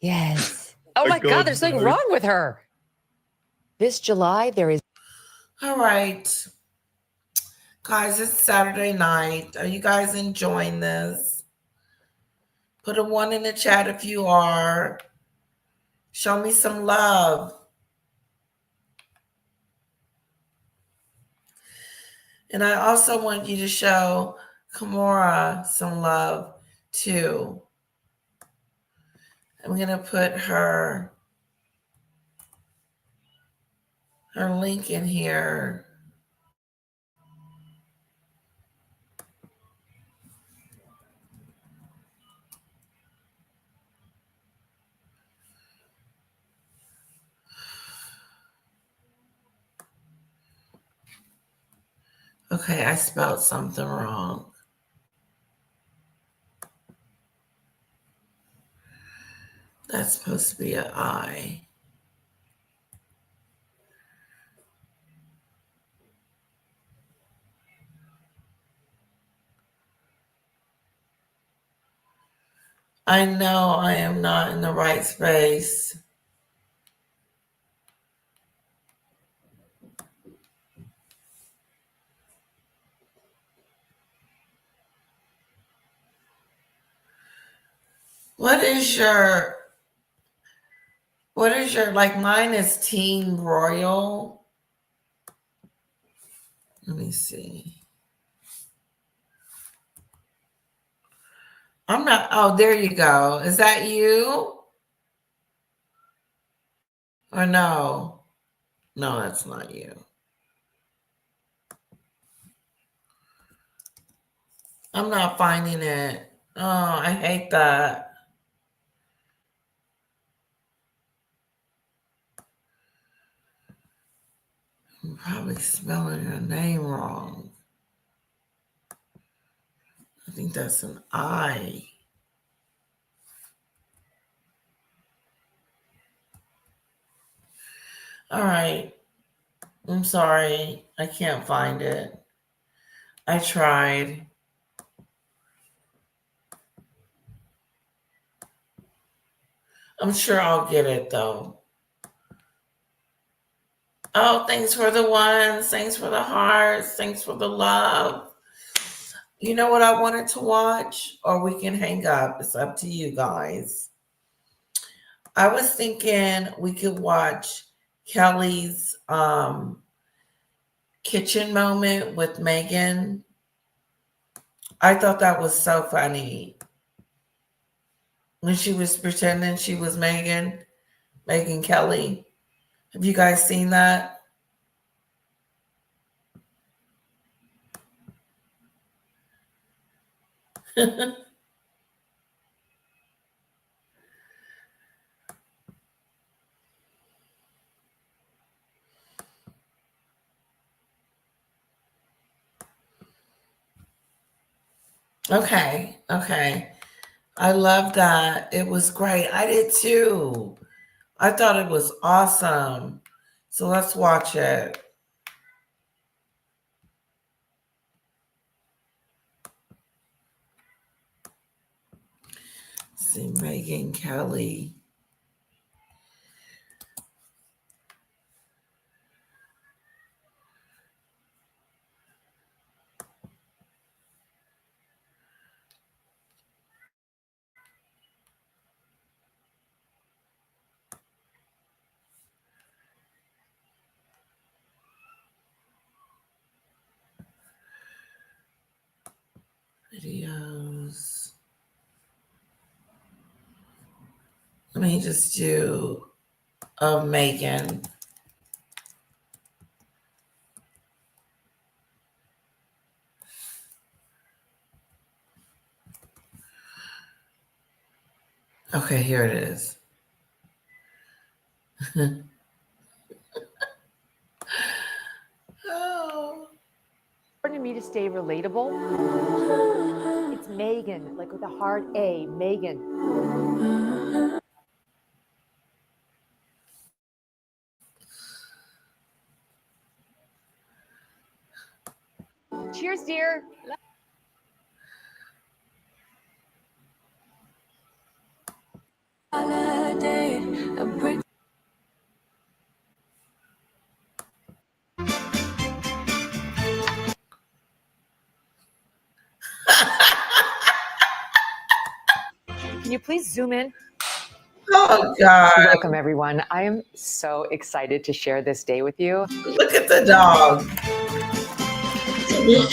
Yes. Oh my God, there's something wrong with her. This July, there is. All right. Guys, it's Saturday night. Are you guys enjoying this? Put a 1 in the chat if you are. Show me some love. And I also want you to show Kamora some love too. I'm going to put her link in here. Okay, I spelled something wrong. That's supposed to be an I. I know I am not in the right space. What is your, like mine is Team Royal. Let me see. I'm not, oh, there you go. Is that you? Or no? No, that's not you. I'm not finding it. Oh, I hate that. I'm probably spelling your name wrong. I think that's an I. All right. I'm sorry. I can't find it. I tried. I'm sure I'll get it though. Oh, thanks for the ones. Thanks for the hearts. Thanks for the love. You know what I wanted to watch? Or we can hang up. It's up to you guys. I was thinking we could watch Kelly's kitchen moment with Meghan. I thought that was so funny. When she was pretending she was Meghan Kelly. Have you guys seen that? Okay. I love that. It was great. I did too. I thought it was awesome. So let's watch it. See Meghan Kelly. Videos. Let me just do of Meghan. Okay, here it is. Oh. Important to me to stay relatable. It's Meghan, like with a hard A, Meghan. Cheers, dear. Can you please zoom in? Oh, God. Welcome, everyone. I am so excited to share this day with you. Look at the dog. Can you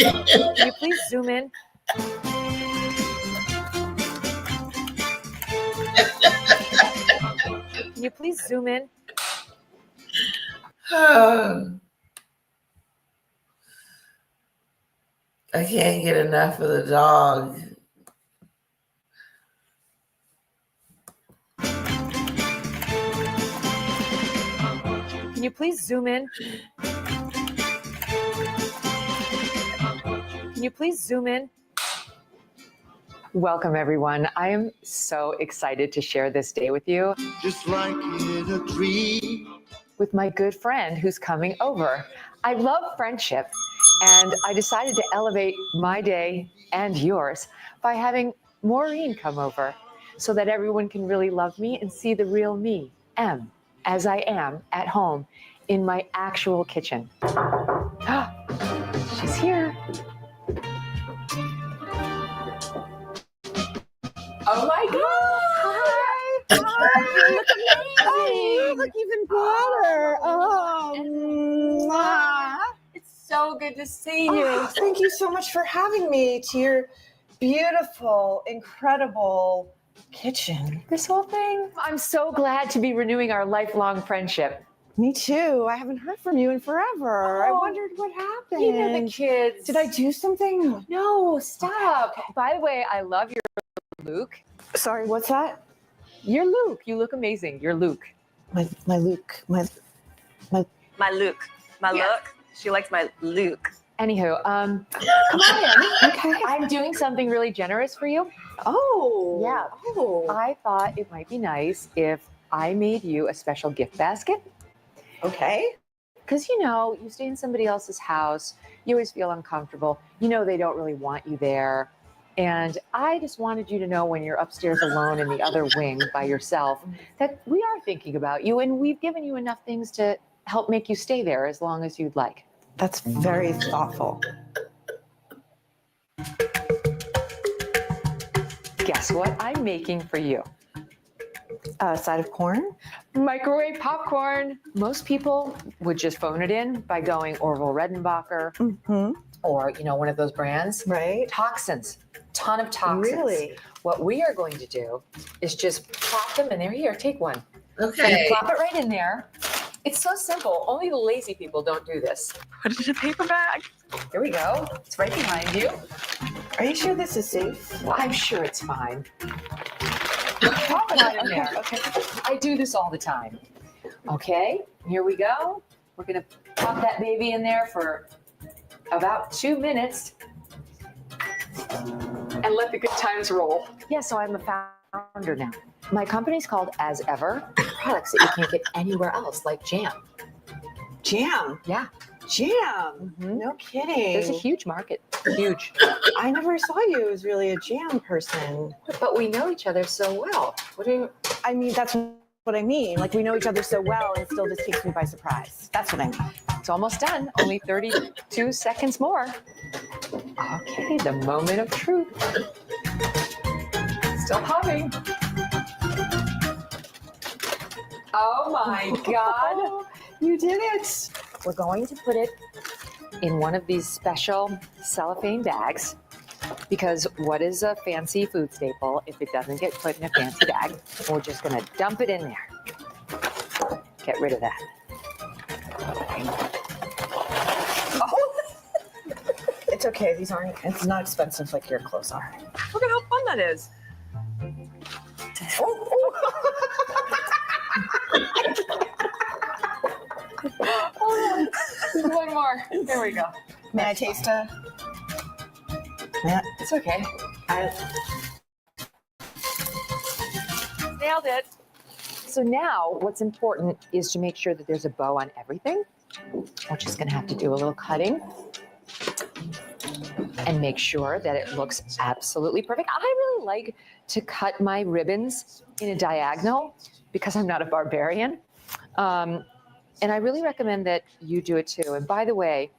please zoom in? Can you please zoom in? I can't get enough of the dog. Can you please zoom in? can you please zoom in? Welcome, everyone. I am so excited to share this day with you. Just like in a dream. With my good friend who's coming over. I love friendship, and I decided to elevate my day and yours by having Maureen come over so that everyone can really love me and see the real me, M, as I am at home in my actual kitchen. She's here. Oh my God! Hi! You look amazing! Oh, you look even better! It's so good to see you. Oh, thank you so much for having me to your beautiful, incredible kitchen. This whole thing. I'm so glad to be renewing our lifelong friendship. Me too. I haven't heard from you in forever. I Oh, wondered what happened. You know the kids. Did I do something? No, stop. Okay. By the way, I love your Luke. Sorry, what's that? You're Luke. You look amazing. You're Luke. My Luke. My Luke. My look. She likes my Luke. Anywho, come on in. Okay. I'm doing something really generous for you. Oh. Yeah. Oh. I thought it might be nice if I made you a special gift basket. Okay. Because, you stay in somebody else's house. You always feel uncomfortable. They don't really want you there. And I just wanted you to know when you're upstairs alone in the other wing by yourself that we are thinking about you, and we've given you enough things to help make you stay there as long as you'd like. That's very thoughtful. Guess what I'm making for you? A side of corn? Microwave popcorn. Most people would just phone it in by going Orville Redenbacher or, one of those brands. Right. Toxins. Ton of toxins. Really? What we are going to do is just plop them in there. Here, take one. Okay. So you plop it right in there. It's so simple. Only the lazy people don't do this. Put it in a paper bag. Here we go. It's right behind you. Are you sure this is safe? Well, I'm sure it's fine. Pop it right in there. Okay. I do this all the time. Okay, here we go. We're gonna pop that baby in there for about 2 minutes and let the good times roll. Yeah, so I'm a founder now. My company's called As Ever. Products that you can't get anywhere else, like jam. Jam? Yeah. Jam? No kidding. There's a huge market. Huge. I never saw you as really a jam person. But we know each other so well. What do you... I mean, that's what I mean. Like, we know each other so well, and still this takes me by surprise. That's what I mean. It's almost done. Only 32 seconds more. Okay, the moment of truth. Still humming. Oh my God. You did it. We're going to put it in one of these special cellophane bags, because what is a fancy food staple if it doesn't get put in a fancy bag? We're just going to dump it in there. Get rid of that. Oh. It's okay. It's not expensive like your clothes are. Look at how fun that is. One more. There we go. May I taste a? Yeah, it's okay. Nailed it. So now what's important is to make sure that there's a bow on everything. We're just going to have to do a little cutting and make sure that it looks absolutely perfect. I really like to cut my ribbons in a diagonal because I'm not a barbarian. And I really recommend that you do it too. And by the way,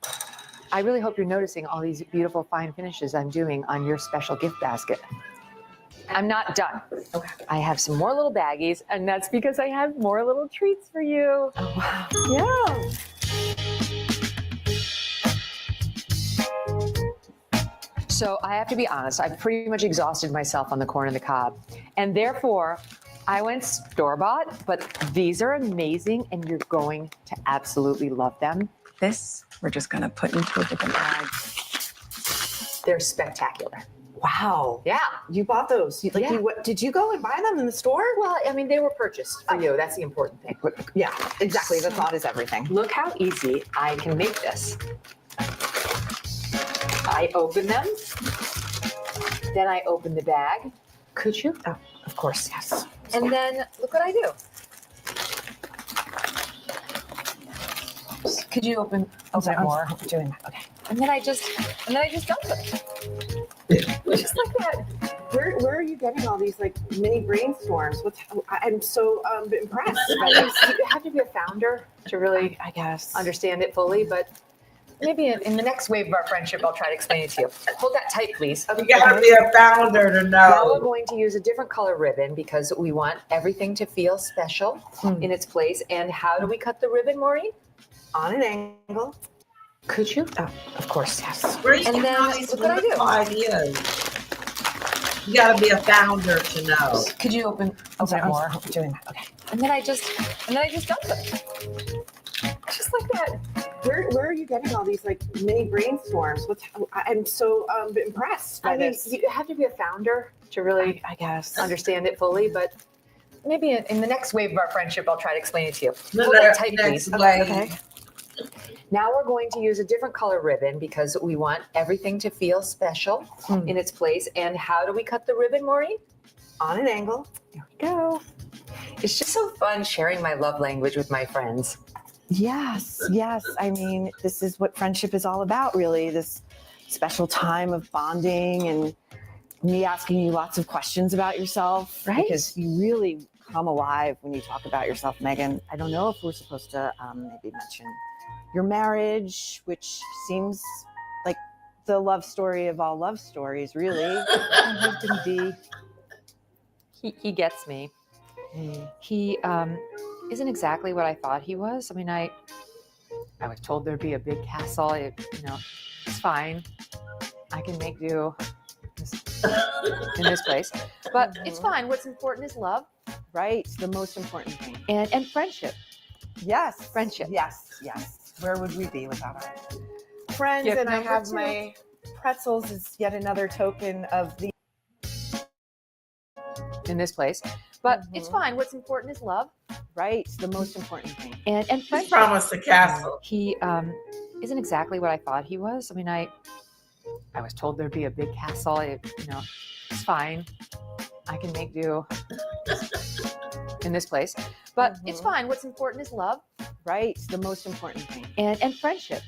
I really hope you're noticing all these beautiful fine finishes I'm doing on your special gift basket. I'm not done. Okay. I have some more little baggies, and that's because I have more little treats for you. Oh, wow. Yeah. So I have to be honest, I've pretty much exhausted myself on the corn and the cob. And therefore, I went store-bought, but these are amazing, and you're going to absolutely love them. This, we're just going to put into a different bag. They're spectacular. Wow. Yeah. You bought those. Did you go and buy them in the store? Well, I mean, they were purchased for you. That's the important thing. Yeah, exactly. The thought is everything. Look how easy I can make this. I open them. Then I open the bag. Could you? Oh, of course, yes. And then look what I do. Could you open it more? I'm doing that. Okay. And then I just dump it. Just like that. Where are you getting all these like mini brainstorms? I'm so impressed by this. You have to be a founder to really, I guess. understand it fully, but maybe in the next wave of our friendship, I'll try to explain it to you. Hold that tight, please. You gotta be a founder to Now we're know. going to use a different color ribbon because we want everything to feel special in its place. And how do we cut the ribbon, Maureen? On an angle. Could you? Oh, of course, yes. Where you And get then all these look what I do. wonderful ideas? You gotta be a founder to know. Could you open it more? I'm doing that. Okay. And then I just dump it. Just like that. Where are you getting all these like mini brainstorms? I'm so impressed by this. You have to be a founder to really, I guess. understand it fully, but maybe in the next wave of our friendship, I'll try to explain it to you. The Hold that tight, next please. wave. Okay. Now we're going to use a different color ribbon because we want everything to feel special in its place. And how do we cut the ribbon, Maureen? On an angle. There we go. It's just so fun sharing my love language with my friends. Yes, yes. I mean, this is what friendship is all about, really. This special time of bonding and me asking you lots of questions about yourself. Right. Because you really come alive when you talk about yourself, Meghan. I don't know if we're supposed to maybe mention your marriage, which seems like the love story of all love stories, really. My husband D. He gets me. He isn't exactly what I thought he was. I mean, I was told there'd be a big castle. It's fine. I can make do in this place, but it's fine. What's important is love, Right, the most important thing. and friendship. Yes. Friendship. Yes, yes. Where would we be without our friends? Gift And I number have 2. my pretzels is yet another token of the In this place, but it's fine. What's important is love, right, the most important thing. and He friendship. promised a castle. He isn't exactly what I thought he was. I mean, I was told there'd be a big castle. It's fine. I can make do in this place, but it's fine. What's important is love, Right, the most important thing. and friendship.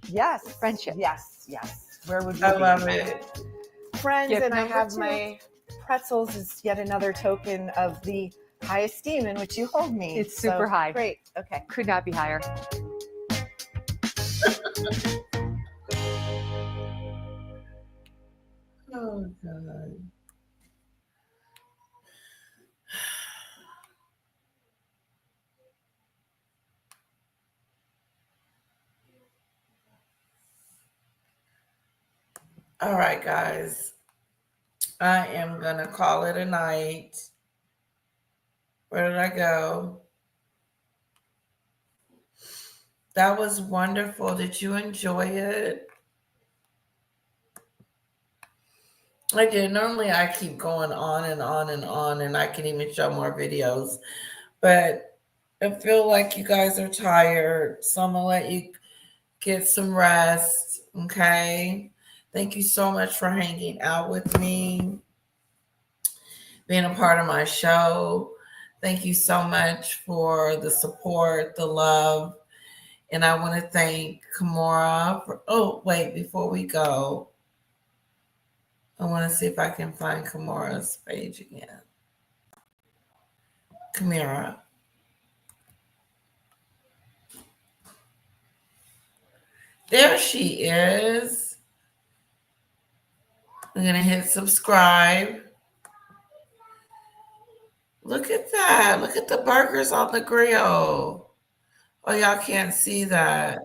Yes. Friendship. Yes, yes. Where would we I be? love it. Friends, Gift and I number have 2. my pretzels is yet another token of the high esteem in which you hold me. It's super high. Great. Okay. Could not be higher. Oh God. All right, guys. I am gonna call it a night. Where did I go? That was wonderful. Did you enjoy it? I did. Normally I keep going on and on and on, and I can even show more videos. But I feel like you guys are tired, so I'm gonna let you get some rest. Okay. Thank you so much for hanging out with me, being a part of my show. Thank you so much for the support, the love. And I want to thank Kimora for, oh, wait, before we go, I want to see if I can find Kimora's page again. Kimora. There she is. I'm going to hit subscribe. Look at that. Look at the burgers on the grill. Oh, y'all can't see that.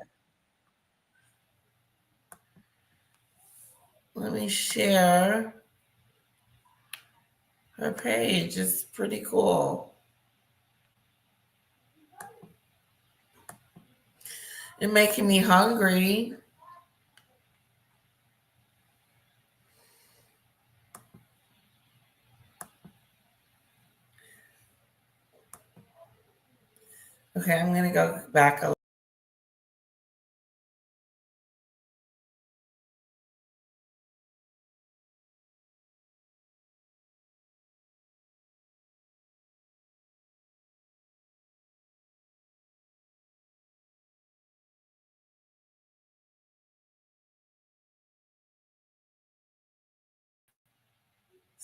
Let me share her page. It's pretty cool. It's making me hungry. Okay, I'm going to go back a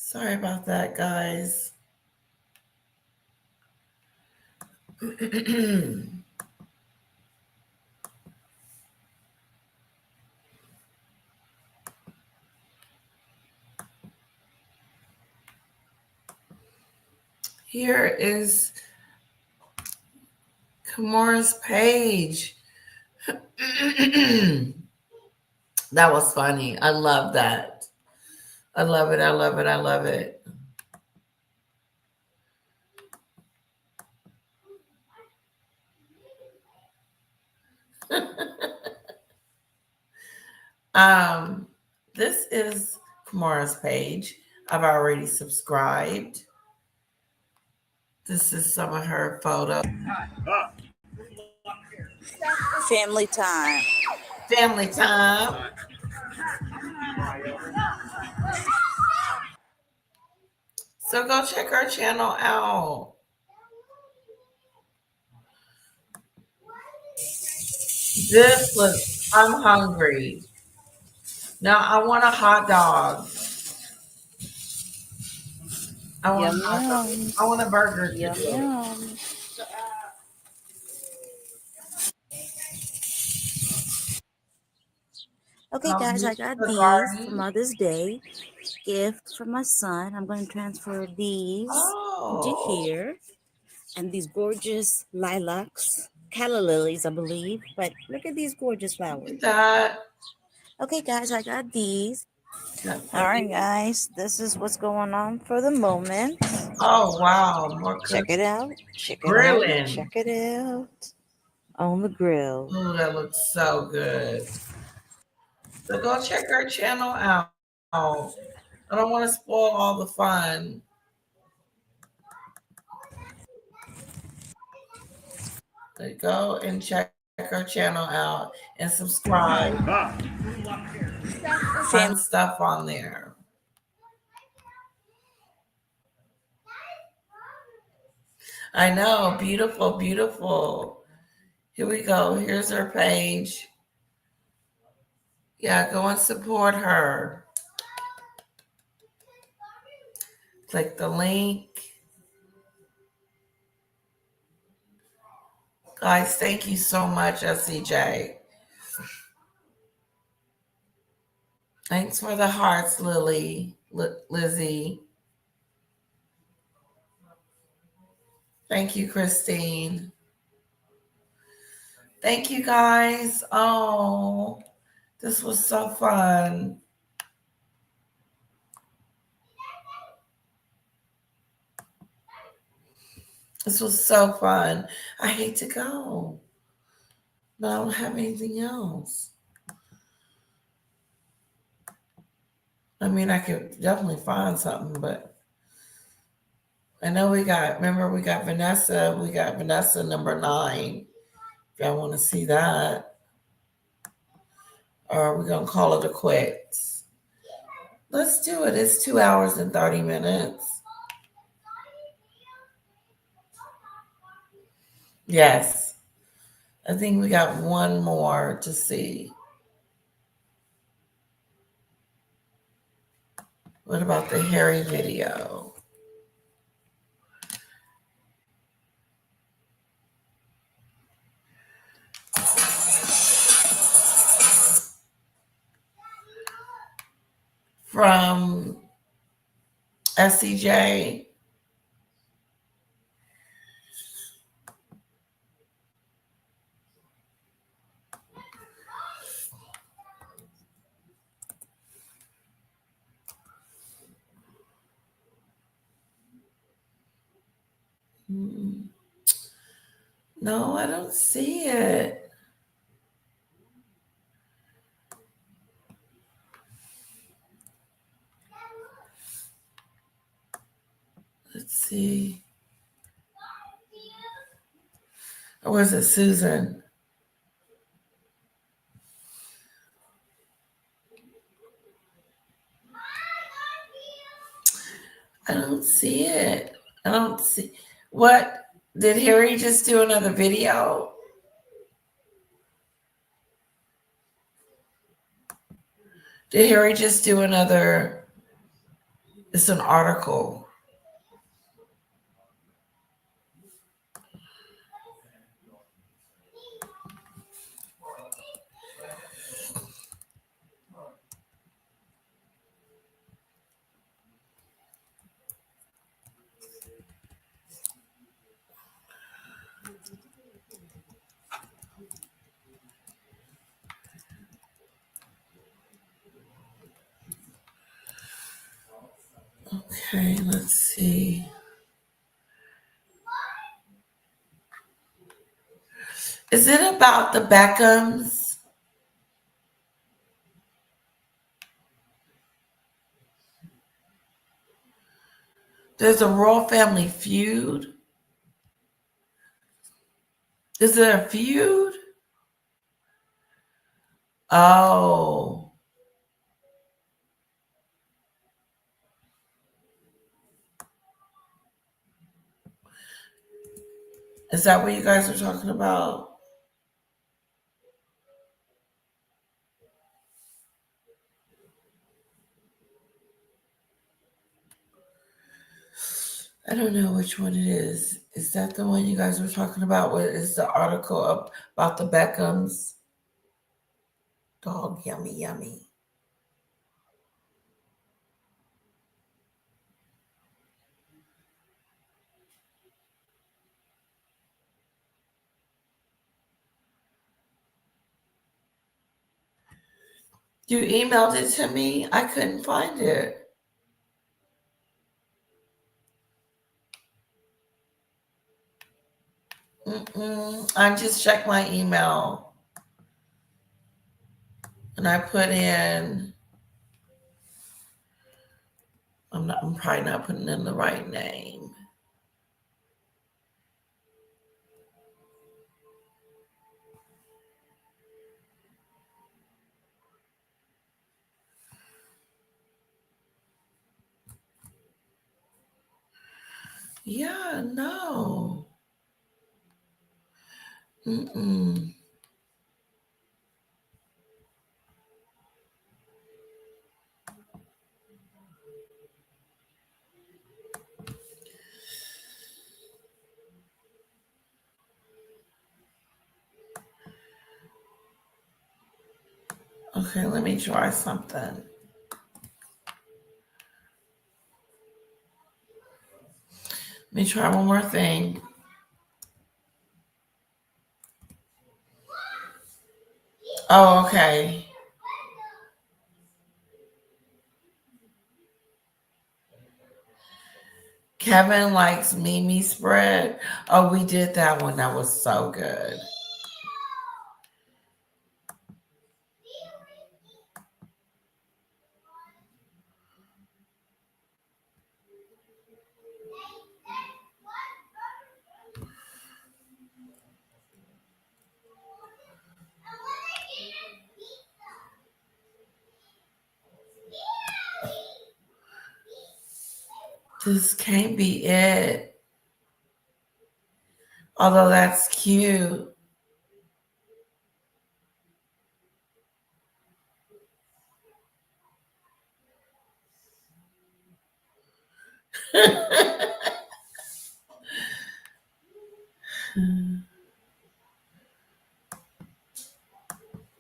Sorry about that, guys. Here is Kamara's page. That was funny. I love that. I love it. I love it. I love it. This is Kamara's page. I've already subscribed. This is some of her photos. Family time. Family time. So go check our channel out. This was, I'm hungry. Now I want a hot dog. I want a hot dog. I want a burger Yum, too. yum. Okay, guys, I got these for Mother's Day. Gift from my son. I'm going to transfer these into here. And these gorgeous lilacs, calla lilies, I believe. But look at these gorgeous flowers. Okay, guys, I got these. All right, guys, this is what's going on for the moment. Oh, wow. More check it out. Check it Grilling. out. Check it out. On the grill. Oh, that looks so good. So go check our channel out. I don't want to spoil all the fun. So go and check our channel out and subscribe. Fun stuff on there. I know. Beautiful, beautiful. Here we go. Here's her page. Yeah, go and support her. Click the link. Guys, thank you so much, SCJ. Thanks for the hearts, Lizzie. Thank you, Christine. Thank you, guys. Oh, this was so fun. This was so fun. I hate to go, but I don't have anything else. I mean, I could definitely find something, but I know we got Vanessa. We got Vanessa number 9. If y'all want to see that. Or we're going to call it a quits. Let's do it. It's 2 hours and 30 minutes. Yes. I think we got one more to see. What about the Harry video? From SCJ. No, I don't see it. Let's see. Or was it Susan? I don't see it. I don't see. What? Did Harry just do another video? Did Harry just do another It's an article. Okay, let's see. Is it about the Beckhams? There's a royal family feud. Is it a feud? Oh. Is that what you guys are talking about? I don't know which one it is. Is that the one you guys were talking about? What is the article about the Beckhams? Dog, yummy, yummy. You emailed it to me? I couldn't find it. I just checked my email. And I put in, I'm probably not putting in the right name. Yeah, no. Okay, let me try something. Let me try one more thing. Oh, okay. Kevin likes Mimi spread. Oh, we did that one. That was so good. This can't be it. Although that's cute.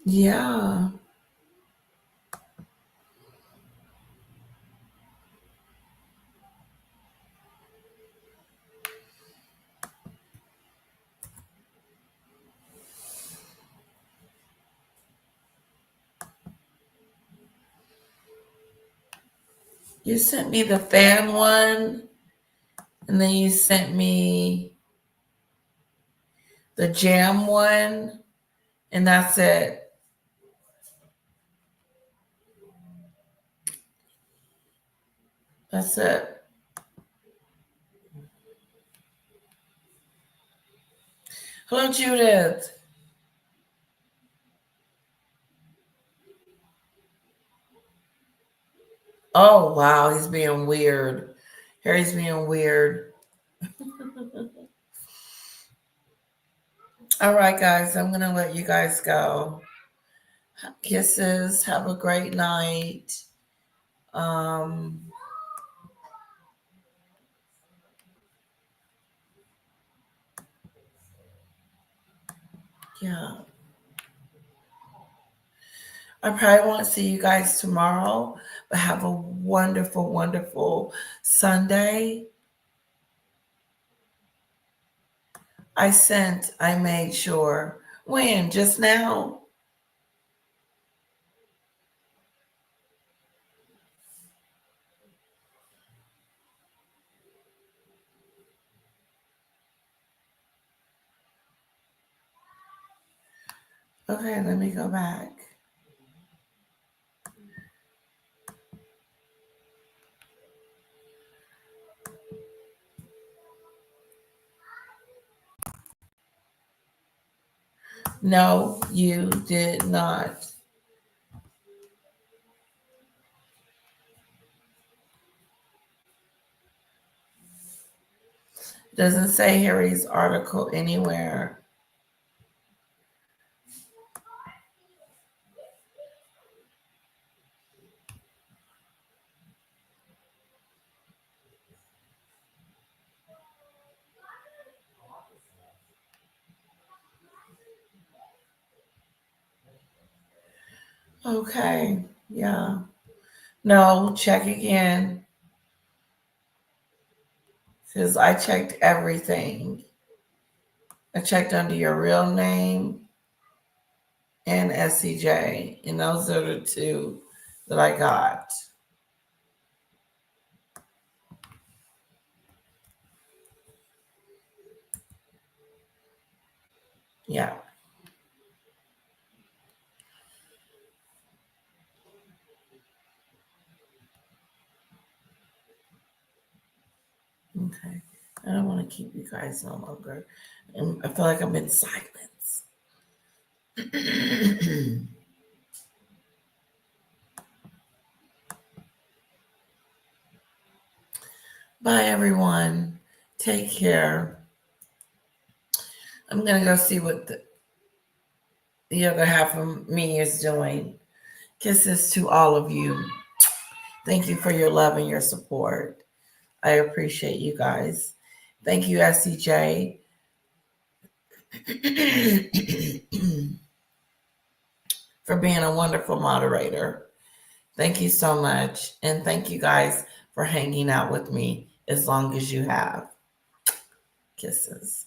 Yeah. You sent me the fan one, and then you sent me the jam one, and that's it. That's it. Hello, Judith. Oh, wow, he's being weird. Harry's being weird. All right, guys, I'm going to let you guys go. Kisses. Have a great night. Yeah. I probably won't see you guys tomorrow, but have a wonderful, wonderful Sunday. I made sure. When? Just now? Okay, let me go back. No, you did not. Doesn't say Harry's article anywhere. Okay, yeah. No, check again. Because I checked everything. I checked under your real name and SCJ, and those are the two that I got. Yeah. Okay. I don't want to keep you guys no longer. I feel like I'm in silence. Bye, everyone. Take care. I'm going to go see what the other half of me is doing. Kisses to all of you. Thank you for your love and your support. I appreciate you guys. Thank you, SCJ. For being a wonderful moderator. Thank you so much. And thank you guys for hanging out with me as long as you have. Kisses.